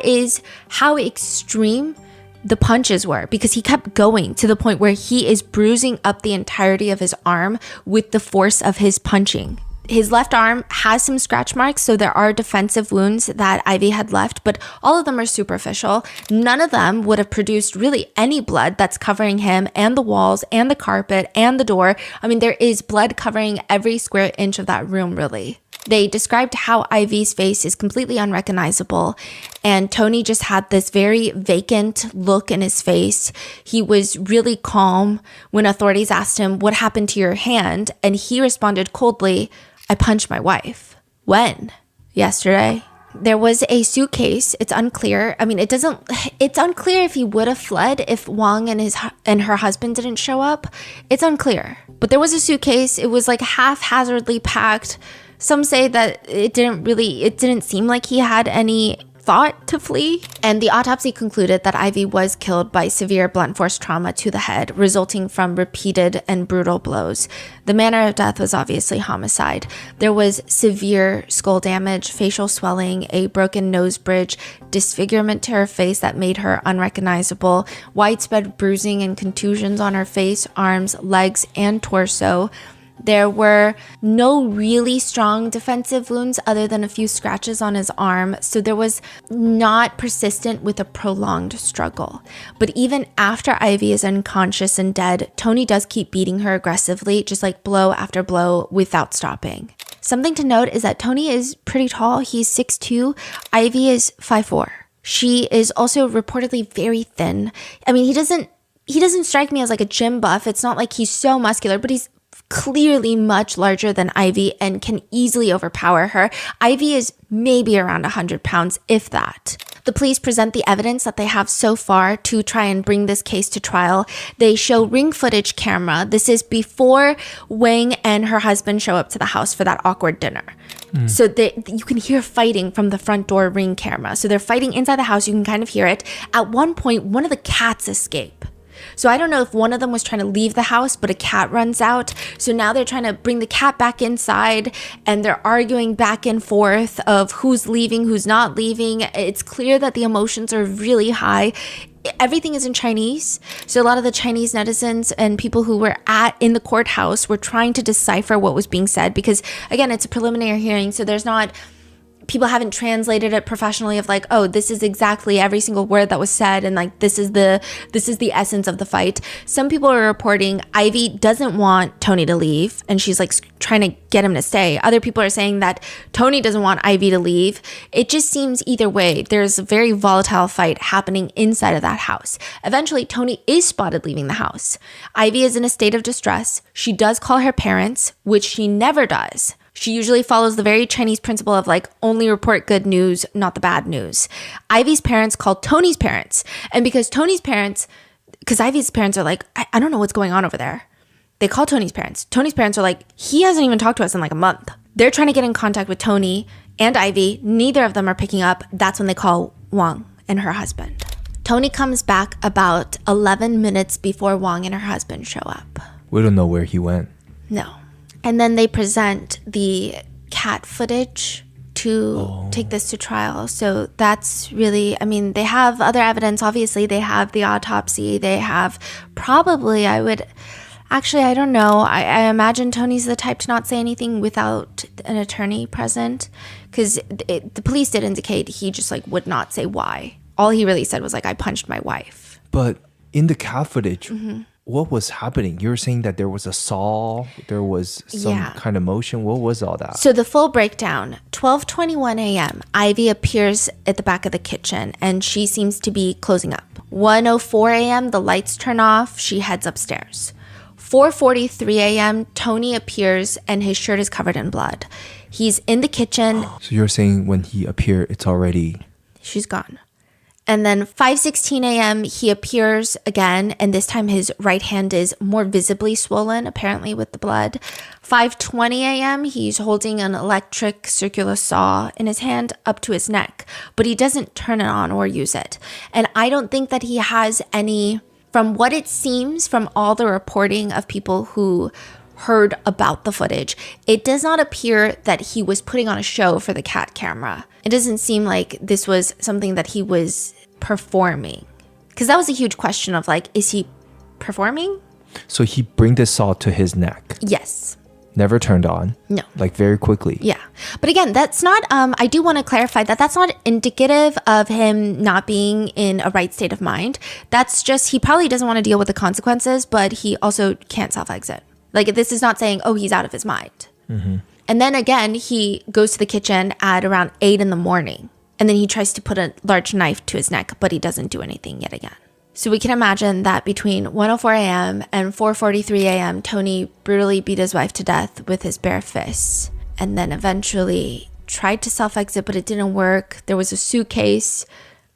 is how extreme the punches were because he kept going to the point where he is bruising up the entirety of his arm with the force of his punching. His left arm has some scratch marks, so there are defensive wounds that Ivy had left, but all of them are superficial. None of them would have produced really any blood that's covering him and the walls and the carpet and the door. I mean, there is blood covering every square inch of that room, really. They described how Ivy's face is completely unrecognizable, and Tony just had this very vacant look in his face. He was really calm when authorities asked him, "What happened to your hand?" And he responded coldly, "I punched my wife." When? Yesterday. There was a suitcase. It's unclear. I mean, it's unclear if he would have fled if Wang and her husband didn't show up. It's unclear. But there was a suitcase. It was like haphazardly packed. Some say that it didn't seem like he had any thought to flee. And the autopsy concluded that Ivy was killed by severe blunt force trauma to the head, resulting from repeated and brutal blows. The manner of death was obviously homicide. There was severe skull damage, facial swelling, a broken nose bridge, disfigurement to her face that made her unrecognizable, widespread bruising and contusions on her face, arms, legs, and torso. There were no really strong defensive wounds other than a few scratches on his arm, so there was not persistent with a prolonged struggle. But even after Ivy is unconscious and dead, Tony does keep beating her aggressively, just like blow after blow without stopping. Something to note is that Tony is pretty tall. He's 6'2". Ivy is 5'4". She is also reportedly very thin. I mean, he doesn't strike me as like a gym buff. It's not like he's so muscular, but he's clearly much larger than Ivy and can easily overpower her. Ivy is maybe around 100 pounds, if that. The police present the evidence that they have so far to try and bring this case to trial. They show ring footage camera. This is before Wang and her husband show up to the house for that awkward dinner. So you can hear fighting from the front door ring camera. So they're fighting inside the house. You can kind of hear it. At one point, one of the cats escape. So I don't know if one of them was trying to leave the house, but a cat runs out. So now they're trying to bring the cat back inside, and they're arguing back and forth of who's leaving, who's not leaving. It's clear that the emotions are really high. Everything is in Chinese. So a lot of the Chinese netizens and people who were in the courthouse were trying to decipher what was being said because, again, it's a preliminary hearing. So people haven't translated it professionally of like, oh, this is exactly every single word that was said and like this is the essence of the fight. Some people are reporting Ivy doesn't want Tony to leave and she's like trying to get him to stay. Other people are saying that Tony doesn't want Ivy to leave. It just seems either way, there's a very volatile fight happening inside of that house. Eventually, Tony is spotted leaving the house. Ivy is in a state of distress. She does call her parents, which she never does. She usually follows the very Chinese principle of like only report good news, not the bad news. Ivy's parents called Tony's parents. And because Ivy's parents are like, I don't know what's going on over there. They call Tony's parents. Tony's parents are like, he hasn't even talked to us in like a month. They're trying to get in contact with Tony and Ivy. Neither of them are picking up. That's when they call Wang and her husband. Tony comes back about 11 minutes before Wang and her husband show up. We don't know where he went. No. And then they present the cat footage to take this to trial. So that's really, I mean, they have other evidence. Obviously, they have the autopsy. They have probably, I don't know. I imagine Tony's the type to not say anything without an attorney present because the police did indicate he just like would not say why. All he really said was like, I punched my wife. But in the cat footage, what was happening? You were saying that there was a saw, there was some kind of motion. What was all that? So the full breakdown, 12:21 a.m., Ivy appears at the back of the kitchen and she seems to be closing up. 1:04 a.m., the lights turn off. She heads upstairs. 4:43 a.m., Tony appears and his shirt is covered in blood. He's in the kitchen. So you're saying when he appeared, it's already... She's gone. And then 5:16 a.m., he appears again, and this time his right hand is more visibly swollen, apparently with the blood. 5:20 a.m., he's holding an electric circular saw in his hand up to his neck, but he doesn't turn it on or use it. And I don't think that he has any, from what it seems from all the reporting of people who heard about the footage, it does not appear that he was putting on a show for the cat camera. It doesn't seem like this was something that he was performing, because that was a huge question of like, is he performing? So he bring the saw to his neck. Yes. Never turned on. No. Like very quickly. Yeah. But again, that's not, I do want to clarify that that's not indicative of him not being in a right state of mind. That's just, he probably doesn't want to deal with the consequences, but he also can't self-exit. Like this is not saying, oh, he's out of his mind. And then again, he goes to the kitchen at around 8 in the morning. And then he tries to put a large knife to his neck, but he doesn't do anything yet again. So we can imagine that between 1:04 a.m. and 4:43 a.m., Tony brutally beat his wife to death with his bare fists. And then eventually tried to self-exit, but it didn't work. There was a suitcase.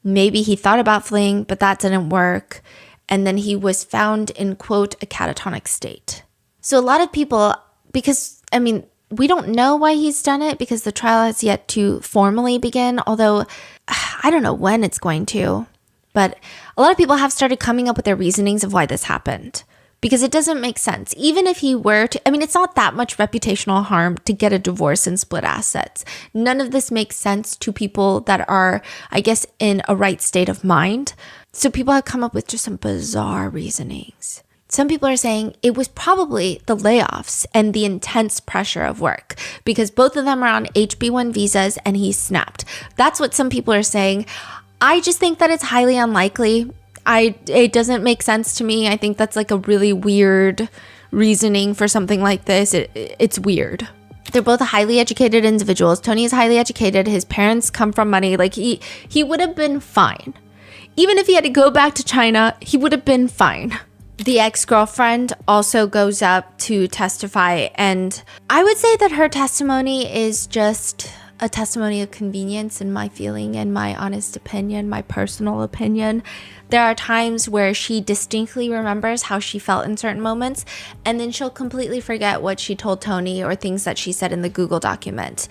Maybe he thought about fleeing, but that didn't work. And then he was found in, quote, a catatonic state. So a lot of people, because, I mean, we don't know why he's done it because the trial has yet to formally begin, although I don't know when it's going to. But a lot of people have started coming up with their reasonings of why this happened because it doesn't make sense. Even if he were to, I mean, it's not that much reputational harm to get a divorce and split assets. None of this makes sense to people that are, I guess, in a right state of mind. So people have come up with just some bizarre reasonings. Some people are saying it was probably the layoffs and the intense pressure of work because both of them are on HB1 visas and he snapped. That's what some people are saying. I just think that it's highly unlikely. It doesn't make sense to me. I think that's like a really weird reasoning for something like this. It's weird. They're both highly educated individuals. Tony is highly educated. His parents come from money. Like he would have been fine. Even if he had to go back to China, he would have been fine. The ex-girlfriend also goes up to testify, and I would say that her testimony is just a testimony of convenience in my feeling and my honest opinion, my personal opinion. There are times where she distinctly remembers how she felt in certain moments, and then she'll completely forget what she told Tony or things that she said in the Google document.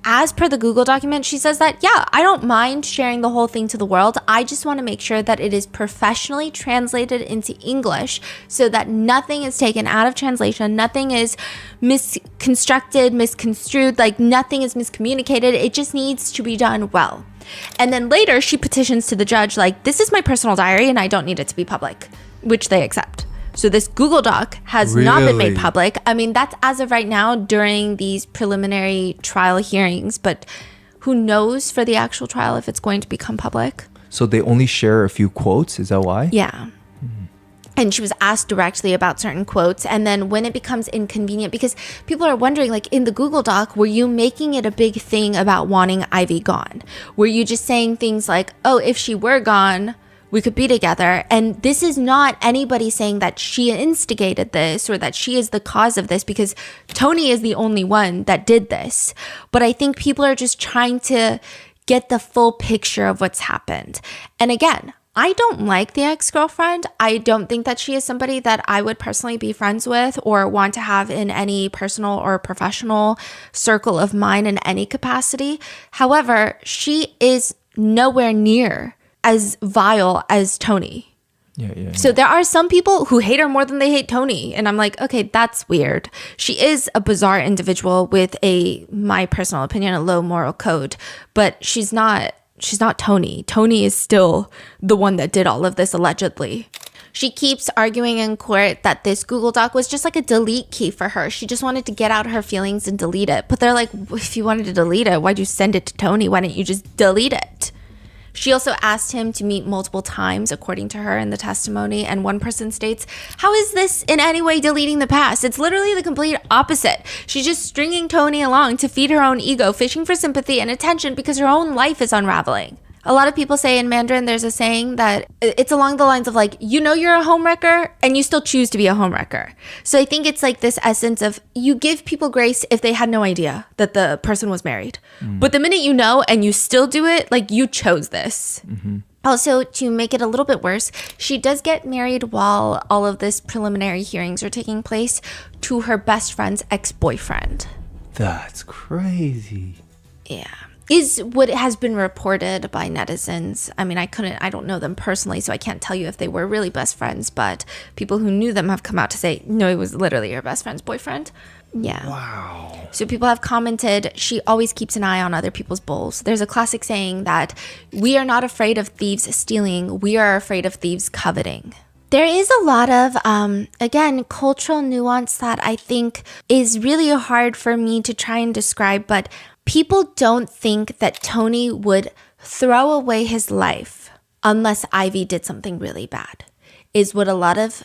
As per the Google document, she says that, yeah, I don't mind sharing the whole thing to the world. I just want to make sure that it is professionally translated into English so that nothing is taken out of translation, nothing is misconstructed, misconstrued, like nothing is miscommunicated. It just needs to be done well. And then later she petitions to the judge like, this is my personal diary and I don't need it to be public, which they accept. So this Google Doc has not been made public. I mean, that's as of right now during these preliminary trial hearings, but who knows for the actual trial if it's going to become public. So they only share a few quotes? Is that why? Yeah. And she was asked directly about certain quotes. And then when it becomes inconvenient, because people are wondering, like in the Google Doc, were you making it a big thing about wanting Ivy gone? Were you just saying things like, oh, if she were gone, we could be together? And this is not anybody saying that she instigated this or that she is the cause of this, because Tony is the only one that did this. But I think people are just trying to get the full picture of what's happened. And again, I don't like the ex-girlfriend. I don't think that she is somebody that I would personally be friends with or want to have in any personal or professional circle of mine in any capacity. However, she is nowhere near as vile as Tony. Yeah. So there are some people who hate her more than they hate Tony. And I'm like, okay, that's weird. She is a bizarre individual with my personal opinion, a low moral code, but she's not Tony. Tony is still the one that did all of this allegedly. She keeps arguing in court that this Google Doc was just like a delete key for her. She just wanted to get out her feelings and delete it. But they're like, if you wanted to delete it, why'd you send it to Tony? Why didn't you just delete it? She also asked him to meet multiple times, according to her in the testimony. And one person states, how is this in any way deleting the past? It's literally the complete opposite. She's just stringing Tony along to feed her own ego, fishing for sympathy and attention because her own life is unraveling. A lot of people say in Mandarin, there's a saying that it's along the lines of like, you know you're a homewrecker and you still choose to be a homewrecker. So I think it's like this essence of you give people grace if they had no idea that the person was married. But the minute you know and you still do it, like you chose this. Also, to make it a little bit worse, she does get married while all of this preliminary hearings are taking place to her best friend's ex-boyfriend. That's crazy. Yeah. Is what has been reported by netizens. I mean, I don't know them personally, so I can't tell you if they were really best friends, but people who knew them have come out to say, no, it was literally her best friend's boyfriend. Yeah. Wow. So people have commented, she always keeps an eye on other people's bowls. There's a classic saying that we are not afraid of thieves stealing, we are afraid of thieves coveting. There is a lot of, again, cultural nuance that I think is really hard for me to try and describe, but people don't think that Tony would throw away his life unless Ivy did something really bad, is what a lot of,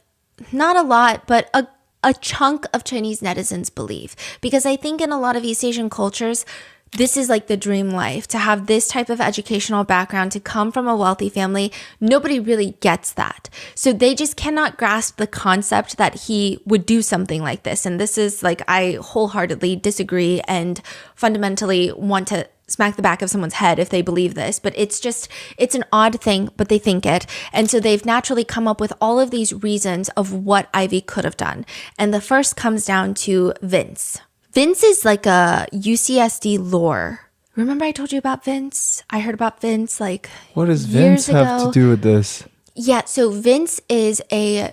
not a lot, but a chunk of Chinese netizens believe. Because I think in a lot of East Asian cultures, this is like the dream life, to have this type of educational background, to come from a wealthy family. Nobody really gets that. So they just cannot grasp the concept that he would do something like this. And this is like, I wholeheartedly disagree and fundamentally want to smack the back of someone's head if they believe this, but it's an odd thing, but they think it. And so they've naturally come up with all of these reasons of what Ivy could have done. And the first comes down to Vince. Vince is like a UCSD lore. Remember I told you about Vince? I heard about Vince like what does Vince have to do with this? Yeah, so Vince is I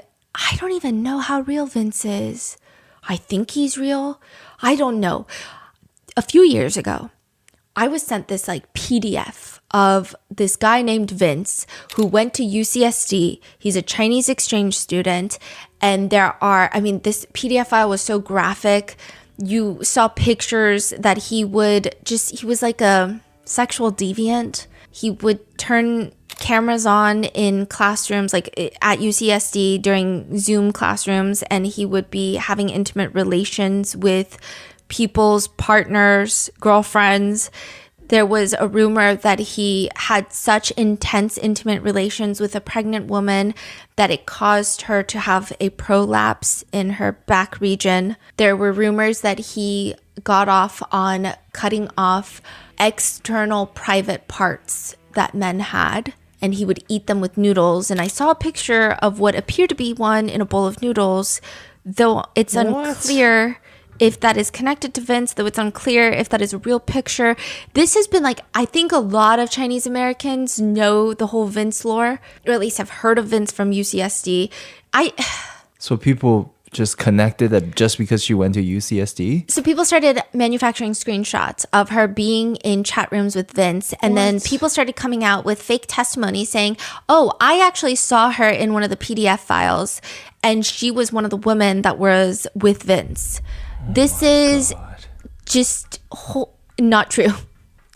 don't even know how real Vince is. I think he's real. I don't know. A few years ago, I was sent this like PDF of this guy named Vince who went to UCSD. He's a Chinese exchange student. And this PDF file was so graphic. You saw pictures that he was like a sexual deviant. He would turn cameras on in classrooms, like at UCSD during Zoom classrooms, and he would be having intimate relations with people's partners, girlfriends. There was a rumor that he had such intense intimate relations with a pregnant woman that it caused her to have a prolapse in her back region. There were rumors that he got off on cutting off external private parts that men had, and he would eat them with noodles. And I saw a picture of what appeared to be one in a bowl of noodles, though it's unclear if that is connected to Vince, though it's unclear if that is a real picture. This has been I think a lot of Chinese Americans know the whole Vince lore, or at least have heard of Vince from UCSD. So people just connected that just because she went to UCSD? So people started manufacturing screenshots of her being in chat rooms with Vince. And then people started coming out with fake testimony saying, oh, I actually saw her in one of the PDF files, and she was one of the women that was with Vince. This is just not true.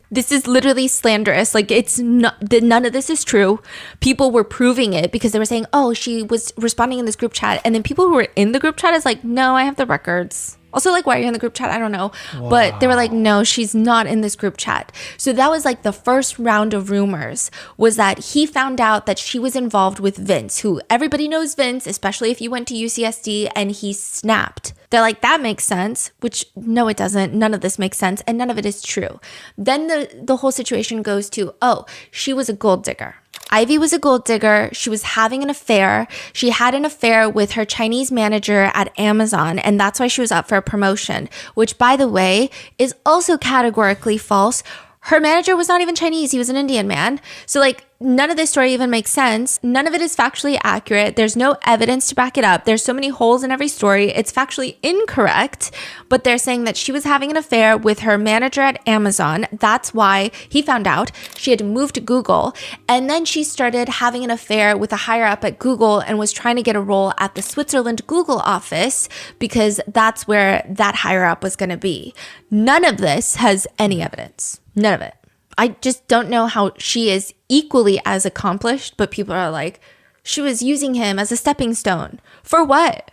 This is literally slanderous. It's not, none of this is true. People were proving it because they were saying, oh, she was responding in this group chat. And then people who were in the group chat is like, no, I have the records. Also, why are you in the group chat? I don't know. Wow. But they were like, no, she's not in this group chat. So that was the first round of rumors, was that he found out that she was involved with Vince, who everybody knows Vince, especially if you went to UCSD, and he snapped. They're like, that makes sense, which no, it doesn't. None of this makes sense, and none of it is true. Then the whole situation goes to, oh, she was a gold digger. Ivy was a gold digger. She was having an affair. She had an affair with her Chinese manager at Amazon, and that's why she was up for a promotion, which, by the way, is also categorically false. Her manager was not even Chinese. He was an Indian man. So none of this story even makes sense. None of it is factually accurate. There's no evidence to back it up. There's so many holes in every story. It's factually incorrect, but they're saying that she was having an affair with her manager at Amazon. That's why he found out. She had to move to Google, and then she started having an affair with a higher up at Google and was trying to get a role at the Switzerland Google office because that's where that higher up was going to be. None of this has any evidence. None of it. I just don't know how she is equally as accomplished, but people are like, she was using him as a stepping stone. For what?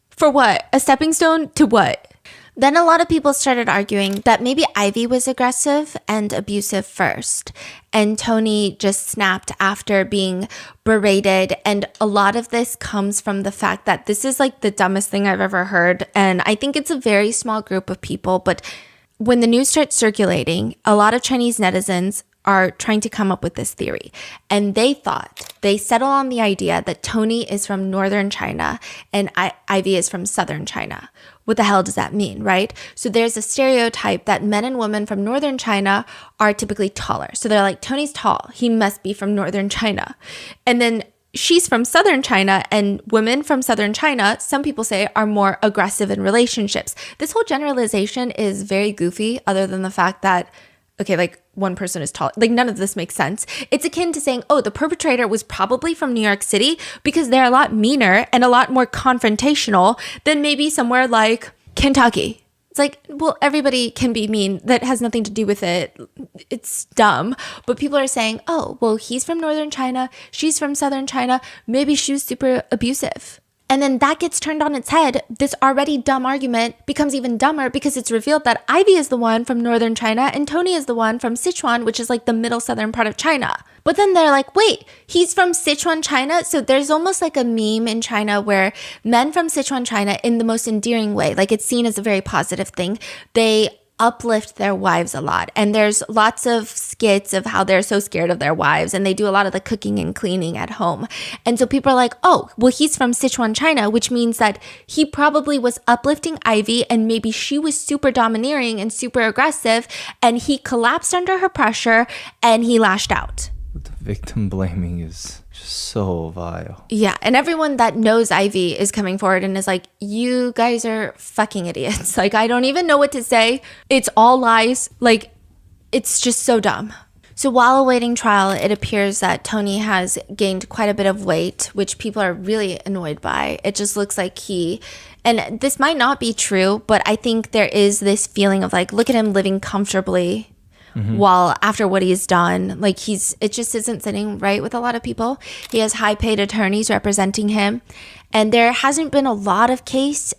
For what? A stepping stone to what? Then a lot of people started arguing that maybe Ivy was aggressive and abusive first, and Tony just snapped after being berated. And a lot of this comes from the fact that this is the dumbest thing I've ever heard. And I think it's a very small group of people, but when the news starts circulating, a lot of Chinese netizens are trying to come up with this theory. And they settle on the idea that Tony is from northern China and Ivy is from southern China. What the hell does that mean, right? So there's a stereotype that men and women from northern China are typically taller. So they're like, Tony's tall. He must be from northern China. And then she's from southern China, and women from southern China, some people say, are more aggressive in relationships. This whole generalization is very goofy, other than the fact that, okay, one person is tall. None of this makes sense. It's akin to saying, oh, the perpetrator was probably from New York City because they're a lot meaner and a lot more confrontational than maybe somewhere like Kentucky. It's well, everybody can be mean. That has nothing to do with it. It's dumb. But people are saying, oh, well, he's from northern China. She's from southern China. Maybe she was super abusive. And then that gets turned on its head. This already dumb argument becomes even dumber because it's revealed that Ivy is the one from northern China and Tony is the one from Sichuan, which is the middle southern part of China. But then they're like, wait, he's from Sichuan, China? So there's almost a meme in China where men from Sichuan, China, in the most endearing way, it's seen as a very positive thing, they uplift their wives a lot. And there's lots of skits of how they're so scared of their wives, and they do a lot of the cooking and cleaning at home. And so people are like, oh, well, he's from Sichuan, China, which means that he probably was uplifting Ivy, and maybe she was super domineering and super aggressive, and he collapsed under her pressure and he lashed out. The victim blaming is just so vile. Yeah, and everyone that knows Ivy is coming forward and is like, you guys are fucking idiots. I don't even know what to say. It's all lies. It's just so dumb. So while awaiting trial, it appears that Tony has gained quite a bit of weight, which people are really annoyed by. It just looks like and this might not be true, but I think there is this feeling of like, look at him living comfortably while after what he's done. Like it just isn't sitting right with a lot of people. He has high paid attorneys representing him. And there hasn't been a lot of press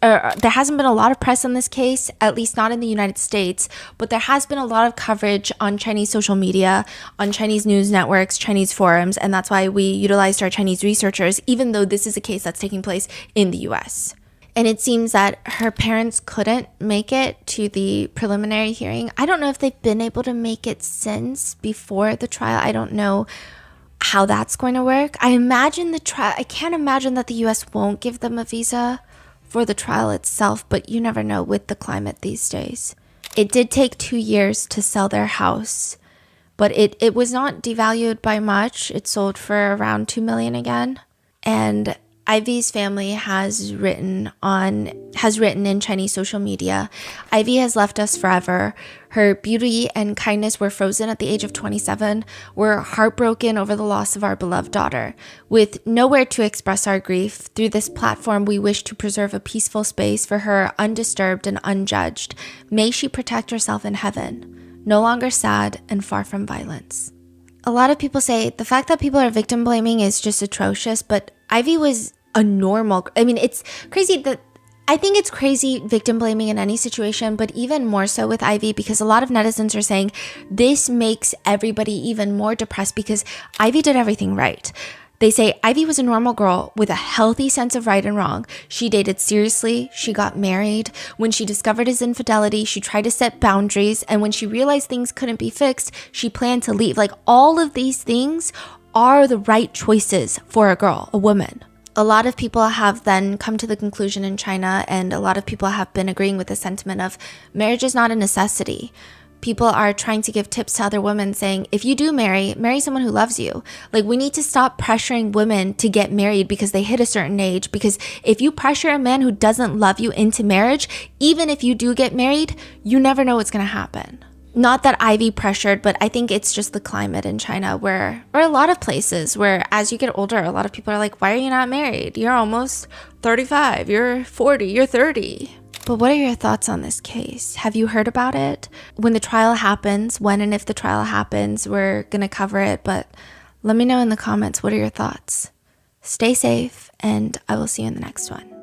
on this case, at least not in the United States, but there has been a lot of coverage on Chinese social media, on Chinese news networks, Chinese forums, and that's why we utilized our Chinese researchers, even though this is a case that's taking place in the US. And it seems that her parents couldn't make it to the preliminary hearing. I don't know if they've been able to make it since before the trial. I don't know how that's going to work. I can't imagine that the US won't give them a visa for the trial itself, but you never know with the climate these days. It did take 2 years to sell their house, but it was not devalued by much. It sold for around $2 million again. And Ivy's family has written in Chinese social media, Ivy has left us forever. Her beauty and kindness were frozen at the age of 27. We're heartbroken over the loss of our beloved daughter. With nowhere to express our grief, through this platform we wish to preserve a peaceful space for her, undisturbed and unjudged. May she protect herself in heaven, no longer sad and far from violence. A lot of people say the fact that people are victim blaming is just atrocious, but Ivy was it's crazy that I think it's crazy victim blaming in any situation, but even more so with Ivy, because a lot of netizens are saying this makes everybody even more depressed because Ivy did everything right. They say Ivy was a normal girl with a healthy sense of right and wrong. She dated seriously. She got married. When she discovered his infidelity, she tried to set boundaries. And when she realized things couldn't be fixed, she planned to leave. Like, all of these things are the right choices for a girl, a woman. A lot of people have then come to the conclusion in China, and a lot of people have been agreeing with the sentiment of marriage is not a necessity. People are trying to give tips to other women saying, if you do marry someone who loves you. Like, we need to stop pressuring women to get married because they hit a certain age. Because if you pressure a man who doesn't love you into marriage, even if you do get married, you never know what's going to happen. Not that Ivy pressured, but I think it's just the climate in China or a lot of places where as you get older, a lot of people are like, why are you not married? You're almost 35, you're 40, you're 30. But what are your thoughts on this case? Have you heard about it? When the trial happens, when and if the trial happens, we're going to cover it. But let me know in the comments, what are your thoughts? Stay safe, and I will see you in the next one.